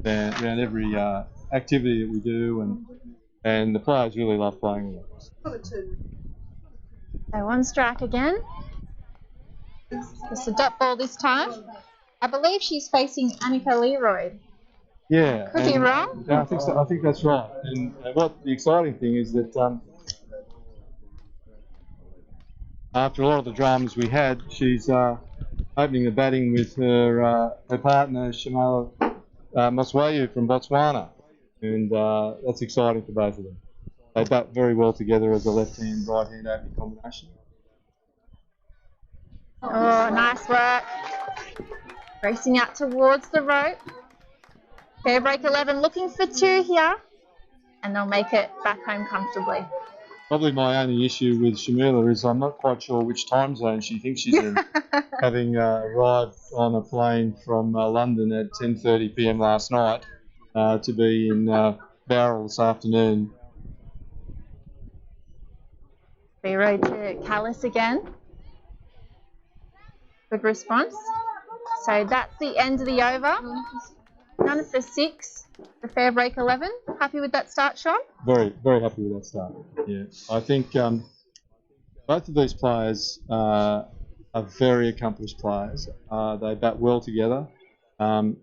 every activity that we do, and the players really love playing with her. So one strike again. It's a dot ball this time. I believe she's facing Annika Leroyd. Yeah. Could be wrong. Yeah, I think so. I think that's right. And what the exciting thing is that after a lot of the dramas we had, she's opening the batting with her partner Shamala Moswayu from Botswana, and that's exciting for both of them. They bat very well together as a left-hand, right-hand opening combination. Oh, nice work. Racing out towards the rope. FairBreak 11 looking for 2 here, and they'll make it back home comfortably. Probably my only issue with Shamila is I'm not quite sure which time zone she thinks she's in, having arrived on a plane from London at 10:30 p.m. last night to be in Bowral this afternoon. Leroyd to Callis again. Good response. So that's the end of the over. None for 6 for FairBreak 11. Happy with that start, Sean? Very, very happy with that start. Yeah, I think both of these players are very accomplished players. They bat well together. The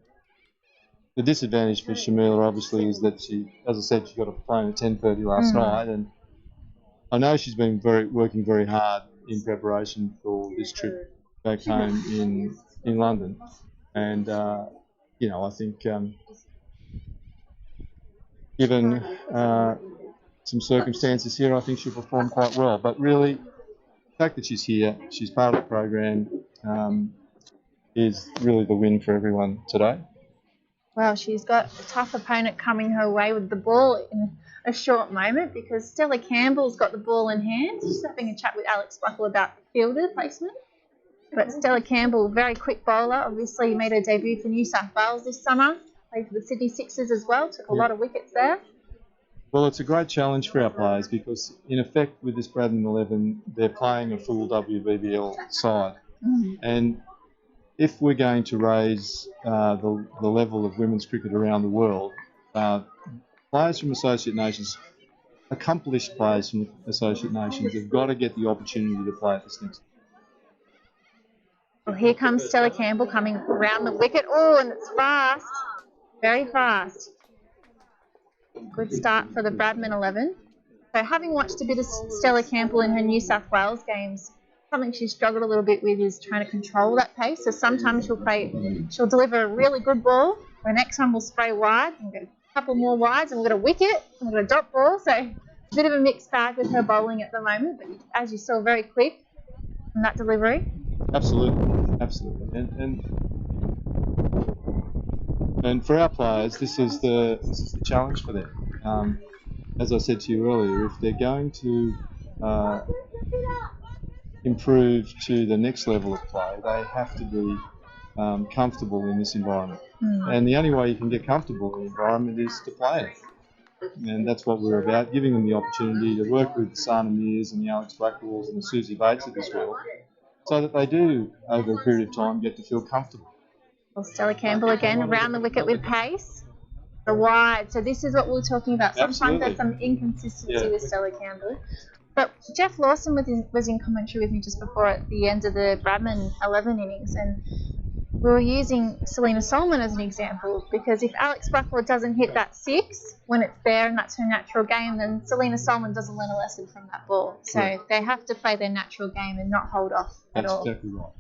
disadvantage for Shamila obviously is that she, as I said, she got a plane at 10:30 last night, and I know she's been working very hard in preparation for this trip back home in London, and I think given some circumstances here, I think she'll perform quite well. But really, the fact that she's here, she's part of the program, is really the win for everyone today. Well, she's got a tough opponent coming her way with the ball in a short moment, because Stella Campbell's got the ball in hand. She's having a chat with Alex Buckle about fielder placement. But Stella Campbell, very quick bowler, obviously made her debut for New South Wales this summer. Played for the Sydney Sixers as well, took a lot of wickets there. Well, it's a great challenge for our players because, in effect, with this Bradman 11, they're playing a full WBBL side. And if we're going to raise the level of women's cricket around the world, players from associate nations, accomplished players from associate nations, have got to get the opportunity to play at this next. Well, here comes Stella Campbell coming around the wicket. Oh, and it's fast. Very fast. Good start for the Bradman 11. So having watched a bit of Stella Campbell in her New South Wales games, something she's struggled a little bit with is trying to control that pace. So sometimes she'll deliver a really good ball. The next one will spray wide, and we'll get a couple more wides, and we'll get a wicket, and we'll get a dot ball. So a bit of a mixed bag with her bowling at the moment, but as you saw, very quick on that delivery. Absolutely, absolutely, and for our players, this is the challenge for them. As I said to you earlier, if they're going to improve to the next level of play, they have to be comfortable in this environment. And the only way you can get comfortable in the environment is to play it. And that's what we're about, giving them the opportunity to work with the Sana Mears and the Alex Blackwells and the Susie Bates of this world so that they do, over a period of time, get to feel comfortable. Well, Stella Campbell again around the wicket with pace. The wide. So this is what we were talking about. Sometimes there's some inconsistency with Stella Campbell. But Jeff Lawson was in commentary with me just before at the end of the Bradman 11 innings, and we were using Selena Solomon as an example, because if Alex Blackwood doesn't hit that 6 when it's there and that's her natural game, then Selena Solomon doesn't learn a lesson from that ball. So they have to play their natural game and not hold off at all. That's exactly right.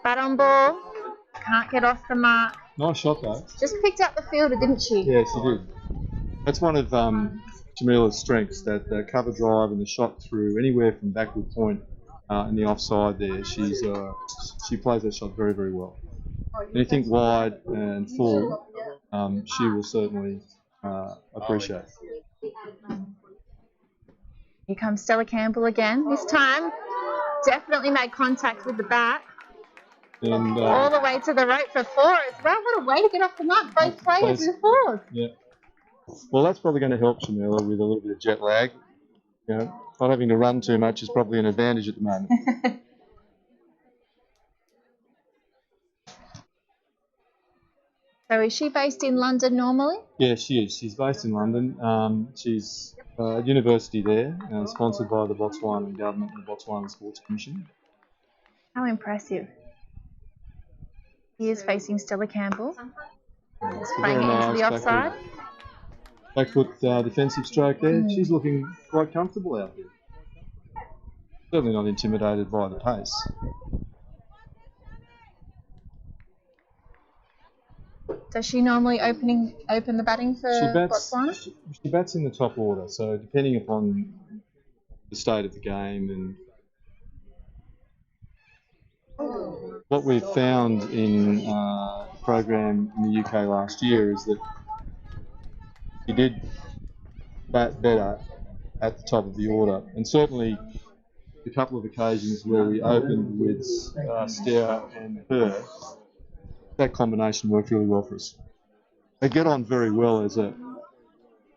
Bat on ball, can't get off the mark. Nice shot though. Just picked up the fielder, didn't she? Yeah, she did. That's one of Jamila's strengths, that cover drive and the shot through anywhere from backward point in the offside there. She plays that shot very, very well. Anything wide and full, she will certainly appreciate. Here comes Stella Campbell again. This time, definitely made contact with the bat. And, all the way to the rope for 4 as well. What a way to get off the mark. Both players with 4s. Yeah. Well, that's probably going to help Shamila with a little bit of jet lag. You know, not having to run too much is probably an advantage at the moment. So is she based in London normally? Yeah, she is. She's based in London. She's at university there, sponsored by the Botswanan government and the Botswana Sports Commission. How impressive. He is facing Stella Campbell. Just playing it into the offside. Back foot defensive stroke there. She's looking quite comfortable out there. Certainly not intimidated by the pace. Does she normally open the batting for Botswana? She bats in the top order, so depending upon the state of the game and what we've found in a program in the UK last year is that she did bat better at the top of the order, and certainly a couple of occasions where we opened with Stera and her, that combination worked really well for us. They get on very well as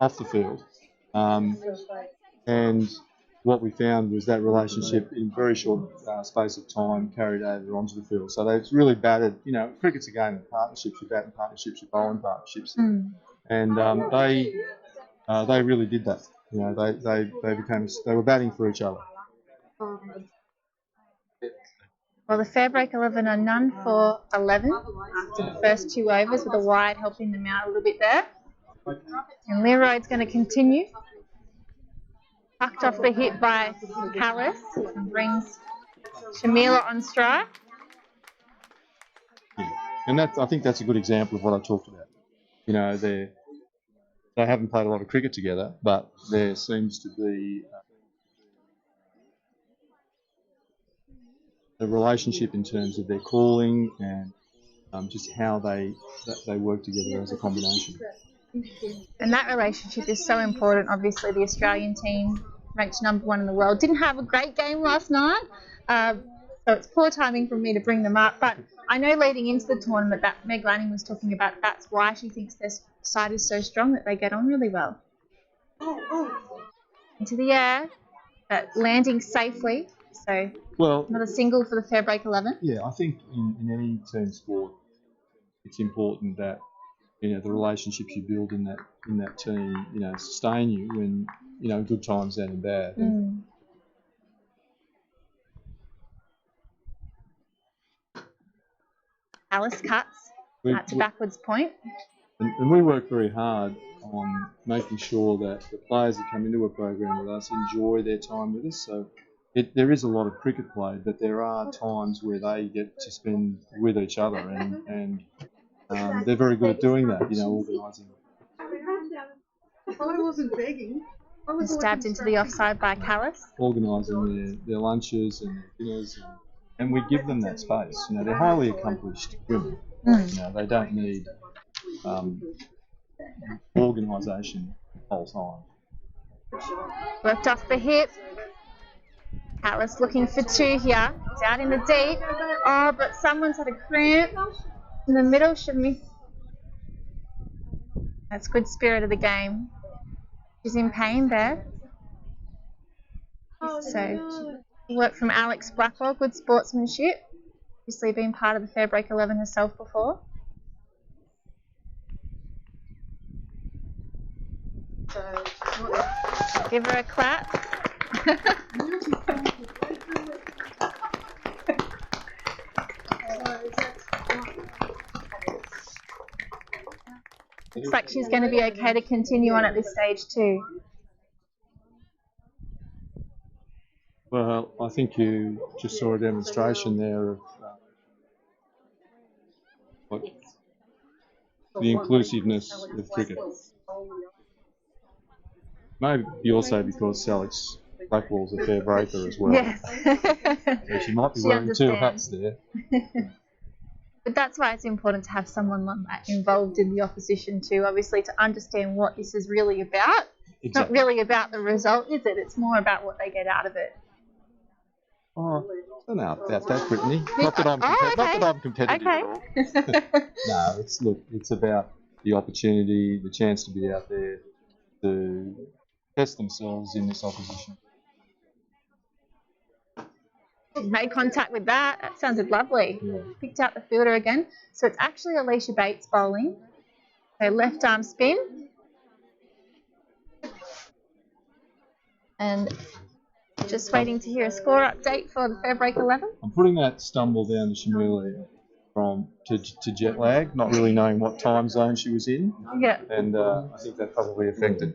off the field, and what we found was that relationship in very short space of time carried over onto the field. So they've really batted. You know, cricket's a game of partnerships. You bat in partnerships, you bowl in partnerships, and they really did that. You know, they were batting for each other. Well, the FairBreak 11 are none for 11 after the first 2 overs, with a wide helping them out a little bit there. And Leroy's going to continue. Tucked off the hit by Callis and brings Shamila on strike. Yeah. And I think that's a good example of what I talked about. You know, they haven't played a lot of cricket together, but there seems to be a relationship in terms of their calling and just how they work together as a combination. And that relationship is so important. Obviously, the Australian team, ranked #1 in the world, didn't have a great game last night, so it's poor timing for me to bring them up. But I know leading into the tournament that Meg Lanning was talking about, that's why she thinks their side is so strong, that they get on really well. Into the air, but landing safely. So another single for the FairBreak 11. Yeah, I think in any team sport, it's important that the relationships you build in that team, sustain you when good times and bad. Alice cuts out to backwards point. And we work very hard on making sure that the players that come into a program with us enjoy their time with us. So there is a lot of cricket played, but there are times where they get to spend with each other, and they're very good at doing that, organising. I wasn't begging. Stabbed into the offside by Callis. Organising their lunches and their dinners, and we give them that space. They're highly accomplished women. They don't need organisation the whole time. Worked off the hip. Callis looking for 2 here. It's out in the deep. Oh, but someone's had a cramp in the middle, shouldn't we? That's good spirit of the game. She's in pain there. So Work from Alex Blackwell, good sportsmanship. Obviously been part of the FairBreak 11 herself before. Give her a clap. Looks like she's going to be okay to continue on at this stage too. Well, I think you just saw a demonstration there of what the inclusiveness of cricket. Maybe also because Alex Blackwell's a fair breaker as well. Yes. So she might be wearing two hats there. But that's why it's important to have someone like that involved in the opposition too, obviously, to understand what this is really about. It's not really about the result, is it? It's more about what they get out of it. Oh, I don't know about that, Brittany. Not that I'm competitive at all. No, it's about the opportunity, the chance to be out there to test themselves in this opposition. Made contact with that. That sounded lovely. Yeah. Picked out the fielder again. So it's actually Alicia Bates bowling. So left arm spin. And just waiting to hear a score update for the FairBreak 11. I'm putting that stumble down to Shamuli to jet lag, not really knowing what time zone she was in. Yeah. And I think that probably affected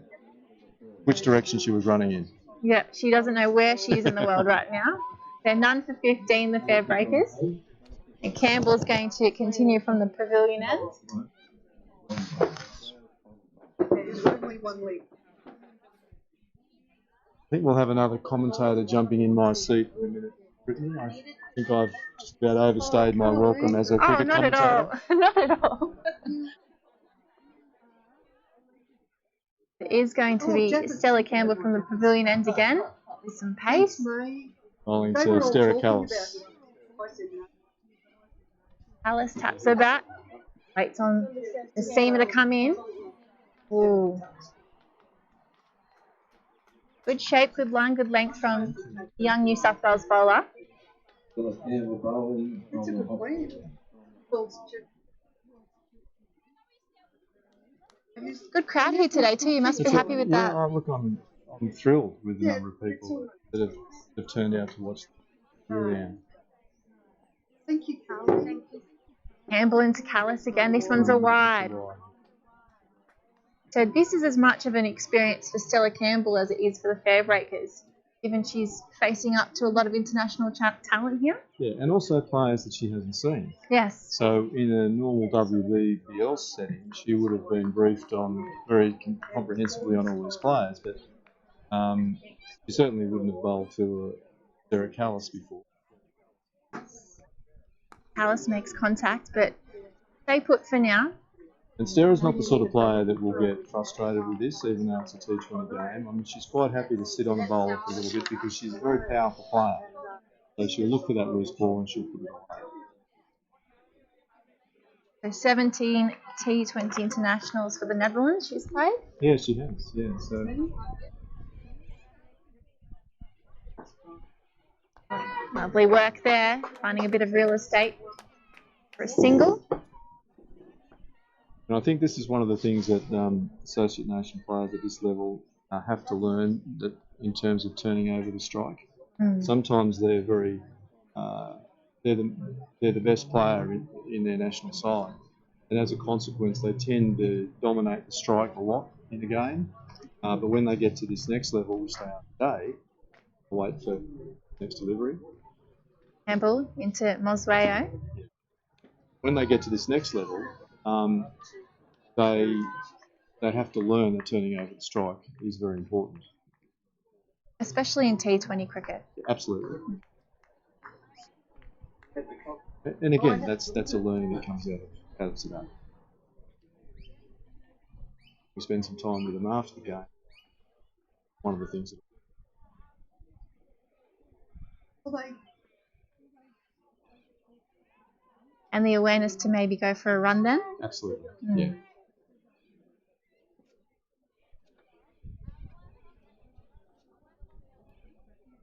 which direction she was running in. Yeah, she doesn't know where she is in the world right now. They're none for 15, the FairBreakers. And Campbell's going to continue from the pavilion end. I think we'll have another commentator jumping in my seat in a minute, Brittany. I think I've just about overstayed my welcome as a cricket commentator. Not at all. There is going to be Stella Campbell from the pavilion end again with some pace. Bowling to Stella Callis. Callis taps her bat, waits on the seamer to come in. Ooh. Good shape, good line, good length from the young New South Wales bowler. Good crowd here today too. You must be happy with that. Yeah, look, I'm thrilled with the number of people that have turned out to watch. Really am. Thank you, Carl. Campbell into Callis again. This one's a wide. So this is as much of an experience for Stella Campbell as it is for the FairBreakers, given she's facing up to a lot of international talent here. Yeah, and also players that she hasn't seen. Yes. So in a normal WBBL setting, she would have been briefed on very comprehensively on all these players, but she certainly wouldn't have bowled to Sarah Callis before. Callis makes contact, but stay put for now. And Sarah's not the sort of player that will get frustrated with this, even though it's a T20 game. I mean, she's quite happy to sit on the bowler for a little bit because she's a very powerful player. So she'll look for that loose ball and she'll put it away. So 17 T20 internationals for the Netherlands she's played. Yeah, she has. Yeah, so Lovely work there, finding a bit of real estate for a single. and I think this is one of the things that Associate Nation players at this level have to learn, that in terms of turning over the strike. Sometimes they're very they're the best player in their national side, and as a consequence they tend to dominate the strike a lot in the game. But when they get to this next level, which they are today, they'll wait for next delivery. Campbell into Mosweo. When they get to this next level, they have to learn that turning over the strike is very important. Especially in T20 cricket. Absolutely. And again, that's a learning that comes out of today. We spend some time with them after the game. One of the things that And the awareness to maybe go for a run then? absolutely, yeah.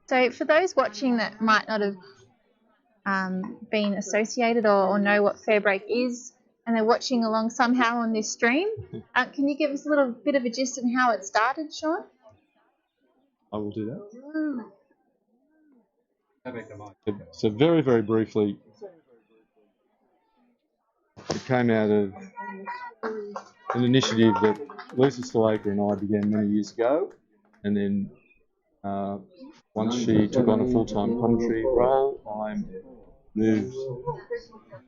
So for those watching that might not have been associated or know what FairBreak is, and they're watching along somehow on this stream, can you give us a little bit of a gist on how it started, Sean? I will do that. So very, very briefly, it came out of an initiative that Lisa Stalaker and I began many years ago, and then once she took on a full-time commentary role, I moved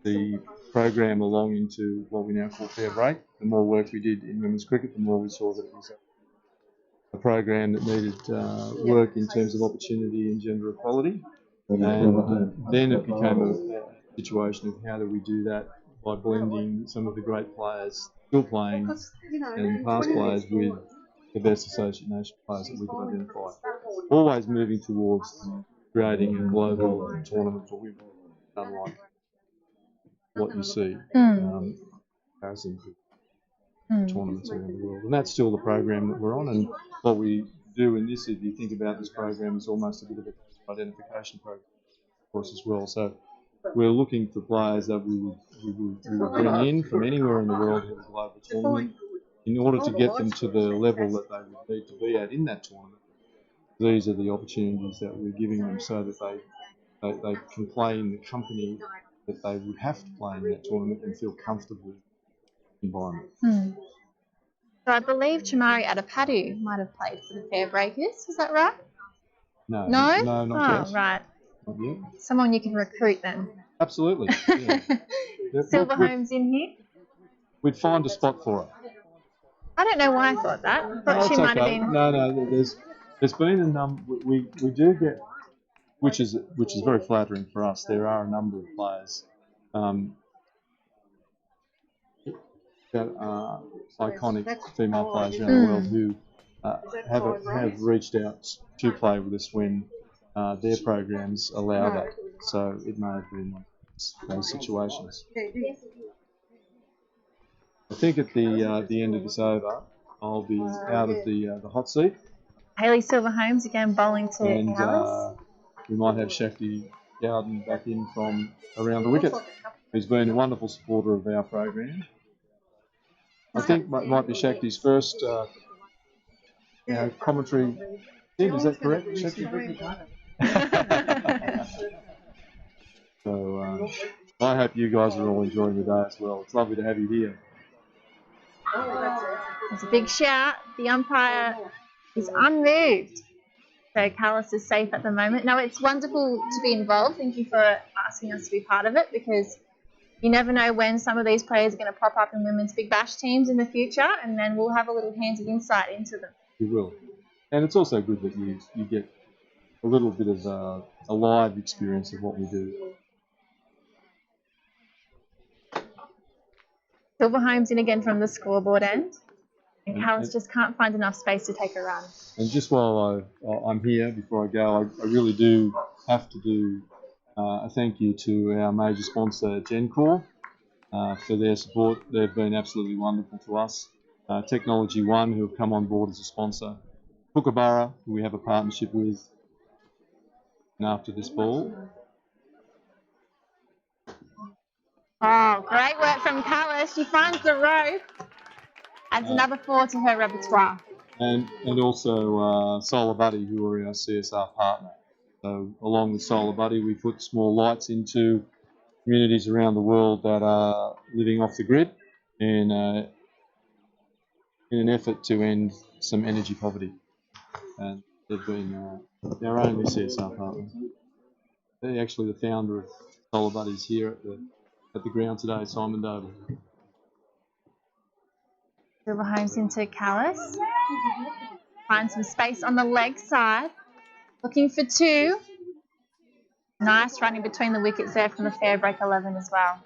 the program along into what we now call FairBreak. The more work we did in women's cricket, the more we saw that it was a program that needed work in terms of opportunity and gender equality. And then it became a situation of how do we do that by blending some of the great players still playing and past players with the best associate nation players that we could identify. Always moving towards creating a global tournament for women, unlike what you see in comparison to tournaments around the world. And that's still the program that we're on. And what we do in this, if you think about this program, is almost a bit of an identification program for us as well. So we're looking for players that we would bring in from anywhere in the world in a global tournament in order to get them to the level that they would need to be at in that tournament. These are the opportunities that we're giving them so that they can play in the company that they would have to play in that tournament and feel comfortable in the environment. So I believe Chamari Adapadu might have played for the FairBreakers, is that right? No, not yet. Right. Not yet. Someone you can recruit then. Absolutely. Yeah. Silver Holmes in here. We'd find a spot for her. I don't know why I thought that. I thought she might have been. No. There's been a number. We do get, which is very flattering for us. There are a number of players that are iconic female players around the world who have reached out to play with us when their programs allow that. So it may have been one of those situations. I think at the end of this over, I'll be out of the hot seat. Hayley Silver Holmes again bowling to Alice. We might have Shakti Gowden back in from around the wicket, who's been a wonderful supporter of our program. I think might be Shakti's first commentary. Is that correct, Shakti? So I hope you guys are all enjoying the day as well. It's lovely to have you here. It's a big shout. The umpire is unmoved. So Carlos is safe at the moment. No, it's wonderful to be involved. Thank you for asking us to be part of it, because you never know when some of these players are going to pop up in women's Big Bash teams in the future, and then we'll have a little hands of insight into them. You will. And it's also good that you get a little bit of a live experience of what we do. Silver Holmes in again from the scoreboard end. And Carlos just can't find enough space to take a run. And just while I'm here, before I go, I really do have to do a thank you to our major sponsor, Gencor, for their support. They've been absolutely wonderful to us. Technology One, who have come on board as a sponsor. Kookaburra, who we have a partnership with. And after this ball. Oh, great work from Carlos. She finds the rope. Adds another 4 to her repertoire. And also Solar Buddy, who are our CSR partner. So along with Solar Buddy, we put small lights into communities around the world that are living off the grid, and in an effort to end some energy poverty. And they've been our only CSR partner. They're actually the founder of Solar Buddies here at the ground today, Simon Dover. Silver Holmes into Callis. Find some space on the leg side. Looking for 2. Nice running between the wickets there from the FairBreak 11 as well.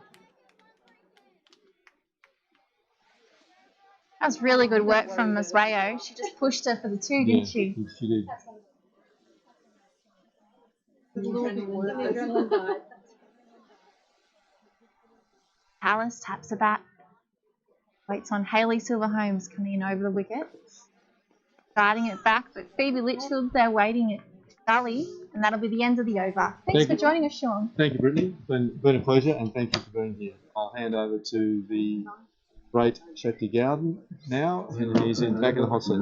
That was really good work from Maswayo. She just pushed her for the 2, didn't she? She did. Alice taps a bat. Waits on Hayley Silver Holmes coming in over the wicket. Guiding it back, but Phoebe Litchfield's there waiting it. gully, and that'll be the end of the over. Thanks Thank for you. joining us, Sean. Thank you, Brittany. It's been a pleasure, and thank you for being here. I'll hand over to the great Shakti Gowden now, and he's back in the hot seat.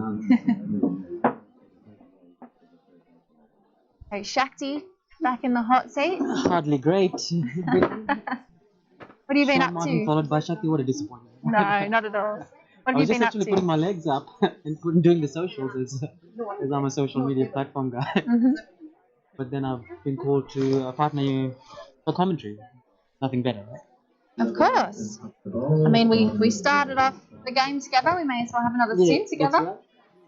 Okay, Shakti, back in the hot seat. Hardly great. What have you been Sean up Martin to? followed by Shakti. What a disappointment. No, not at all. What I have you was just been up actually to? putting my legs up and doing the socials as I'm a social media platform guy. Mhm. But then I've been called to partner you for commentary. Nothing better, right? Of course. I mean, we started off the game together. We may as well have another stint together. That's right.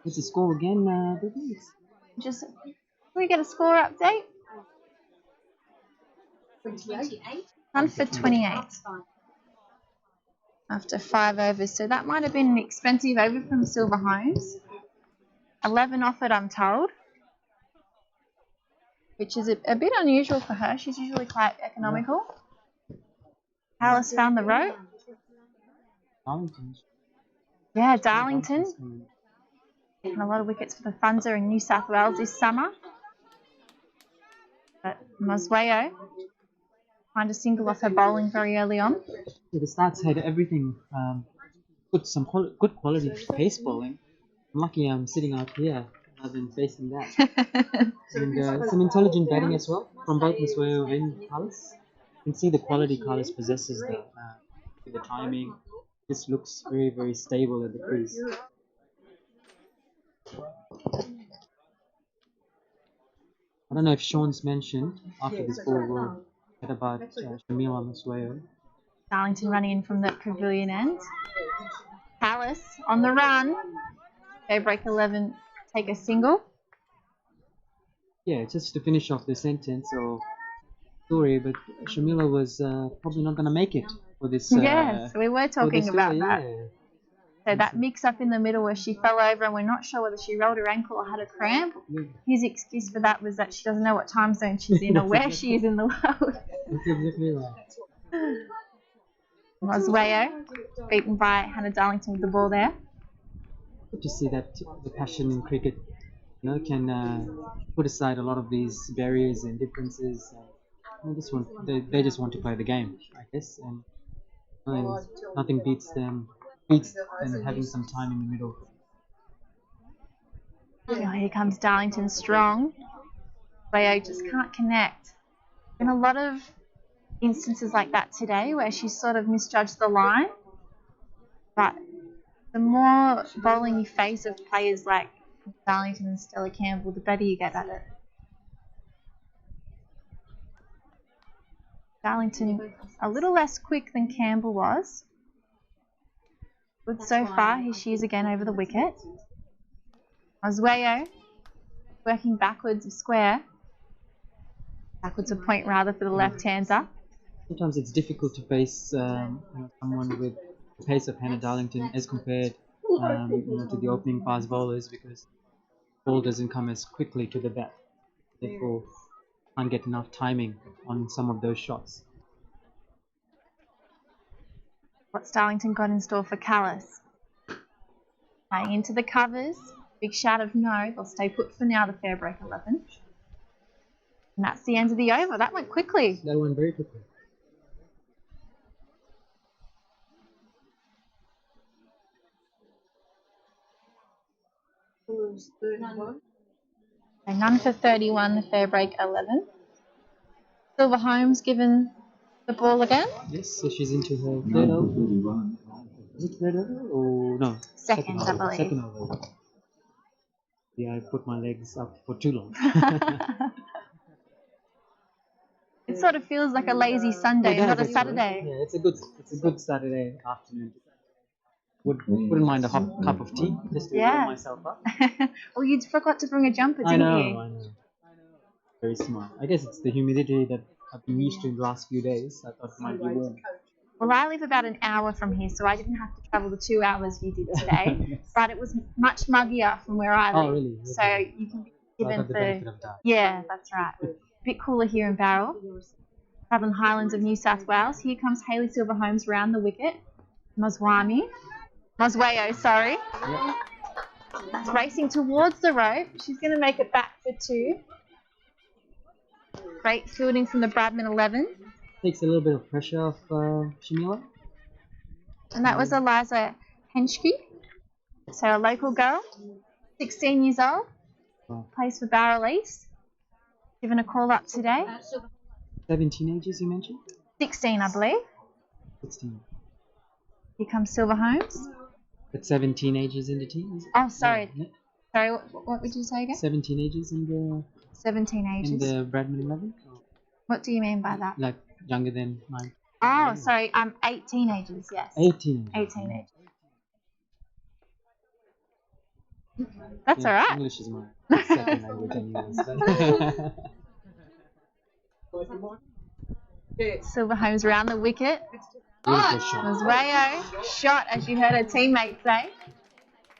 What's the score again, Brittany? Just, can we get a score update? 1 for 28. After 5 overs, so that might have been an expensive over from Silver Holmes. 11 offered, I'm told, which is a bit unusual for her. She's usually quite economical. Alice found the rope. Darlington. Yeah, Darlington. And a lot of wickets for the Funza in New South Wales this summer. But Mosweo find a single off her bowling very early on. Yeah, the starts had everything. Some good quality pace bowling. I'm lucky I'm sitting out here rather than facing that. And some intelligent batting as well from both Mosweo and Carlos. You can see the quality Carlos possesses there. The timing. This looks very, very stable at the crease. I don't know if Sean's mentioned after this ball will get about Shamila Mosweo. Darlington running in from the pavilion end. Palace on the run. FairBreak 11 take a single. Yeah, just to finish off the sentence or story, but Shamila was probably not going to make it for this. Yes, we were talking about that. Yeah. So that mix up in the middle where she fell over and we're not sure whether she rolled her ankle or had a cramp. Yeah. His excuse for that was that she doesn't know what time zone she's in or where she is in the world. That's exactly right. Mosweo beaten by Hannah Darlington with the ball there. Good to see that the passion in cricket, can put aside a lot of these barriers and differences. They just want to play the game, I guess, and nothing beats them and having some time in the middle. Oh, here comes Darlington strong. Leo just can't connect. Been a lot of instances like that today where she sort of misjudged the line. But the more bowling you face of players like Darlington and Stella Campbell, the better you get at it. Darlington a little less quick than Campbell was. Good so far. Here she is again over the wicket. Mosweo working backwards of square. Backwards of point rather for the left-hander. Sometimes it's difficult to face someone with the pace of Hannah Darlington as compared to the opening fast bowlers because the ball doesn't come as quickly to the bat. Therefore, can't get enough timing on some of those shots. What's Darlington got in store for Callis? Playing into the covers. Big shout of no. They'll stay put for now, the FairBreak 11. And that's the end of the over. That went quickly. That went very quickly. And none for 31, the FairBreak 11. Silver Holmes given the ball again. Yes, so she's into her third over. Is it third over or no? Second, I believe. Second over. Yeah, I put my legs up for too long. It sort of feels like a lazy Sunday, not a Saturday. Yeah, it's a good Saturday afternoon. Wouldn't mind a hot cup of tea just to warm myself up. Well, you forgot to bring a jumper, didn't you? I know. Very smart. I guess it's the humidity that I've been used to in the last few days. I thought it might be warm. Well, I live about an hour from here, so I didn't have to travel the 2 hours you did today. But it was much muggier from where I live. Oh, really? So you can be So I given got the benefit of that. Yeah, that's right. A bit cooler here in Bowral. Southern Highlands of New South Wales. Here comes Hayley Silver Holmes round the wicket. Mosweo, sorry. Yep. That's racing towards the rope. She's going to make it back for 2. Great fielding from the Bradman 11. Takes a little bit of pressure off Shamila. And that was Eliza Henschke. So a local girl, 16 years old, plays for Bowral East. Given a call up today. 7 teenagers you mentioned? 16, I believe. 16. Here comes Silver Holmes. But 7 teenagers in the team? Is it? Oh, sorry. Yeah. Sorry, what would you say again? 7 teenagers in the 17 ages. in the Bradman 11? What do you mean by that? Like younger than 9? Oh, sorry, 8 teenagers, yes. 18. 8 teenagers. That's alright. English is my second language anyways. Silver Holmes around the wicket. Beautiful shot. Moswayo shot, as you heard her teammate say.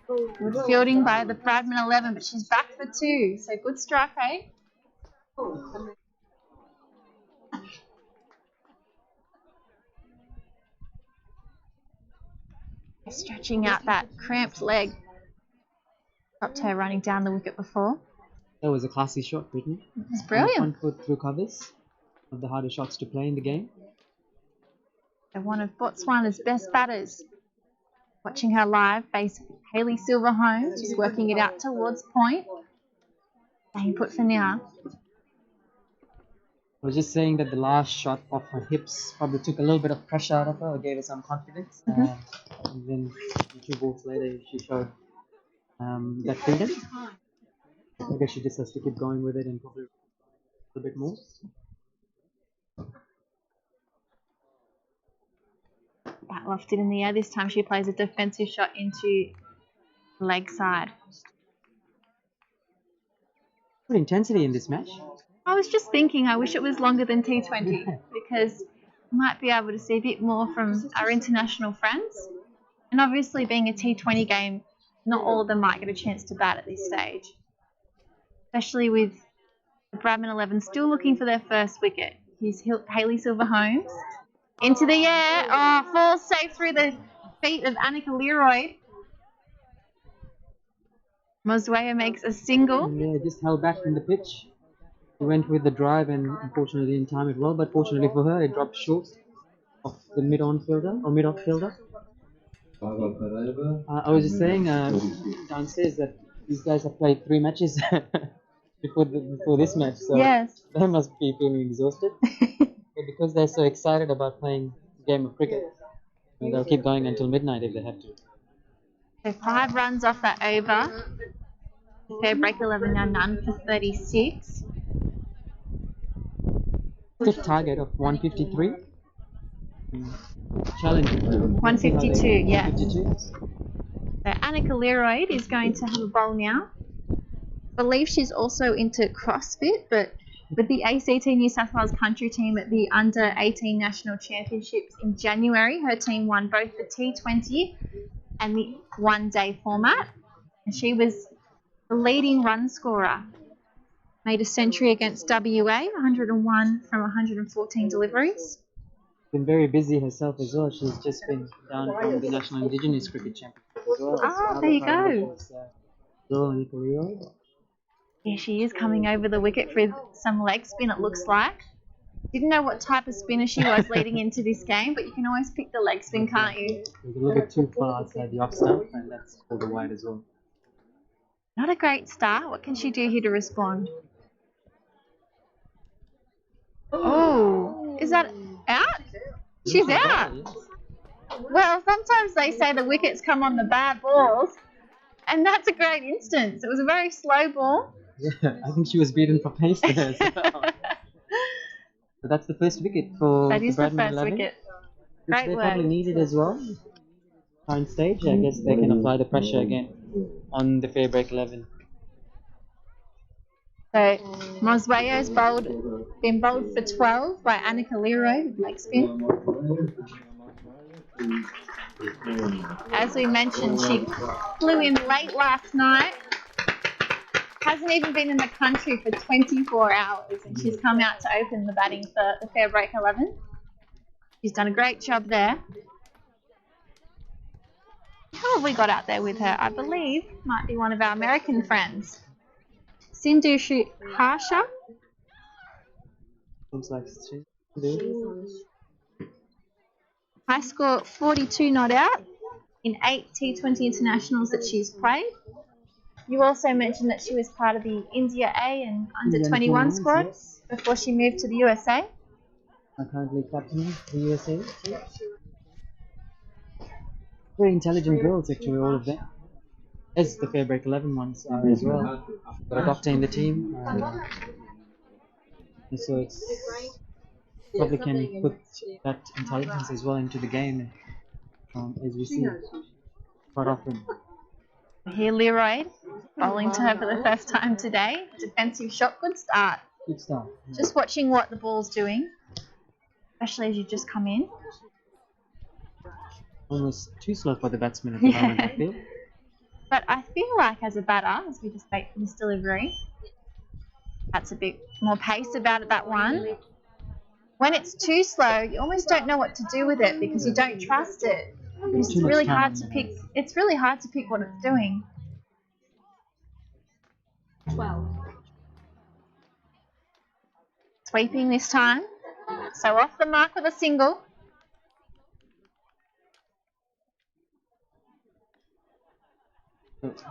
Good fielding by the Bradman 11, but she's back for 2, so good strike rate. Stretching out that cramped leg. Stopped her running down the wicket before. That was a classy shot, Brittany. It's brilliant. 1 foot through covers. One of the hardest shots to play in the game. So one of Botswana's best batters. Watching her live face Hayley Silver Holmes, just working it out towards point. Staying put for now. I was just saying that the last shot off her hips probably took a little bit of pressure out of her, or gave her some confidence. And then 2 balls later, she showed that freedom. I guess she just has to keep going with it and probably a bit more. Bat lofted in the air. This time she plays a defensive shot into the leg side. Good intensity in this match. I was just thinking, I wish it was longer than T20 because we might be able to see a bit more from our international friends. And obviously, being a T20 game, not all of them might get a chance to bat at this stage. Especially with the Bradman 11 still looking for their first wicket. Here's Hayley Silver Holmes. Into the air. Oh, falls safe through the feet of Annika Leroy. Moswayo makes a single. Yeah, just held back from the pitch. She went with the drive and unfortunately didn't time it well, but fortunately for her, it dropped short of the mid-on fielder or mid-off fielder. I was just saying downstairs that these guys have played 3 matches before this match, so Yes. they must be feeling exhausted. But because they're so excited about playing a game of cricket, they'll keep going until midnight if they have to. So 5 runs off that over. FairBreak 11 now none for 36. 5th target of 153. Challenging. 152, yeah. 152. So Annika Leroy is going to have a bowl now. I believe she's also into CrossFit, but with the ACT New South Wales country team at the Under-18 National Championships in January, her team won both the T20 and the one-day format. And she was the leading run scorer. Made a century against WA, 101 from 114 deliveries. Been very busy herself as well. She's just been down from the National Indigenous Cricket Championship as well. Oh, there you go. Girl Annika Leroy. Yeah, she is coming over the wicket for some leg spin, it looks like. Didn't know what type of spinner she was leading into this game, but you can always pick the leg spin, can't you? It was a little bit too far outside the off stump, and that's called a wide as well. Not a great start. What can she do here to respond? Oh, is that out? She's out. Well, sometimes they say the wickets come on the bad balls, and that's a great instance. It was a very slow ball. Yeah, I think she was beaten for pace there as well. So that's the first wicket for That is the Bradman first 11, wicket. which Great they work. probably needed as well. Current stage, I guess they can apply the pressure again on the FairBreak 11. So Moswayo's been bowled for 12 by Annika Leroy with leg spin. As we mentioned, she flew in late last night. Hasn't even been in the country for 24 hours, and she's come out to open the batting for the FairBreak 11. She's done a great job there. Who have we got out there with her? I believe might be one of our American friends. Sindhu Harsha. Looks like she's do. High score 42 not out in 8 T20 internationals that she's played. You also mentioned that she was part of the India A and under 21 squad Yes. before she moved to the USA. I'm currently captaining the USA. Very intelligent girls, actually, all of them. As the FairBreak 11 ones are as well. Got a doctor in the team. And so it's probably can put that intelligence as well into the game, as we see quite often. Here Leroy bowling to her for the first time today. Defensive shot, good start. Good start. Just watching what the ball's doing, especially as you just come in. Almost too slow for the batsman at the moment, I feel. But I feel like as a batter, as we just wait for this delivery, that's a bit more pace about it, that one. When it's too slow, you almost don't know what to do with it because you don't trust it. It's really hard to pick. It's really hard to pick what it's doing. 12. Sweeping this time. So off the mark with a single.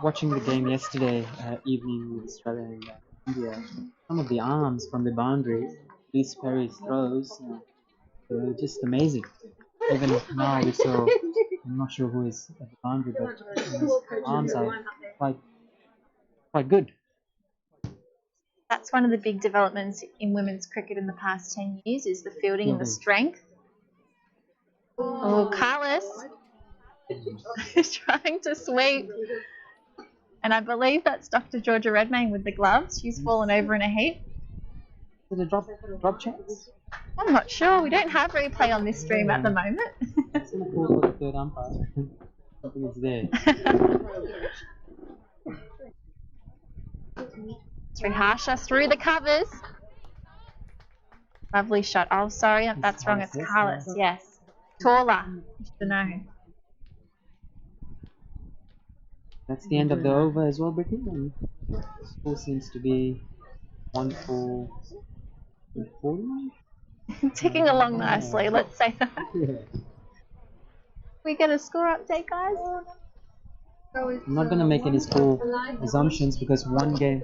Watching the game yesterday evening with Australia and India, some of the arms from the boundary, these Perry's throws, were just amazing. Even now we saw, I'm not sure who is at the boundary, but his arms are quite good. That's one of the big developments in women's cricket in the past 10 years is the fielding and the strength. Oh, Carlos is trying to sweep. And I believe that's Dr. Georgia Redmayne with the gloves. She's fallen over in a heap. Is it a drop chance? I'm not sure. We don't have replay on this stream at the moment. It's going to call for the third umpire. Something is there. Harsha through the covers. Lovely shot. Oh, sorry, that's wrong. It's Carlos. Yes. Taller. You should know. That's the end of the over as well, Brittany. And the score seems to be 1-4-40. Ticking along nicely, let's say that. Yeah. We get a score update, guys? I'm not going to make any score assumptions because one game.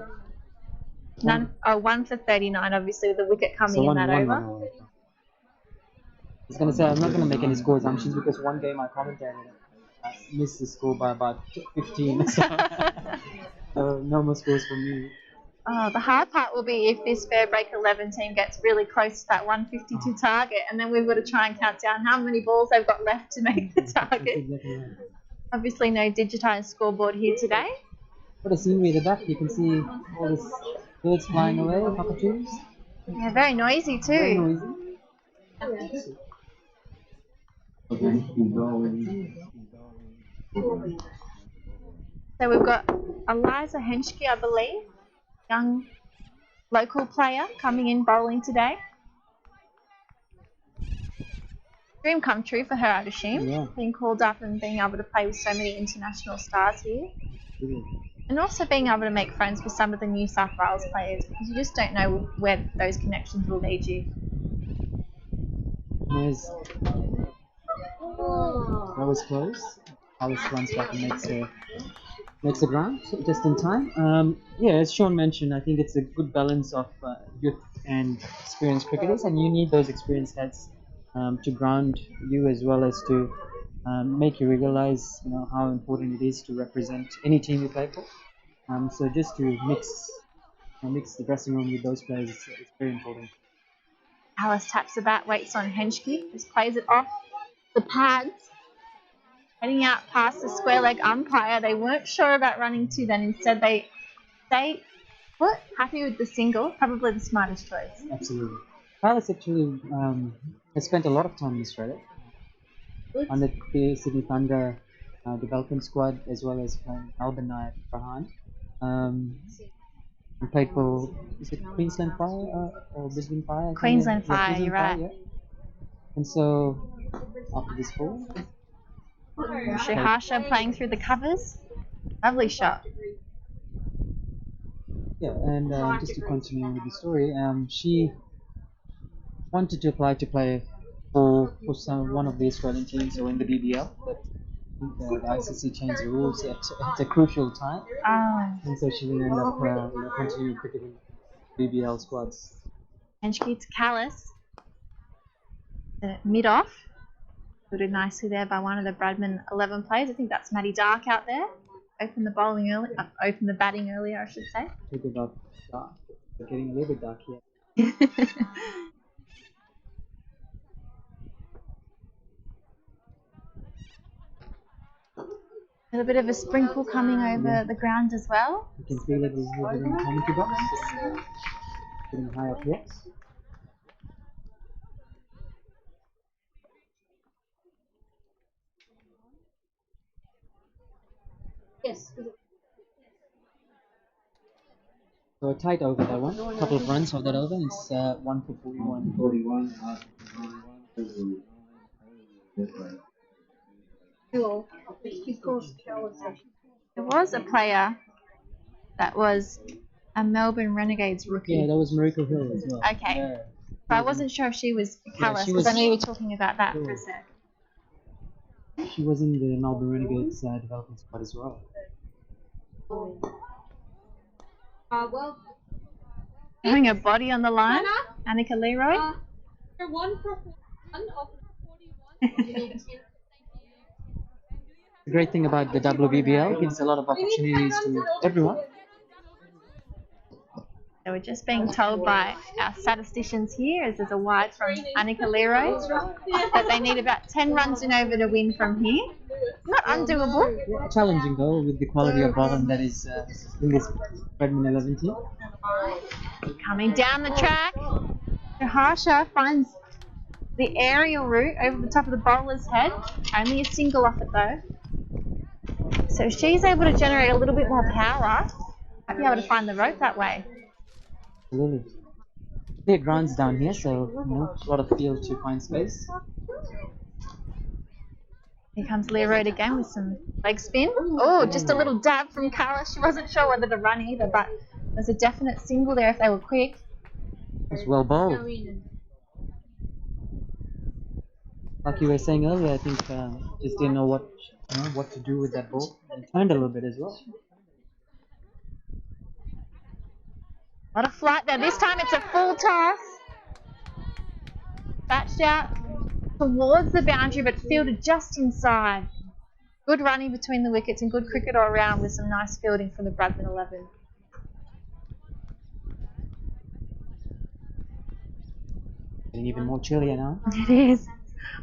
None. Oh, 1 for 39, obviously, with the wicket coming in that over. I was going to say, I'm not going to make any score assumptions because one game I commentated, I missed the score by about 15. So no more scores from me. Oh, the hard part will be if this FairBreak 11 team gets really close to that 152 target, and then we've got to try and count down how many balls they've got left to make the target. Exactly right. Obviously, no digitised scoreboard here today. What a scenery at the back. You can see all these birds flying away, cockatoos. Yeah, very noisy too. Very noisy. So we've got Eliza Henschke, I believe, young local player coming in bowling today. Dream come true for her, I'd assume. Yeah. Being called up and being able to play with so many international stars here. Yeah. And also being able to make friends with some of the New South Wales players because you just don't know where those connections will lead you. That was close. Alice runs back and makes a ground just in time. Yeah, as Sean mentioned, I think it's a good balance of youth and experienced cricketers, and you need those experienced heads to ground you as well as to make you realize, how important it is to represent any team you play for. So just to mix the dressing room with those players is very important. Alice taps the bat, waits on Henschke, just plays it off the pads. Heading out past the square leg umpire. They weren't sure about running to then. Instead, they happy with the single. Probably the smartest choice. Absolutely. Alice actually has spent a lot of time in Australia under the Sydney Thunder development squad as well as Melbourne at Farhan. He played for, is it Queensland Fire or Brisbane Fire? Queensland Fire, you're right. Yeah. And so, after this ball, Harsha playing through the covers. Lovely shot. Yeah, and just to continue with the story, she wanted to apply to play for one of the Australian teams or in the BBL, but the ICC changed the rules at a crucial time, and so she didn't end up continuing cricketing BBL squads. Henschke to Callis. The mid-off. Fielded nicely there by one of the Bradman 11 players. I think that's Maddie Dark out there. Opened the batting earlier, I should say. Talk about dark. They're getting a little bit dark here. A little bit of a sprinkle coming over the ground as well. You can feel it a little bit in the commentary box. Getting high up here. Yes. So a tight over that one. A couple of runs of that over. It's 1 for 41. There was a player that was a Melbourne Renegades rookie. Yeah, that was Mariko Hill as well. Okay. Yeah. But I wasn't sure if she was Callis, she because was- I know you were talking about that for a sec. She was in the Melbourne Renegades development squad as well. Having a body on the line, Annika Leroy. The great thing about the WBBL gives a lot of opportunities to everyone. So we're just being told by our statisticians here, as there's a wide from Annika Leroy, that they need about 10 runs and over to win from here. Not undoable. Yeah, challenging though, with the quality of bottom that is in this Bradman 11 team. Coming down the track, Harsha finds the aerial route over the top of the bowler's head. Only a single off it though. So she's able to generate a little bit more power. Might be able to find the rope that way. Absolutely. Clear grounds down here, so a lot of field to find space. Here comes Leroy again with some leg spin. Oh, just a little dab from Cara. She wasn't sure whether to run either, but there's a definite single there if they were quick. It's well bowled. Like you were saying earlier, I think just didn't know what to do with that ball. And turned a little bit as well. A lot of flight there. This time it's a full toss. Batched out towards the boundary, but fielded just inside. Good running between the wickets and good cricket all around with some nice fielding from the Bradman 11. Getting even more chillier now. It is.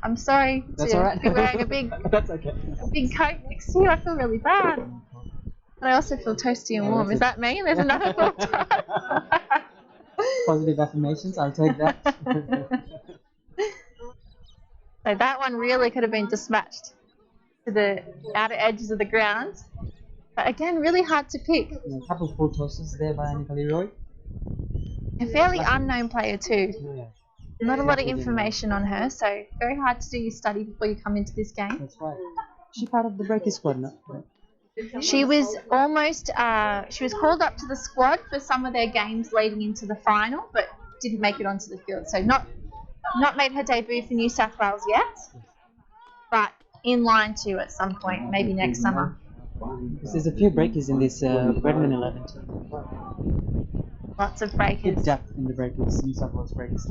I'm sorry That's to alright. be wearing a big That's okay. coat next to you. I feel really bad. But I also feel toasty and warm. Is that me? There's another full toss. Positive affirmations, I'll take that. So that one really could have been dispatched to the outer edges of the ground. But again, really hard to pick. A couple of full tosses there by Annika Leroy. A fairly unknown player too. Yeah, Not a lot of information on her, so very hard to do your study before you come into this game. that's right. She part of the breaker squad now. She was almost, she was called up to the squad for some of their games leading into the final, but didn't make it onto the field. So not made her debut for New South Wales yet, but in line to at some point, maybe next summer. Because there's a few breakers in this Bradman 11 team. Lots of Good breakers. depth in the breakers, New South Wales breakers.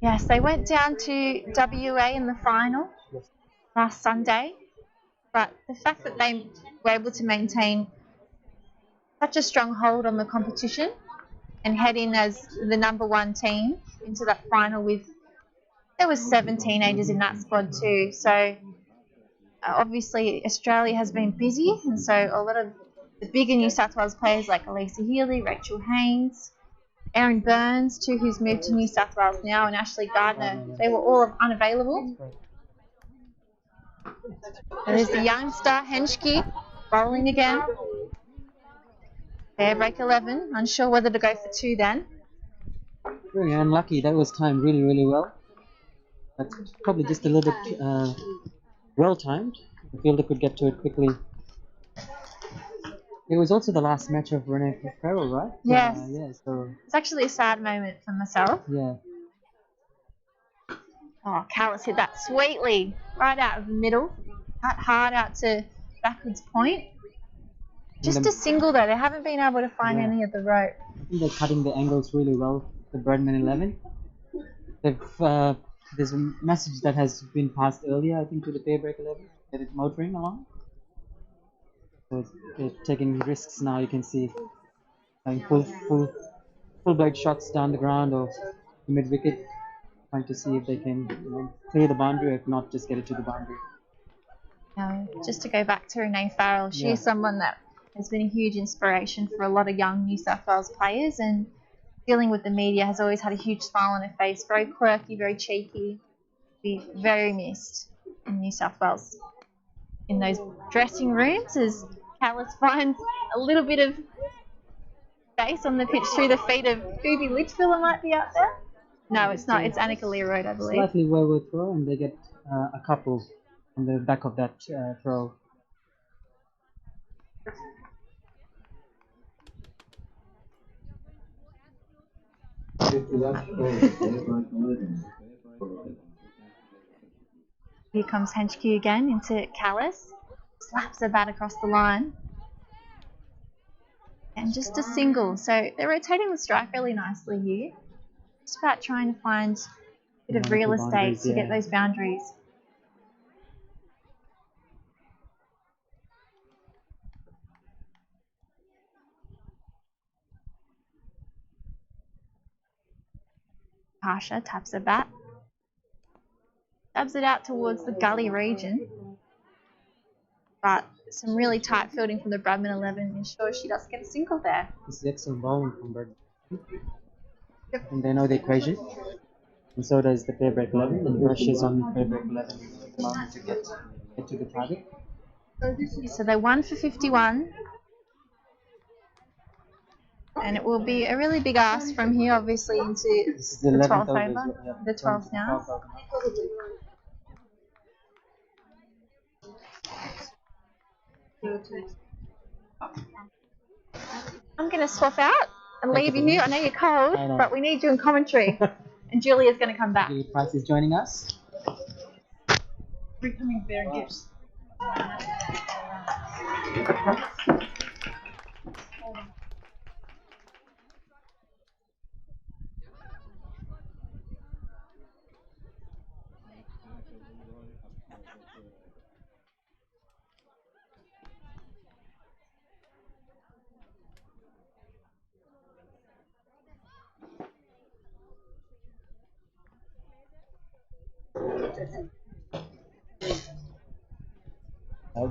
Yes, they went down to WA in the final last Sunday, but the fact that they were able to maintain such a strong hold on the competition and head in as the number one team into that final with, there was 7 teenagers in that squad too, so obviously Australia has been busy, and so a lot of the bigger New South Wales players like Elisa Healy, Rachel Haynes, Erin Burns too, who's moved to New South Wales now, and Ashley Gardner, they were all unavailable. And there's the youngster, Henschke, bowling again. FairBreak 11, unsure whether to go for 2 then. Very unlucky, that was timed really, really well. But probably just a little bit well timed. The fielder could get to it quickly. It was also the last match of Renee Farrell, right? Yes. Yeah, so, It's actually a sad moment for myself. yeah. Oh, Callis hit that sweetly right out of the middle. Cut hard out to backwards point. Just a single though. They haven't been able to find any of the rope. I think they're cutting the angles really well, the Bradman 11. There's a message that has been passed earlier, I think, to the FairBreak 11, that it's motoring along. So they're taking risks now, you can see. Like full blade shots down the ground or mid wicket, trying to see if they can clear the boundary, or if not, just get it to the boundary. Just to go back to Renee Farrell, she is someone that has been a huge inspiration for a lot of young New South Wales players, and dealing with the media has always had a huge smile on her face. Very quirky, very cheeky. Be very missed in New South Wales. In those dressing rooms, as Callis finds a little bit of space on the pitch through the feet of Phoebe Litchfield might be out there. No, it's not. It's Annika Learoyd, I believe. Slightly wayward throw, and they get a couple on the back of that throw. Here comes Henschke again into Callis. Slaps her bat across the line. And just a single. So they're rotating the strike really nicely here. Just about trying to find a bit of real estate to get those boundaries. Pasha taps her bat. Stabs it out towards the gully region. But some really tight fielding from the Bradman 11 ensures she does get a single there. This is excellent bowling from Bradman. And they know the equation. And so does the FairBreak 11. And pressures on FairBreak 11 at the moment to get to the target. So they won for 51. And it will be a really big ask from here, obviously, into the 12th over. Yeah, the 12th now. I'm going to swap out and leave you here. I know you're cold, but we need you in commentary. And Julia's going to come back. Julia Price is joining us. Becoming very gifts.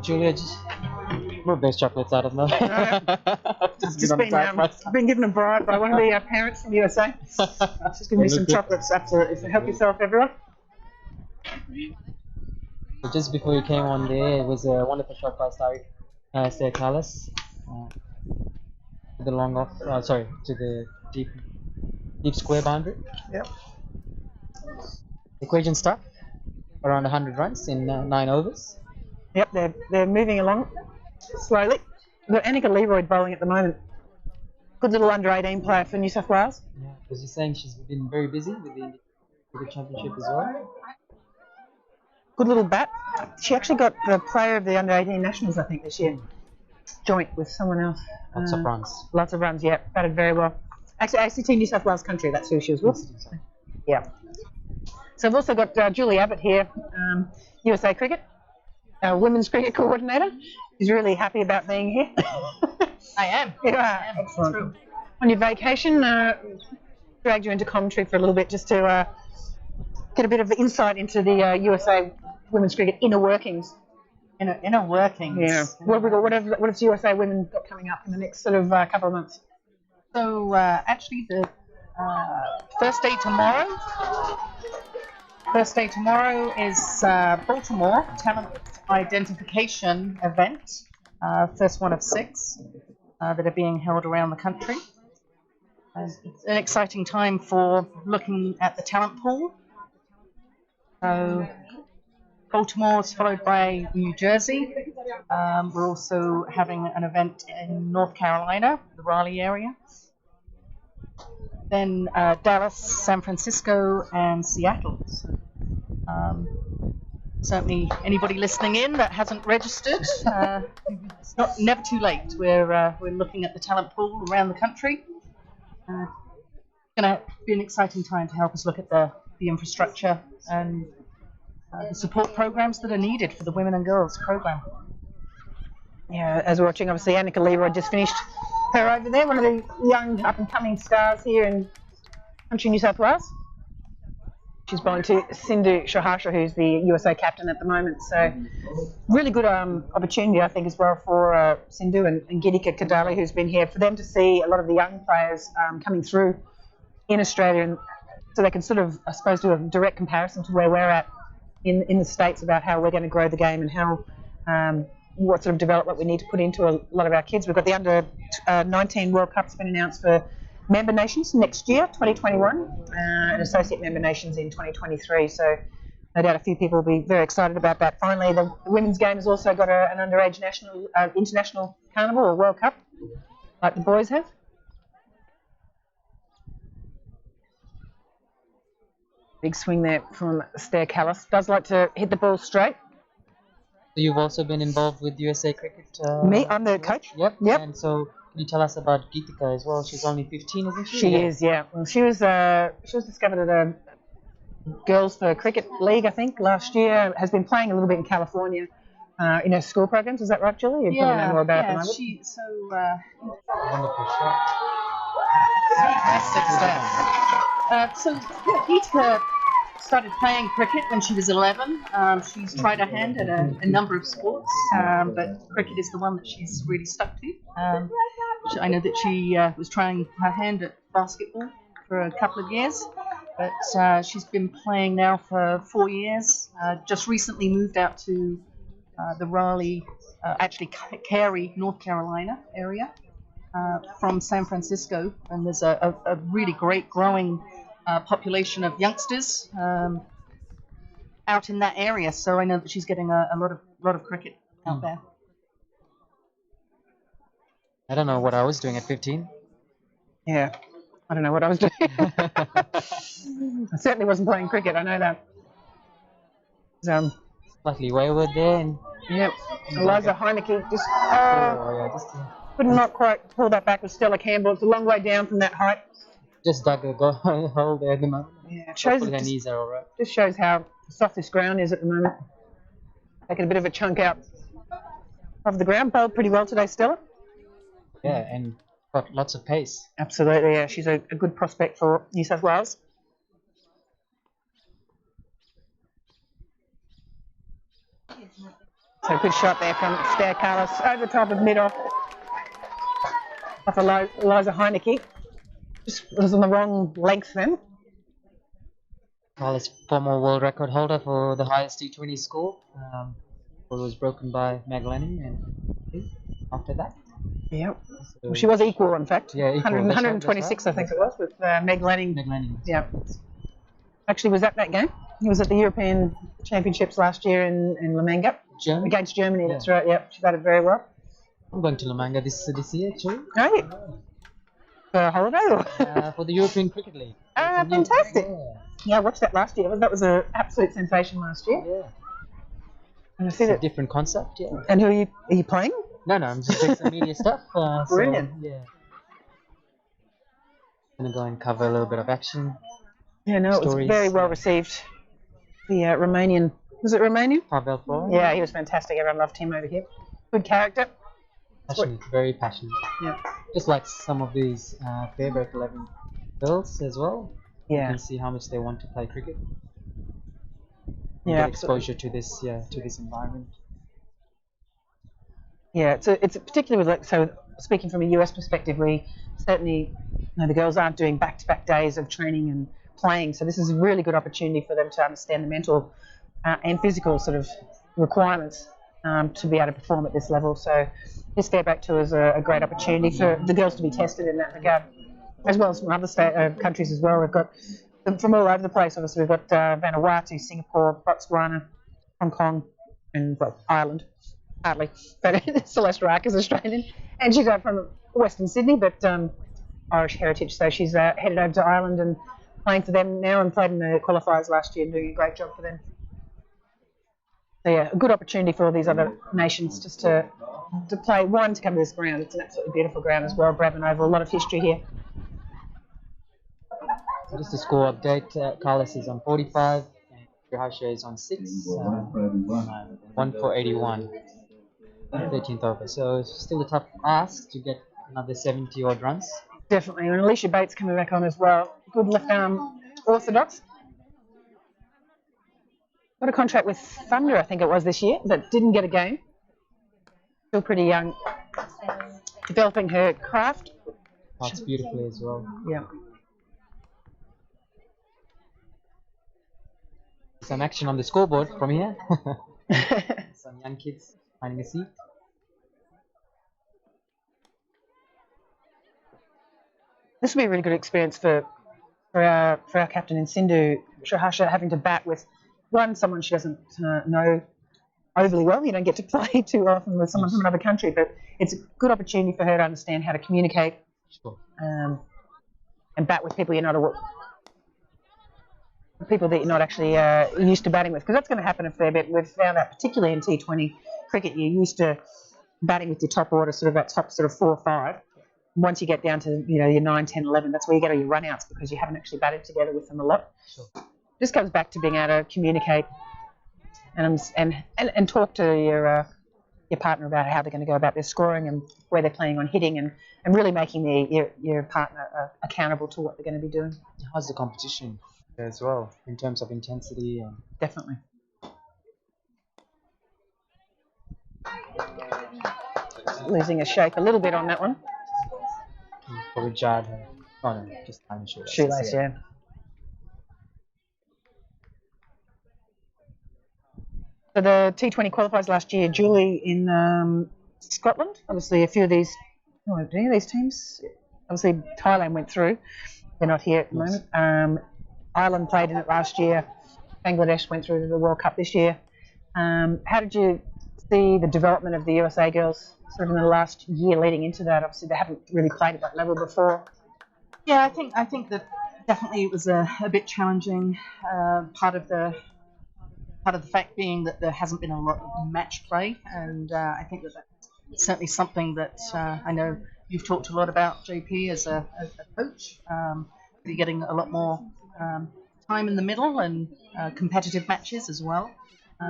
Julia, just what best chocolates out of them? Just been given a bribe by one of the parents from USA. Just give me some chocolates, absolutely. So help yourself, everyone. So just before you came on there, it was a wonderful shot by Sarah Callis. To the long off, to the deep square boundary. Yep. Equation stuff, around 100 runs in 9 overs. Yep, they're moving along slowly. We've got Annika Learoyd bowling at the moment. Good little under-18 player for New South Wales. Yeah, because you're saying she's been very busy with the championship as well. Good little bat. She actually got the player of the under-18 nationals, I think, this year. Joint with someone else. Lots of runs. Lots of runs, yeah. Batted very well. Actually, ACT New South Wales country, that's who she was with. Yeah. So I've also got Julie Abbott here, USA Cricket, our women's cricket coordinator. She's really happy about being here. I am. You are. Excellent. True. On your vacation, dragged you into commentary for a little bit just to get a bit of insight into the USA women's cricket inner workings. Inner workings. Yeah. What have USA women got coming up in the next sort of couple of months? So actually, the first day tomorrow is Baltimore Talent Identification Event. First one of 6 that are being held around the country. It's an exciting time for looking at the talent pool. So Baltimore is followed by New Jersey. We're also having an event in North Carolina, the Raleigh area. Then Dallas, San Francisco, and Seattle. So Certainly, anybody listening in that hasn't registered, it's never too late. We're looking at the talent pool around the country. It's going to be an exciting time to help us look at the infrastructure and the support programs that are needed for the women and girls program. Yeah, as we're watching, obviously, Annika Leroy just finished her over there, one of the young up-and-coming stars here in country New South Wales. She's bowling to Sindhu Shahasha, who's the USA captain at the moment. So really good opportunity, I think, as well for Sindhu and Gitika Kadali, who's been here, for them to see a lot of the young players coming through in Australia, and so they can sort of, I suppose, do a direct comparison to where we're at in the States about how we're going to grow the game and how what sort of development we need to put into a lot of our kids. We've got the under 19 World Cup's been announced for member nations next year, 2021, and associate member nations in 2023. So no doubt a few people will be very excited about that. Finally, the women's game has also got an underage international carnival or World Cup, like the boys have. Big swing there from Stair Callis. Does like to hit the ball straight. So you've also been involved with USA Cricket? Me, I'm the coach. Yep. Yep. And so can you tell us about Geetika as well? She's only 15, isn't she? She is, yeah. Well, she was discovered at a Girls for Cricket League, I think, last year. Has been playing a little bit in California in her school programs. Is that right, Julie? You probably know more about it at the moment. Wonderful shot. Fantastic stuff. So Geetika started playing cricket when she was 11. She's tried her hand at a number of sports, but cricket is the one that she's really stuck to. I know that she was trying her hand at basketball for a couple of years, but she's been playing now for 4 years. Just recently moved out to the Raleigh, Cary, North Carolina area from San Francisco, and there's a really great growing population of youngsters out in that area, so I know that she's getting a lot of cricket out there. I don't know what I was doing at 15. Yeah, I don't know what I was doing. I certainly wasn't playing cricket, I know that. Slightly wayward there. And yep, Eliza Heineke just could just not quite pull that back with Stella Campbell. It's a long way down from that height. just dug a hole there at the moment. Yeah, it shows Hopefully her knees are alright. just shows how soft this ground is at the moment. Taking a bit of a chunk out of the ground. Bowled pretty well today, Stella. Yeah, and got lots of pace. Absolutely, yeah. She's a good prospect for New South Wales. So good shot there from Stair Carlos over the top of mid-off off Eliza Heineke. Just was on the wrong length then. Carlos, former world record holder for the highest T20 score. It was broken by Meg Lanning, and after that. Yep. Well, she was equal, in fact. Yeah, equal. 126, I think it was, with Meg Lanning. Meg Lanning. Yeah. Actually was at that game. He was at the European Championships last year in La Manga. Germany? Against Germany, Yeah. that's right, yep. She batted very well. I'm going to La Manga this year, actually. Oh, yeah. For a holiday? Or? For the European Cricket League. Ah, fantastic. Yeah. Yeah, I watched that last year. That was an absolute sensation last year. Yeah. And I see It's a that. different concept, yeah. And who are you playing? No, I'm just doing some media stuff. Brilliant. So, yeah. Gonna go and cover a little bit of action. Yeah, no, it was Stories. very well received. The Romanian, was it Romanian? Pavel Florin. Yeah, he was fantastic. Everyone loved him over here. Good character. Passionate, very passionate. Yeah. Just like some of these FairBreak 11 girls as well. You Yeah. can see how much they want to play cricket. Yeah, Get absolutely. exposure to this environment. Yeah, it's particularly with so speaking from a US perspective, we certainly the girls aren't doing back-to-back days of training and playing, so this is a really good opportunity for them to understand the mental and physical sort of requirements to be able to perform at this level. So this FairBreak tour is a great opportunity for the girls to be tested in that regard, as well as from other countries as well. We've got them from all over the place. Obviously, we've got Vanuatu, Singapore, Botswana, Hong Kong, and Ireland. Hardly, but Celeste Rack is Australian, and she's from Western Sydney, but Irish heritage. So she's headed over to Ireland and playing for them now, and played in the qualifiers last year and doing a great job for them. So yeah, a good opportunity for all these other nations just to play, to come to this ground. It's an absolutely beautiful ground as well, Bradman Oval, a lot of history here. So just a score update, Carlos is on 45 and Rihasha is on 6, 1 for 81, 13th over. So it's still a tough ask to get another 70 odd runs. Definitely, and Alicia Bates coming back on as well. Good left arm orthodox. Got a contract with Thunder, I think it was this year, but didn't get a game. Still pretty young, developing her craft. Parts beautifully as well. Yeah. Some action on the scoreboard from here. Some young kids finding a seat. This will be a really good experience for our captain in Sindhu, Srihasha, having to bat with someone she doesn't know overly well. You don't get to play too often with someone from another country, but it's a good opportunity for her to understand how to communicate and bat with people people that you're not actually used to batting with, because that's going to happen a fair bit. We've found that particularly in T20 cricket, you're used to batting with your top order, sort of that top sort of 4 or 5. Once you get down to your 9, 10, 11, that's where you get all your run-outs because you haven't actually batted together with them a lot. Sure. Just comes back to being able to communicate and talk to your partner about how they're going to go about their scoring and where they're planning on hitting, and really making your partner accountable to what they're going to be doing. How's the competition as well in terms of intensity? And Definitely. Losing a shape a little bit on that one. probably jarred her. Oh no, just tying the shoelace. Shoelace, yeah. So the T20 qualifiers last year, Julie in Scotland. Obviously, a few of these, any of these teams. Obviously, Thailand went through. They're not here at the moment. Ireland played in it last year. Bangladesh went through to the World Cup this year. How did you see the development of the USA girls sort of in the last year leading into that? Obviously, they haven't really played at that level before. Yeah, I think that definitely it was a bit challenging. Part of the fact being that there hasn't been a lot of match play, and I think that's certainly something that I know you've talked a lot about, JP, as a coach. You're getting a lot more time in the middle and competitive matches as well.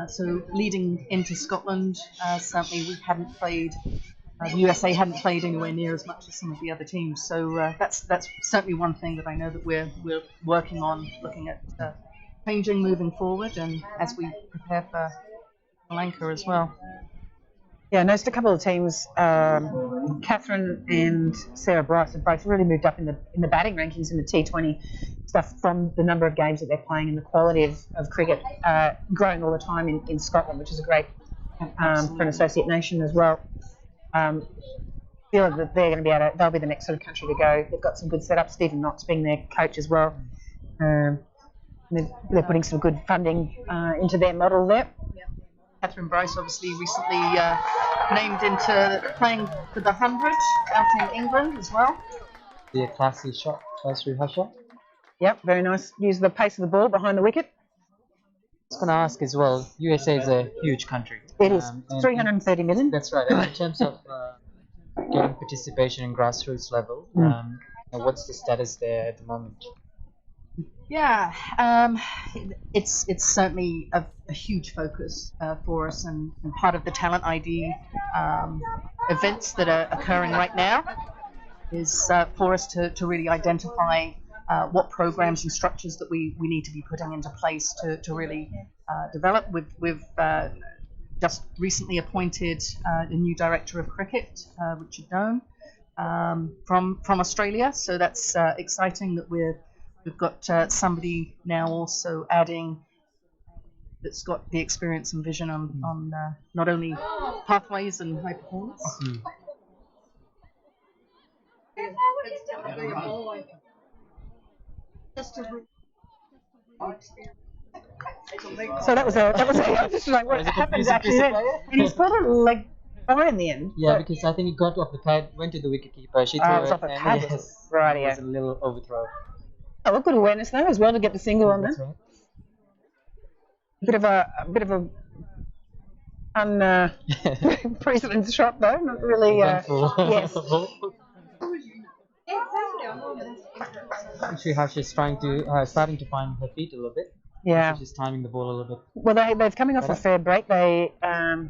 So leading into Scotland, certainly we hadn't played. The USA hadn't played anywhere near as much as some of the other teams. So that's certainly one thing that I know that we're working on, looking at changing moving forward, and as we prepare for Sri Lanka as well. Yeah, I noticed a couple of teams, Catherine and Sarah Bryce, have both really moved up in the batting rankings in the T20 stuff from the number of games that they're playing and the quality of cricket growing all the time in Scotland, which is a great for an associate nation as well. Feel that they're going to they'll be the next sort of country to go. They've got some good setups, Stephen Knox being their coach as well. They're putting some good funding into their model there. Catherine Bryce obviously recently named into playing for the 100 out in England as well. The classy shot, close through her shot. Yep, very nice. Use the pace of the ball behind the wicket. I was going to ask as well, USA is a huge country. It is, 330 million. That's right. And in terms of getting participation in grassroots level, what's the status there at the moment? Yeah, it's certainly a huge focus for us, and part of the Talent ID events that are occurring right now is for us to really identify what programs and structures that we need to be putting into place to really develop. We've just recently appointed a new director of cricket, Richard Doan, from Australia, so that's exciting that we've got somebody now also adding that's got the experience and vision on not only pathways and high performance. So that was just like what happened actually. And he scored a leg fine in the end. Yeah, because I think he got off the pad, went to the wicketkeeper. She threw it was off the pad. Yes, right, it was a little overthrow. Oh, well, good awareness though as well to get the single on That's there. right. A bit of a precedent shot though. Not really. Yes. See how she's trying to starting to find her feet a little bit. Yeah. She's timing the ball a little bit. Well, they're coming off a fair break. Fair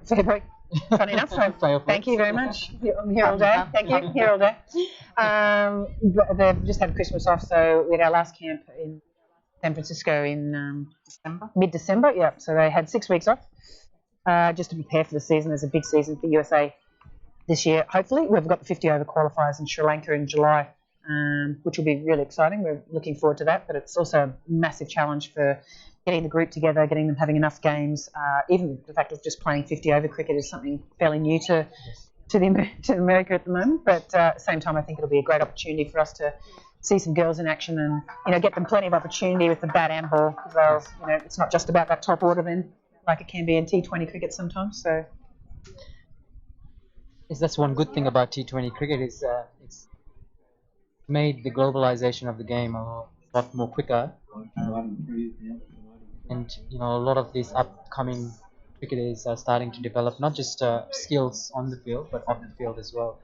break. Funny enough. So thank you very much. I'm here all day. Thank you. Here all day. They've just had Christmas off, so we had our last camp in San Francisco in mid-December. Yeah. So they had 6 weeks off, just to prepare for the season. There's a big season for USA this year. Hopefully, we've got the 50 over qualifiers in Sri Lanka in July. Which will be really exciting. We're looking forward to that, but it's also a massive challenge for getting the group together, getting them having enough games. Even the fact of just playing 50 over cricket is something fairly new to America at the moment. But at the same time, I think it'll be a great opportunity for us to see some girls in action and get them plenty of opportunity with the bat and ball. Because it's not just about that top order then, like it can be in T20 cricket sometimes. So, That's one good thing about T20 cricket is it's made the globalization of the game a lot more quicker, and a lot of these upcoming cricketers are starting to develop not just skills on the field but off the field as well.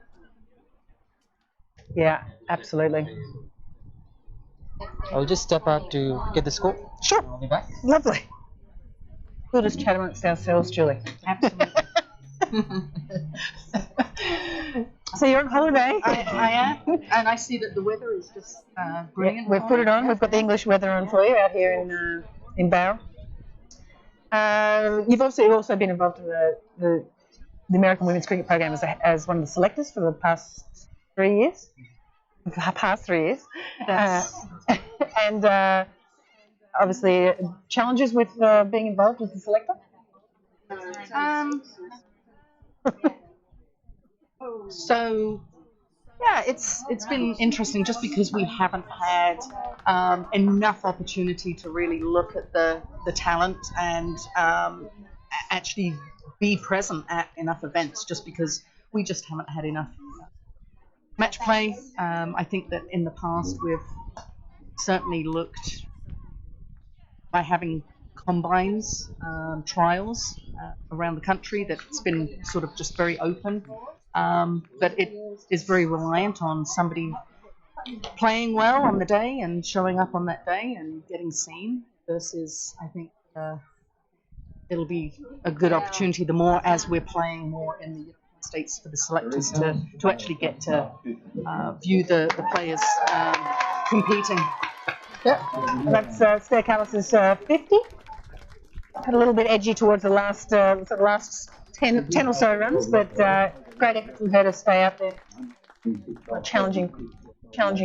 Yeah, absolutely. I'll just step out to get the score. Sure. I'll be back. Lovely. We'll just chat amongst ourselves, Julie. Absolutely. So you're on holiday? I am, and I see that the weather is just brilliant. We've put it on. We've got the English weather on for you out here in Bowral. You've also been involved in the American Women's Cricket Program as one of the selectors for the past 3 years. And obviously challenges with being involved as a selector. So, yeah, it's been interesting just because we haven't had enough opportunity to really look at the talent and actually be present at enough events, just because we just haven't had enough match play. I think that in the past we've certainly looked by having combines, trials around the country that's been sort of just very open. But it is very reliant on somebody playing well on the day and showing up on that day and getting seen versus, I think, it'll be a good opportunity the more as we're playing more in the United States for the selectors to actually get to view the players competing. Yep, that's Stair Callis' 50. Got a little bit edgy towards the last 10 or so runs, but great effort from her to stay out there. A challenging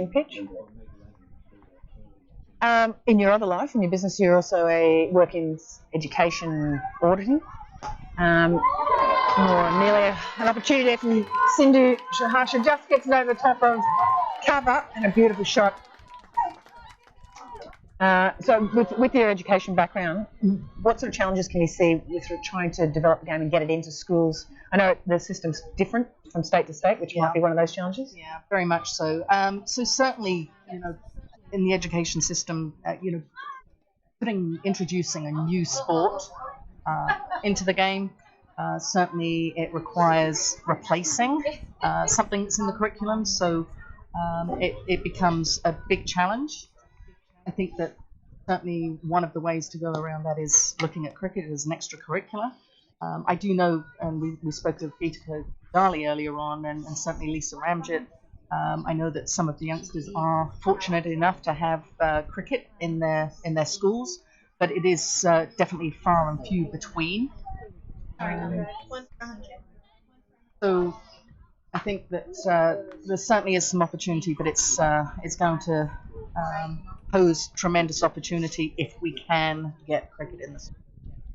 pitch. In your other life, in your business, you also work in education auditing. More nearly an opportunity from Sindhu Shahasha just gets it over the top of cover and a beautiful shot. So with your education background, what sort of challenges can you see with trying to develop the game and get it into schools? I know the system's different from state to state, which might be one of those challenges. Yeah, very much so. So certainly, in the education system, introducing a new sport into the game, certainly it requires replacing something that's in the curriculum. So it becomes a big challenge. I think that certainly one of the ways to go around that is looking at cricket as an extracurricular. I do know, and we spoke of Geetika Dali earlier on, and certainly Lisa Ramjit. I know that some of the youngsters are fortunate enough to have cricket in their schools, but it is definitely far and few between. So I think that there certainly is some opportunity, but it's going to pose tremendous opportunity if we can get cricket in the school.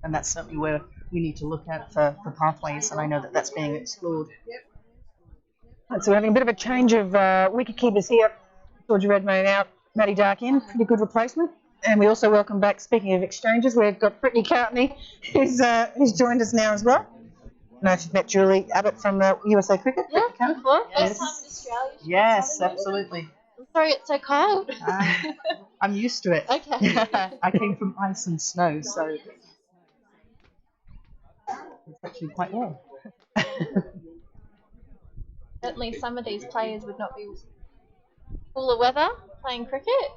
And that's certainly where we need to look at for pathways, and I know that that's being explored. Right, so we're having a bit of a change of wicket keepers here. Georgia Redmayne out, Maddie Dark in, pretty good replacement. And we also welcome back, speaking of exchanges, we've got Brittany Courtney, who's joined us now as well. I don't know if you've met Julie Abbott from USA Cricket. Yeah, before. Yes. First time in Australia. Yes, absolutely. I'm sorry it's so cold. I'm used to it. Okay. I came from ice and snow, so It's actually quite warm. Certainly some of these players would not be cooler weather playing cricket.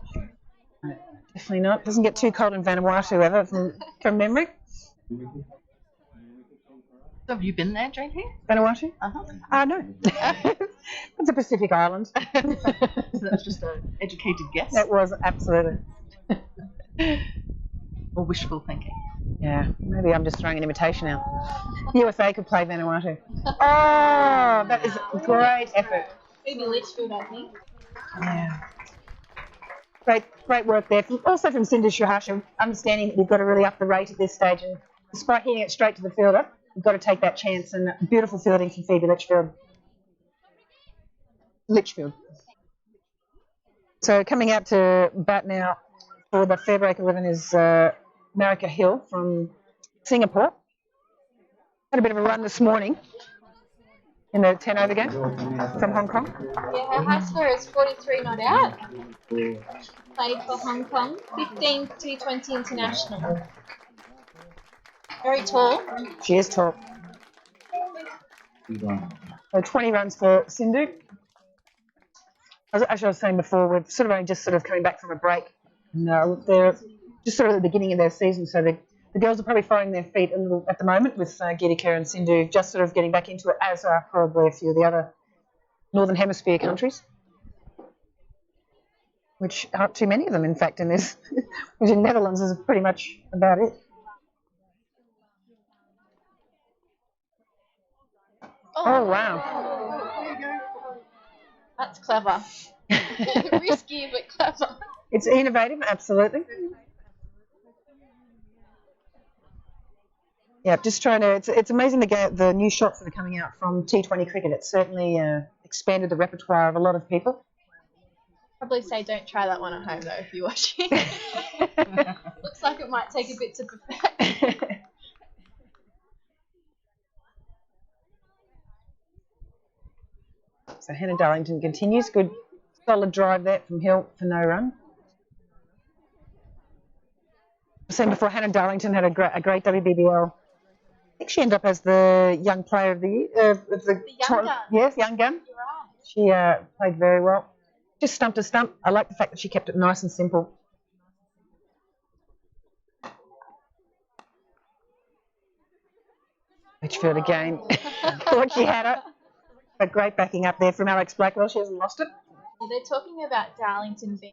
Definitely not. Doesn't get too cold in Vanuatu ever, from memory. So have you been there, JP? Vanuatu? Uh-huh. No. It's a Pacific island. So that's just an educated guess. That was absolutely. Or wishful thinking. Yeah, maybe I'm just throwing an imitation out. USA could play Vanuatu. Oh, that is a great effort. Maybe Litchfield, I think. Yeah. Great work there. Also from Sindhu Shuhasha, understanding that you've got to really up the rate at this stage, and despite hitting it straight to the fielder, you've got to take that chance, and beautiful fielding from Phoebe Litchfield. So coming out to bat now for the FairBreak 11 is Marika Hill from Singapore. Had a bit of a run this morning in the 10 over game from Hong Kong. Yeah, her high score is 43 not out. Played for Hong Kong, 15 T20 international. Very tall. She is tall. So 20 runs for Sindhu. As I was saying before, we're sort of only just sort of coming back from a break. No, they're just sort of at the beginning of their season, so the girls are probably finding their feet a little at the moment with Gitika and Sindhu just sort of getting back into it, as are probably a few of the other Northern Hemisphere countries, which aren't too many of them, in fact, in this. Which in Netherlands is pretty much about it. Oh, wow. That's clever. Risky, but clever. It's innovative, absolutely. Yeah, just trying to. It's amazing the new shots that are coming out from T20 cricket. It's certainly expanded the repertoire of a lot of people. Probably say don't try that one at home though if you're watching. Looks like it might take a bit to perfect. So Hannah Darlington continues. Good solid drive there from Hill for no run. I was saying before, Hannah Darlington had a great WBBL. I think she ended up as the young player of the year. The young gun. Yes, young gun. You're right. She played very well. Just stump to stump. I like the fact that she kept it nice and simple. Litchfield again. Thought she had it. But great backing up there from Alex Blackwell. She hasn't lost it. Yeah, they're talking about Darlington being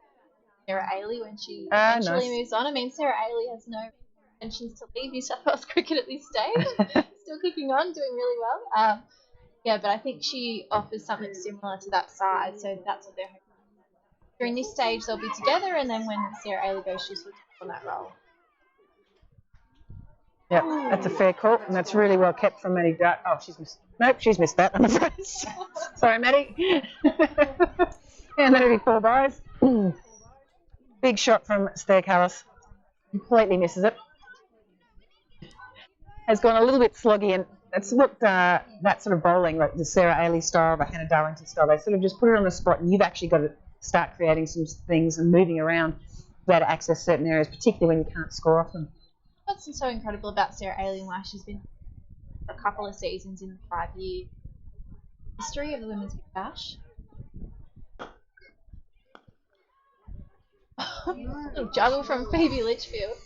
Sarah Ailey when she Nice. moves on. I mean, Sarah Ailey has no intentions to leave New South Wales cricket at this stage. Still kicking on, doing really well. Yeah, but I think she offers something similar to that side, so that's what they're hoping. During this stage, they'll be together, and then when Sarah Ailey goes, she'll switch on that role. Yeah, that's a fair call, and that's really well kept from Maddie Dart. Oh, she's missed that, I'm afraid. Sorry, Maddie. And that'll be 4 byes. Big shot from Stair Callis. Completely misses it. Has gone a little bit sloggy, and that's what that sort of bowling, like the Sarah Ailey style, the Hannah Darlington style, they sort of just put it on the spot, and you've actually got to start creating some things and moving around to be able to access certain areas, particularly when you can't score off them. What's so incredible about Sarah Ailey and why she's been a couple of seasons in the 5-year history of the Women's Big Bash. Little juggle from Phoebe Litchfield.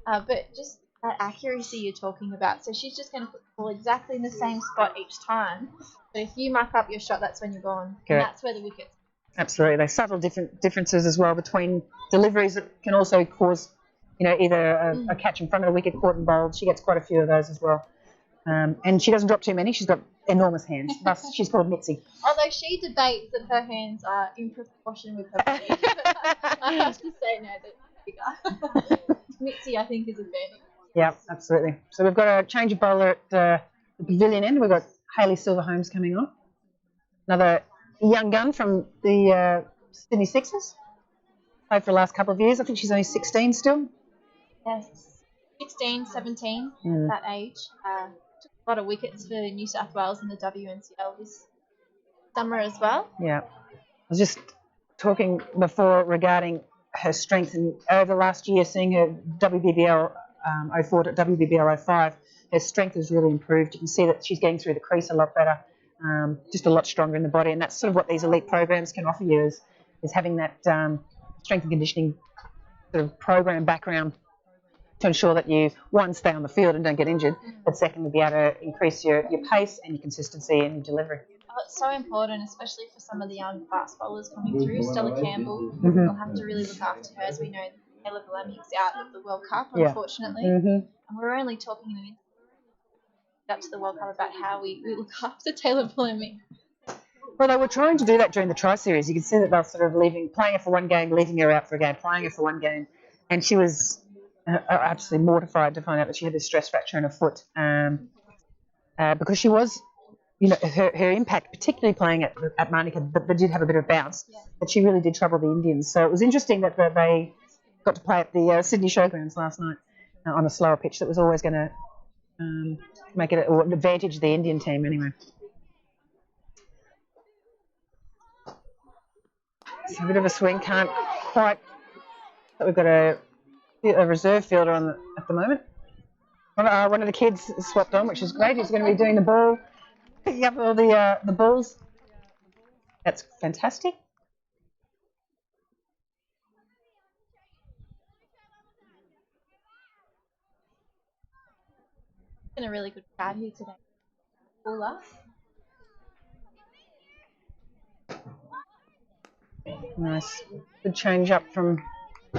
But just that accuracy you're talking about. So she's just going to put the ball exactly in the same spot each time. But if you muck up your shot, that's when you're gone. And that's where the wickets. Absolutely. There's subtle differences as well between deliveries that can also cause, either a catch in front of the wicket, caught and bowled. She gets quite a few of those as well. And she doesn't drop too many. She's got enormous hands. Thus, she's called Mitzi. Although she debates that her hands are in proportion with her body. I have to say no, that's bigger. Mitzi, I think, is a fair. Yeah, absolutely. So we've got a change of bowler at the pavilion end. We've got Hayley Silverholmes coming on. Another young gun from the Sydney Sixers. Played for the last couple of years. I think she's only 16 still. Yes, 16, 17, that age. Took a lot of wickets for New South Wales in the WNCL this summer as well. Yeah. I was just talking before regarding her strength, and over the last year, seeing her WBBL 04 to WBBL 05, her strength has really improved. You can see that she's getting through the crease a lot better, just a lot stronger in the body, and that's sort of what these elite programs can offer you is having that strength and conditioning sort of program background to ensure that you, one, stay on the field and don't get injured, but secondly, be able to increase your pace and your consistency and your delivery. Oh, it's so important, especially for some of the young fast bowlers coming through. Stella Campbell, we'll have to really look after her, as we know Taylor Valemi's out of the World Cup, unfortunately. And we're only talking in an up to the World Cup about how we look after Taylor Valemi. Well, they were trying to do that during the Tri-Series. You can see that they're sort of playing her for one game, leaving her out for a game, playing her for one game, and she was absolutely mortified to find out that she had this stress fracture in her foot, because she was, her impact, particularly playing at Monica, but they did have a bit of bounce, but she really did trouble the Indians. So it was interesting that they got to play at the Sydney Showgrounds last night on a slower pitch that was always going to make it an advantage the Indian team anyway. It's a bit of a swing, can't quite. But we've got a reserve fielder on at the moment. One of the kids is swapped on, which is great. He's going to be doing the ball, picking up all the balls. That's fantastic. It's been a really good crowd here today. Bowler. Nice. Good change up from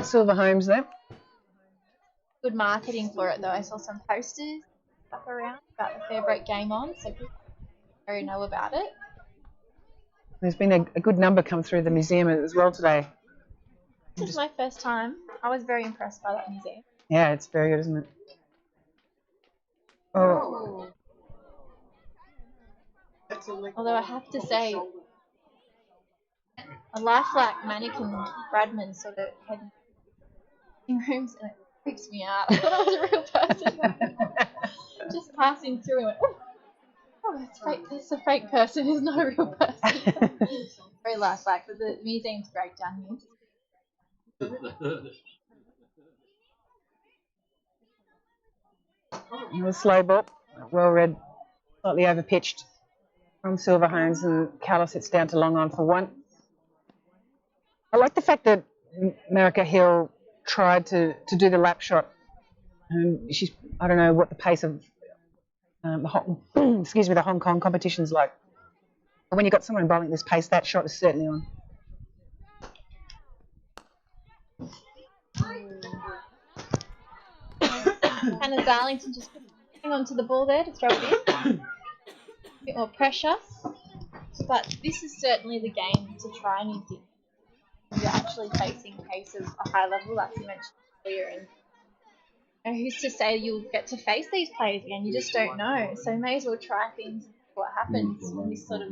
Silver Holmes there. Good marketing for it though. I saw some posters up around about the FairBreak game on, so people already know about it. There's been a good number come through the museum as well today. This is my first time. I was very impressed by that museum. Yeah, it's very good, isn't it? Oh. Although I have to say, a lifelike mannequin Bradman sort of heading in rooms, and it creeps me out. I thought it was a real person. Just passing through and went, oh, that's fake. That's a fake person. It's not a real person. Very lifelike, but the museum's great down here. A slow ball, well read, slightly overpitched from Silver Holmes, and Carlos hits down to long on for one. I like the fact that Marika Hill tried to do the lap shot. She's, I don't know what the pace of the Hong Kong competition's like. But when you've got someone bowling at this pace, that shot is certainly on. Hannah Darlington just hang on to the ball there to throw it in. A bit more pressure. But this is certainly the game to try new things. You're actually facing pace of a high level, like you mentioned earlier. And who's to say you'll get to face these players again? You just don't know. So you may as well try things and see what happens in this sort of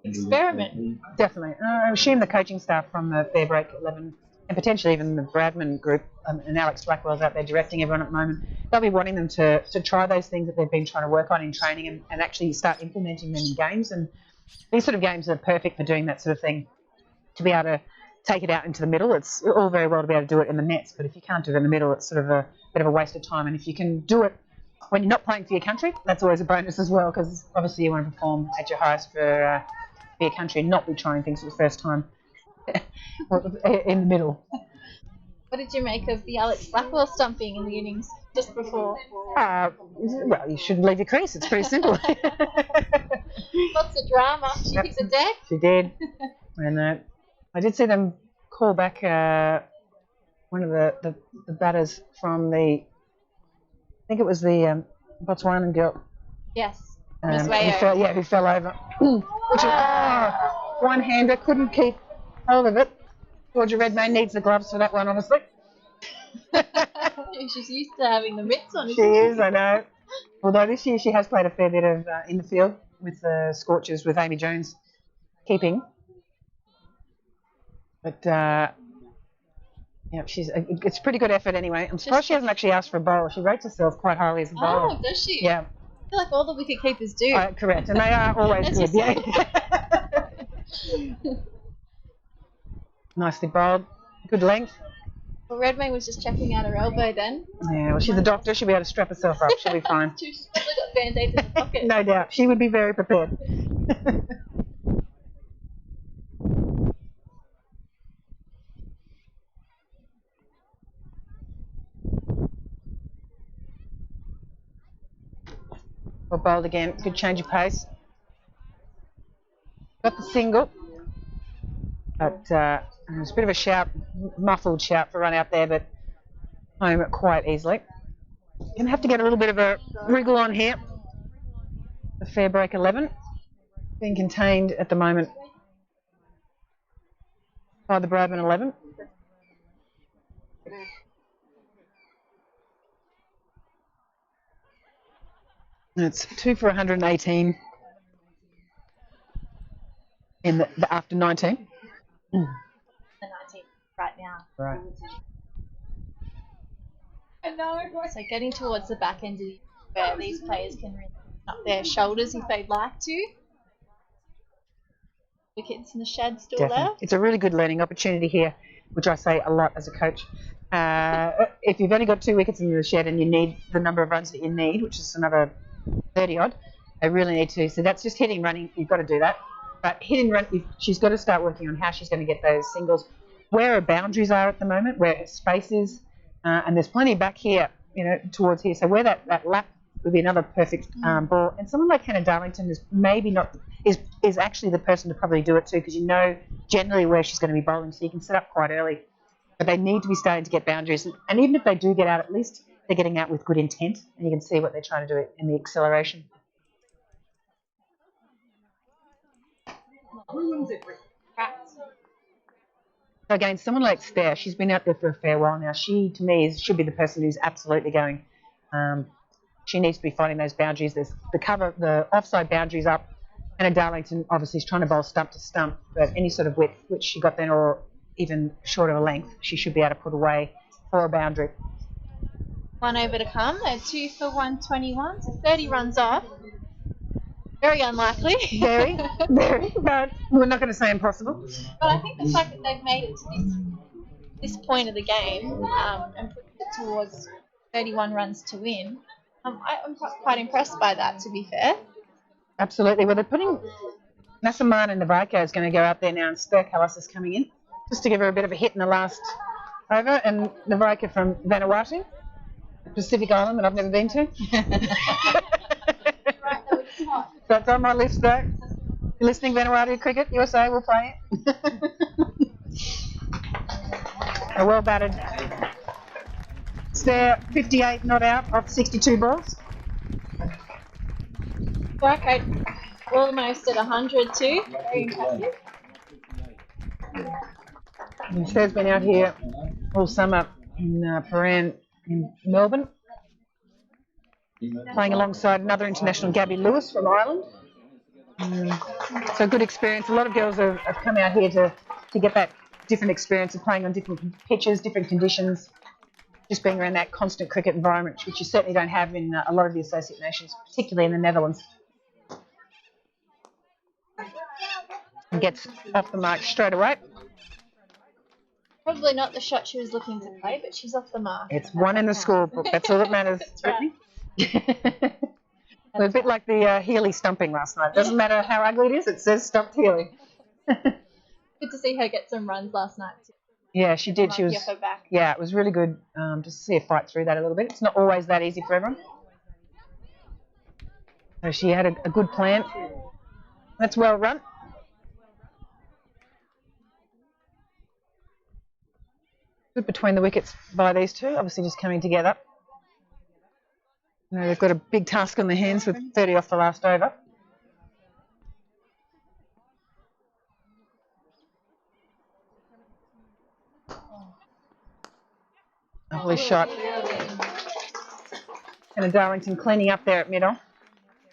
experiment. Definitely. I assume the coaching staff from the FairBreak 11 and potentially even the Bradman group, and Alex Blackwell's out there directing everyone at the moment, they'll be wanting them to try those things that they've been trying to work on in training and actually start implementing them in games. And these sort of games are perfect for doing that sort of thing, to be able to take it out into the middle. It's all very well to be able to do it in the nets, but if you can't do it in the middle, it's sort of a bit of a waste of time. And if you can do it when you're not playing for your country, that's always a bonus as well, because obviously you want to perform at your highest for your country and not be trying things for the first time in the middle. What did you make of the Alex Blackwell stumping in the innings just before? Well, you shouldn't leave your crease. It's pretty simple. Lots of drama. She hit the deck. She did. And I did see them call back one of the batters from the, I think it was the Botswanan girl. Yes. Who fell over. Which one-hander, couldn't keep hold of it. Georgia Redmayne needs the gloves for that one, obviously. She's used to having the mitts on. She is, I know. Although this year she has played a fair bit of in the field with the Scorchers with Amy Jones keeping. But yeah, it's a pretty good effort anyway. I'm surprised she hasn't actually asked for a bowler. She rates herself quite highly as a bowler. Oh, does she? Yeah. I feel like all the wicket keepers do. Correct, and they are always good. Yeah. Nicely bowled, good length. Well, Redmayne was just checking out her elbow then. Yeah, well, she's a doctor. She'll be able to strap herself up. She'll be fine. She's probably got band-aids in her pocket. No doubt. She would be very prepared. Well bowled again. Good change of pace. Got the single. But it was a bit of a shout, muffled shout for a run out there, but home quite easily. Going to have to get a little bit of a wriggle on here. The FairBreak 11 being contained at the moment by the Bradman 11. And it's 2 for 118 in the after 19. The 19 right now. Right. So getting towards the back end of the where these players can really up their shoulders if they'd like to. Wickets in the shed still Definitely. there. It's a really good learning opportunity here, which I say a lot as a coach. If you've only got 2 wickets in the shed and you need the number of runs that you need, which is another 30 odd, they really need to. So that's just hitting, running. You've got to do that. But hitting, run, she's got to start working on how she's going to get those singles, where her boundaries are at the moment, where her space is, and there's plenty back here, towards here. So where that lap would be another perfect ball. And someone like Hannah Darlington is maybe not is actually the person to probably do it too, because you know generally where she's going to be bowling, so you can set up quite early. But they need to be starting to get boundaries, and even if they do get out, at least they're getting out with good intent, and you can see what they're trying to do in the acceleration. So again, someone like Stare, she's been out there for a fair while now. She, to me, should be the person who's absolutely going. She needs to be finding those boundaries. There's the offside boundaries up. Hannah Darlington obviously is trying to bowl stump to stump, but any sort of width which she got then, or even shorter a length, she should be able to put away for a boundary. One over to come. They're 2 for 121, so 30 runs off. Very unlikely. Very, but we're not going to say impossible. But I think the fact that they've made it to this point of the game and put it towards 31 runs to win, I'm quite impressed by that, to be fair. Absolutely. Well, they're putting Nasaman and Navarka is going to go out there now, and Sturkallis is coming in just to give her a bit of a hit in the last over. And Navarka from Vanuatu, Pacific Island that I've never been to. That's on my list, though. You're listening, Vanuatu Cricket, USA, we'll play it. A well batted Stare, 58 not out off 62 balls. Strike rate almost at 100 too. Very impressive. And Stare's been out here all summer in Paran in Melbourne, playing alongside another international, Gabby Lewis from Ireland. So good experience. A lot of girls have come out here to get that different experience of playing on different pitches, different conditions, just being around that constant cricket environment, which you certainly don't have in a lot of the associate nations, particularly in the Netherlands. And gets off the mark straight away. Probably not the shot she was looking to play, but she's off the mark. It's one in the scorebook. That's all that matters. That's right. Well, a bit like the Healy stumping last night. It doesn't matter how ugly it is, it says stumped Healy. Good to see her get some runs last night too. Yeah, she did. She was. Off her back. Yeah, it was really good to see her fight through that a little bit. It's not always that easy for everyone. So she had a good plan. That's well run. Good between the wickets by these two, obviously just coming together. They've got a big task on their hands with 30 off the last over. Lovely shot. And a Darlington cleaning up there at middle.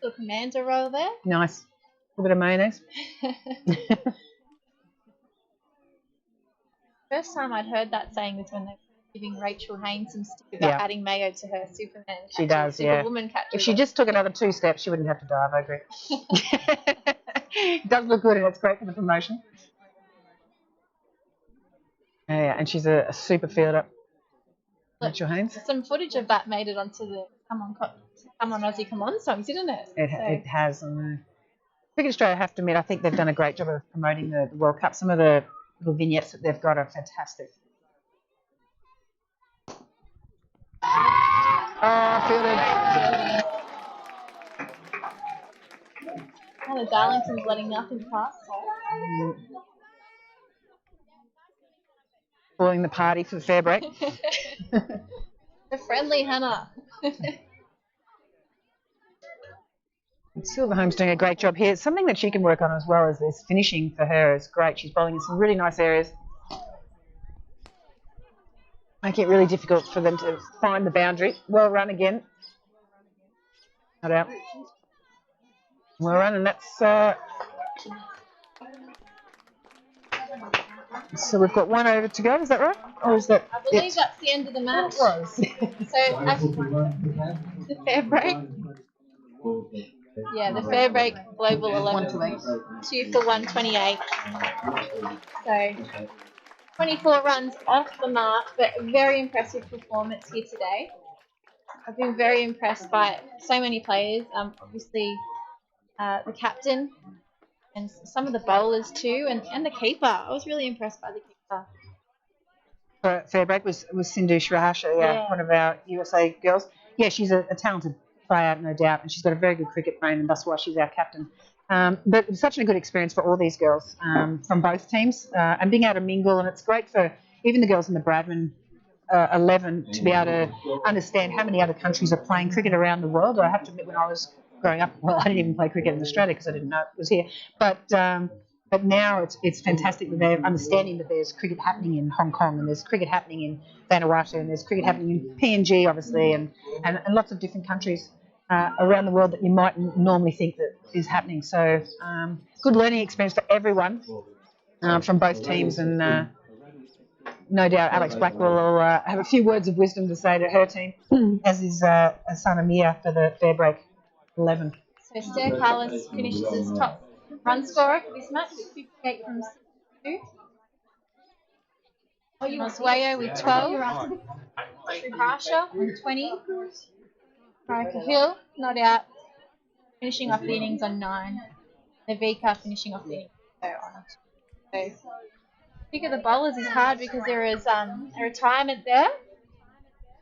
Little commander roll there. Nice. A little bit of mayonnaise. First time I'd heard that saying was when they were giving Rachel Haynes some stick about Yeah. adding mayo to her Superman catches, She does, yeah. Superwoman catches. If she just took another 2 steps, she wouldn't have to dive, I agree. It does look good, and it's great for the promotion. Yeah, and she's a super fielder. Rachel Haynes. Some footage of that made it onto the Come On Aussie Come On songs, didn't it? It has. Cricket Australia, I have to admit, I think they've done a great job of promoting the World Cup. Some of the little vignettes that they've got are fantastic. Oh, fielded. Now the Darlington's letting nothing pass. Spoiling the party for the FairBreak. The friendly Hannah. Silverholme's doing a great job here. Something that she can work on as well as this finishing for her is great. She's bowling in some really nice areas. Making it really difficult for them to find the boundary. Well run again. Not out. Well run, and that's... So we've got 1 over to go, is that right? Or is that... I believe that's the end of the match. It was. The FairBreak. Yeah, the FairBreak Global 11. 2 for 128. So 24 runs off the mark, but a very impressive performance here today. I've been very impressed by so many players. Obviously, the captain and some of the bowlers too, and the keeper. I was really impressed by the keeper. FairBreak was Sindhu Shrihasha, one of our USA girls. Yeah, she's a talented player, no doubt, and she's got a very good cricket brain, and that's why she's our captain. But it's such a good experience for all these girls from both teams, and being able to mingle, and it's great for even the girls in the Bradman 11 to be able to understand how many other countries are playing cricket around the world. I have to admit, when I was growing up, well, I didn't even play cricket in Australia because I didn't know it was here. But now it's fantastic that they're understanding that there's cricket happening in Hong Kong, and there's cricket happening in Vanuatu, and there's cricket happening in PNG, obviously, and lots of different countries around the world that you might normally think that is happening. So good learning experience for everyone from both teams, and no doubt Alex Blackwell will have a few words of wisdom to say to her team, as is Sana Mia for the FairBreak 11. So Esther Carlos finishes as top run scorer for this match with 58 from 62. Oswayo with 12. Shrihasha with 20. Marika Hill not out, finishing off the innings on 9. Navika finishing off the innings on 2. So pick of the bowlers is hard because there is a retirement there.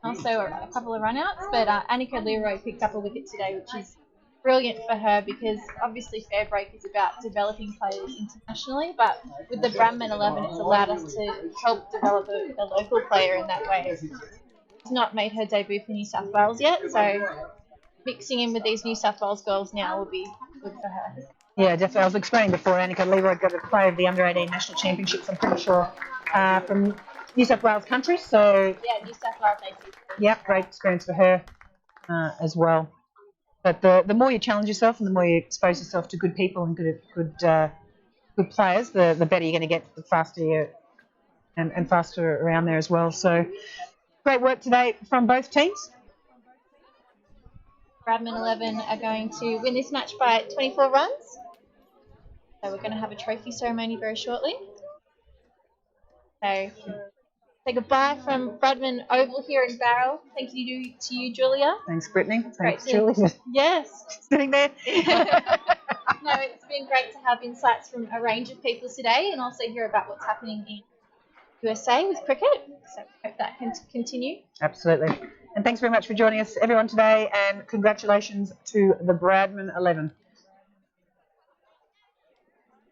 Also a couple of run-outs, but Annika Leroy picked up a wicket today, which is brilliant for her because obviously FairBreak is about developing players internationally, but with the Bradman 11 it's allowed us to help develop a local player in that way. She's not made her debut for New South Wales yet, so mixing in with these New South Wales girls now will be good for her. Yeah, definitely. I was explaining before, Annika Leroy got a play of the Under-18 National Championships, I'm pretty sure, from New South Wales country. So yeah, New South Wales ACT. Yeah, great experience for her as well. But the more you challenge yourself and the more you expose yourself to good people and good players, the better you're going to get, the faster you and faster around there as well. So great work today from both teams. Bradman 11 are going to win this match by 24 runs. So we're going to have a trophy ceremony very shortly. So say goodbye from Bradman Oval here in Bowral. Thank you to you, Julia. Thanks, Brittany. Thanks, Julie. Julie. Yes. Sitting there. No, it's been great to have insights from a range of people today and also hear about what's happening in USA with cricket. So I hope that can continue. Absolutely. And thanks very much for joining us, everyone, today. And congratulations to the Bradman 11.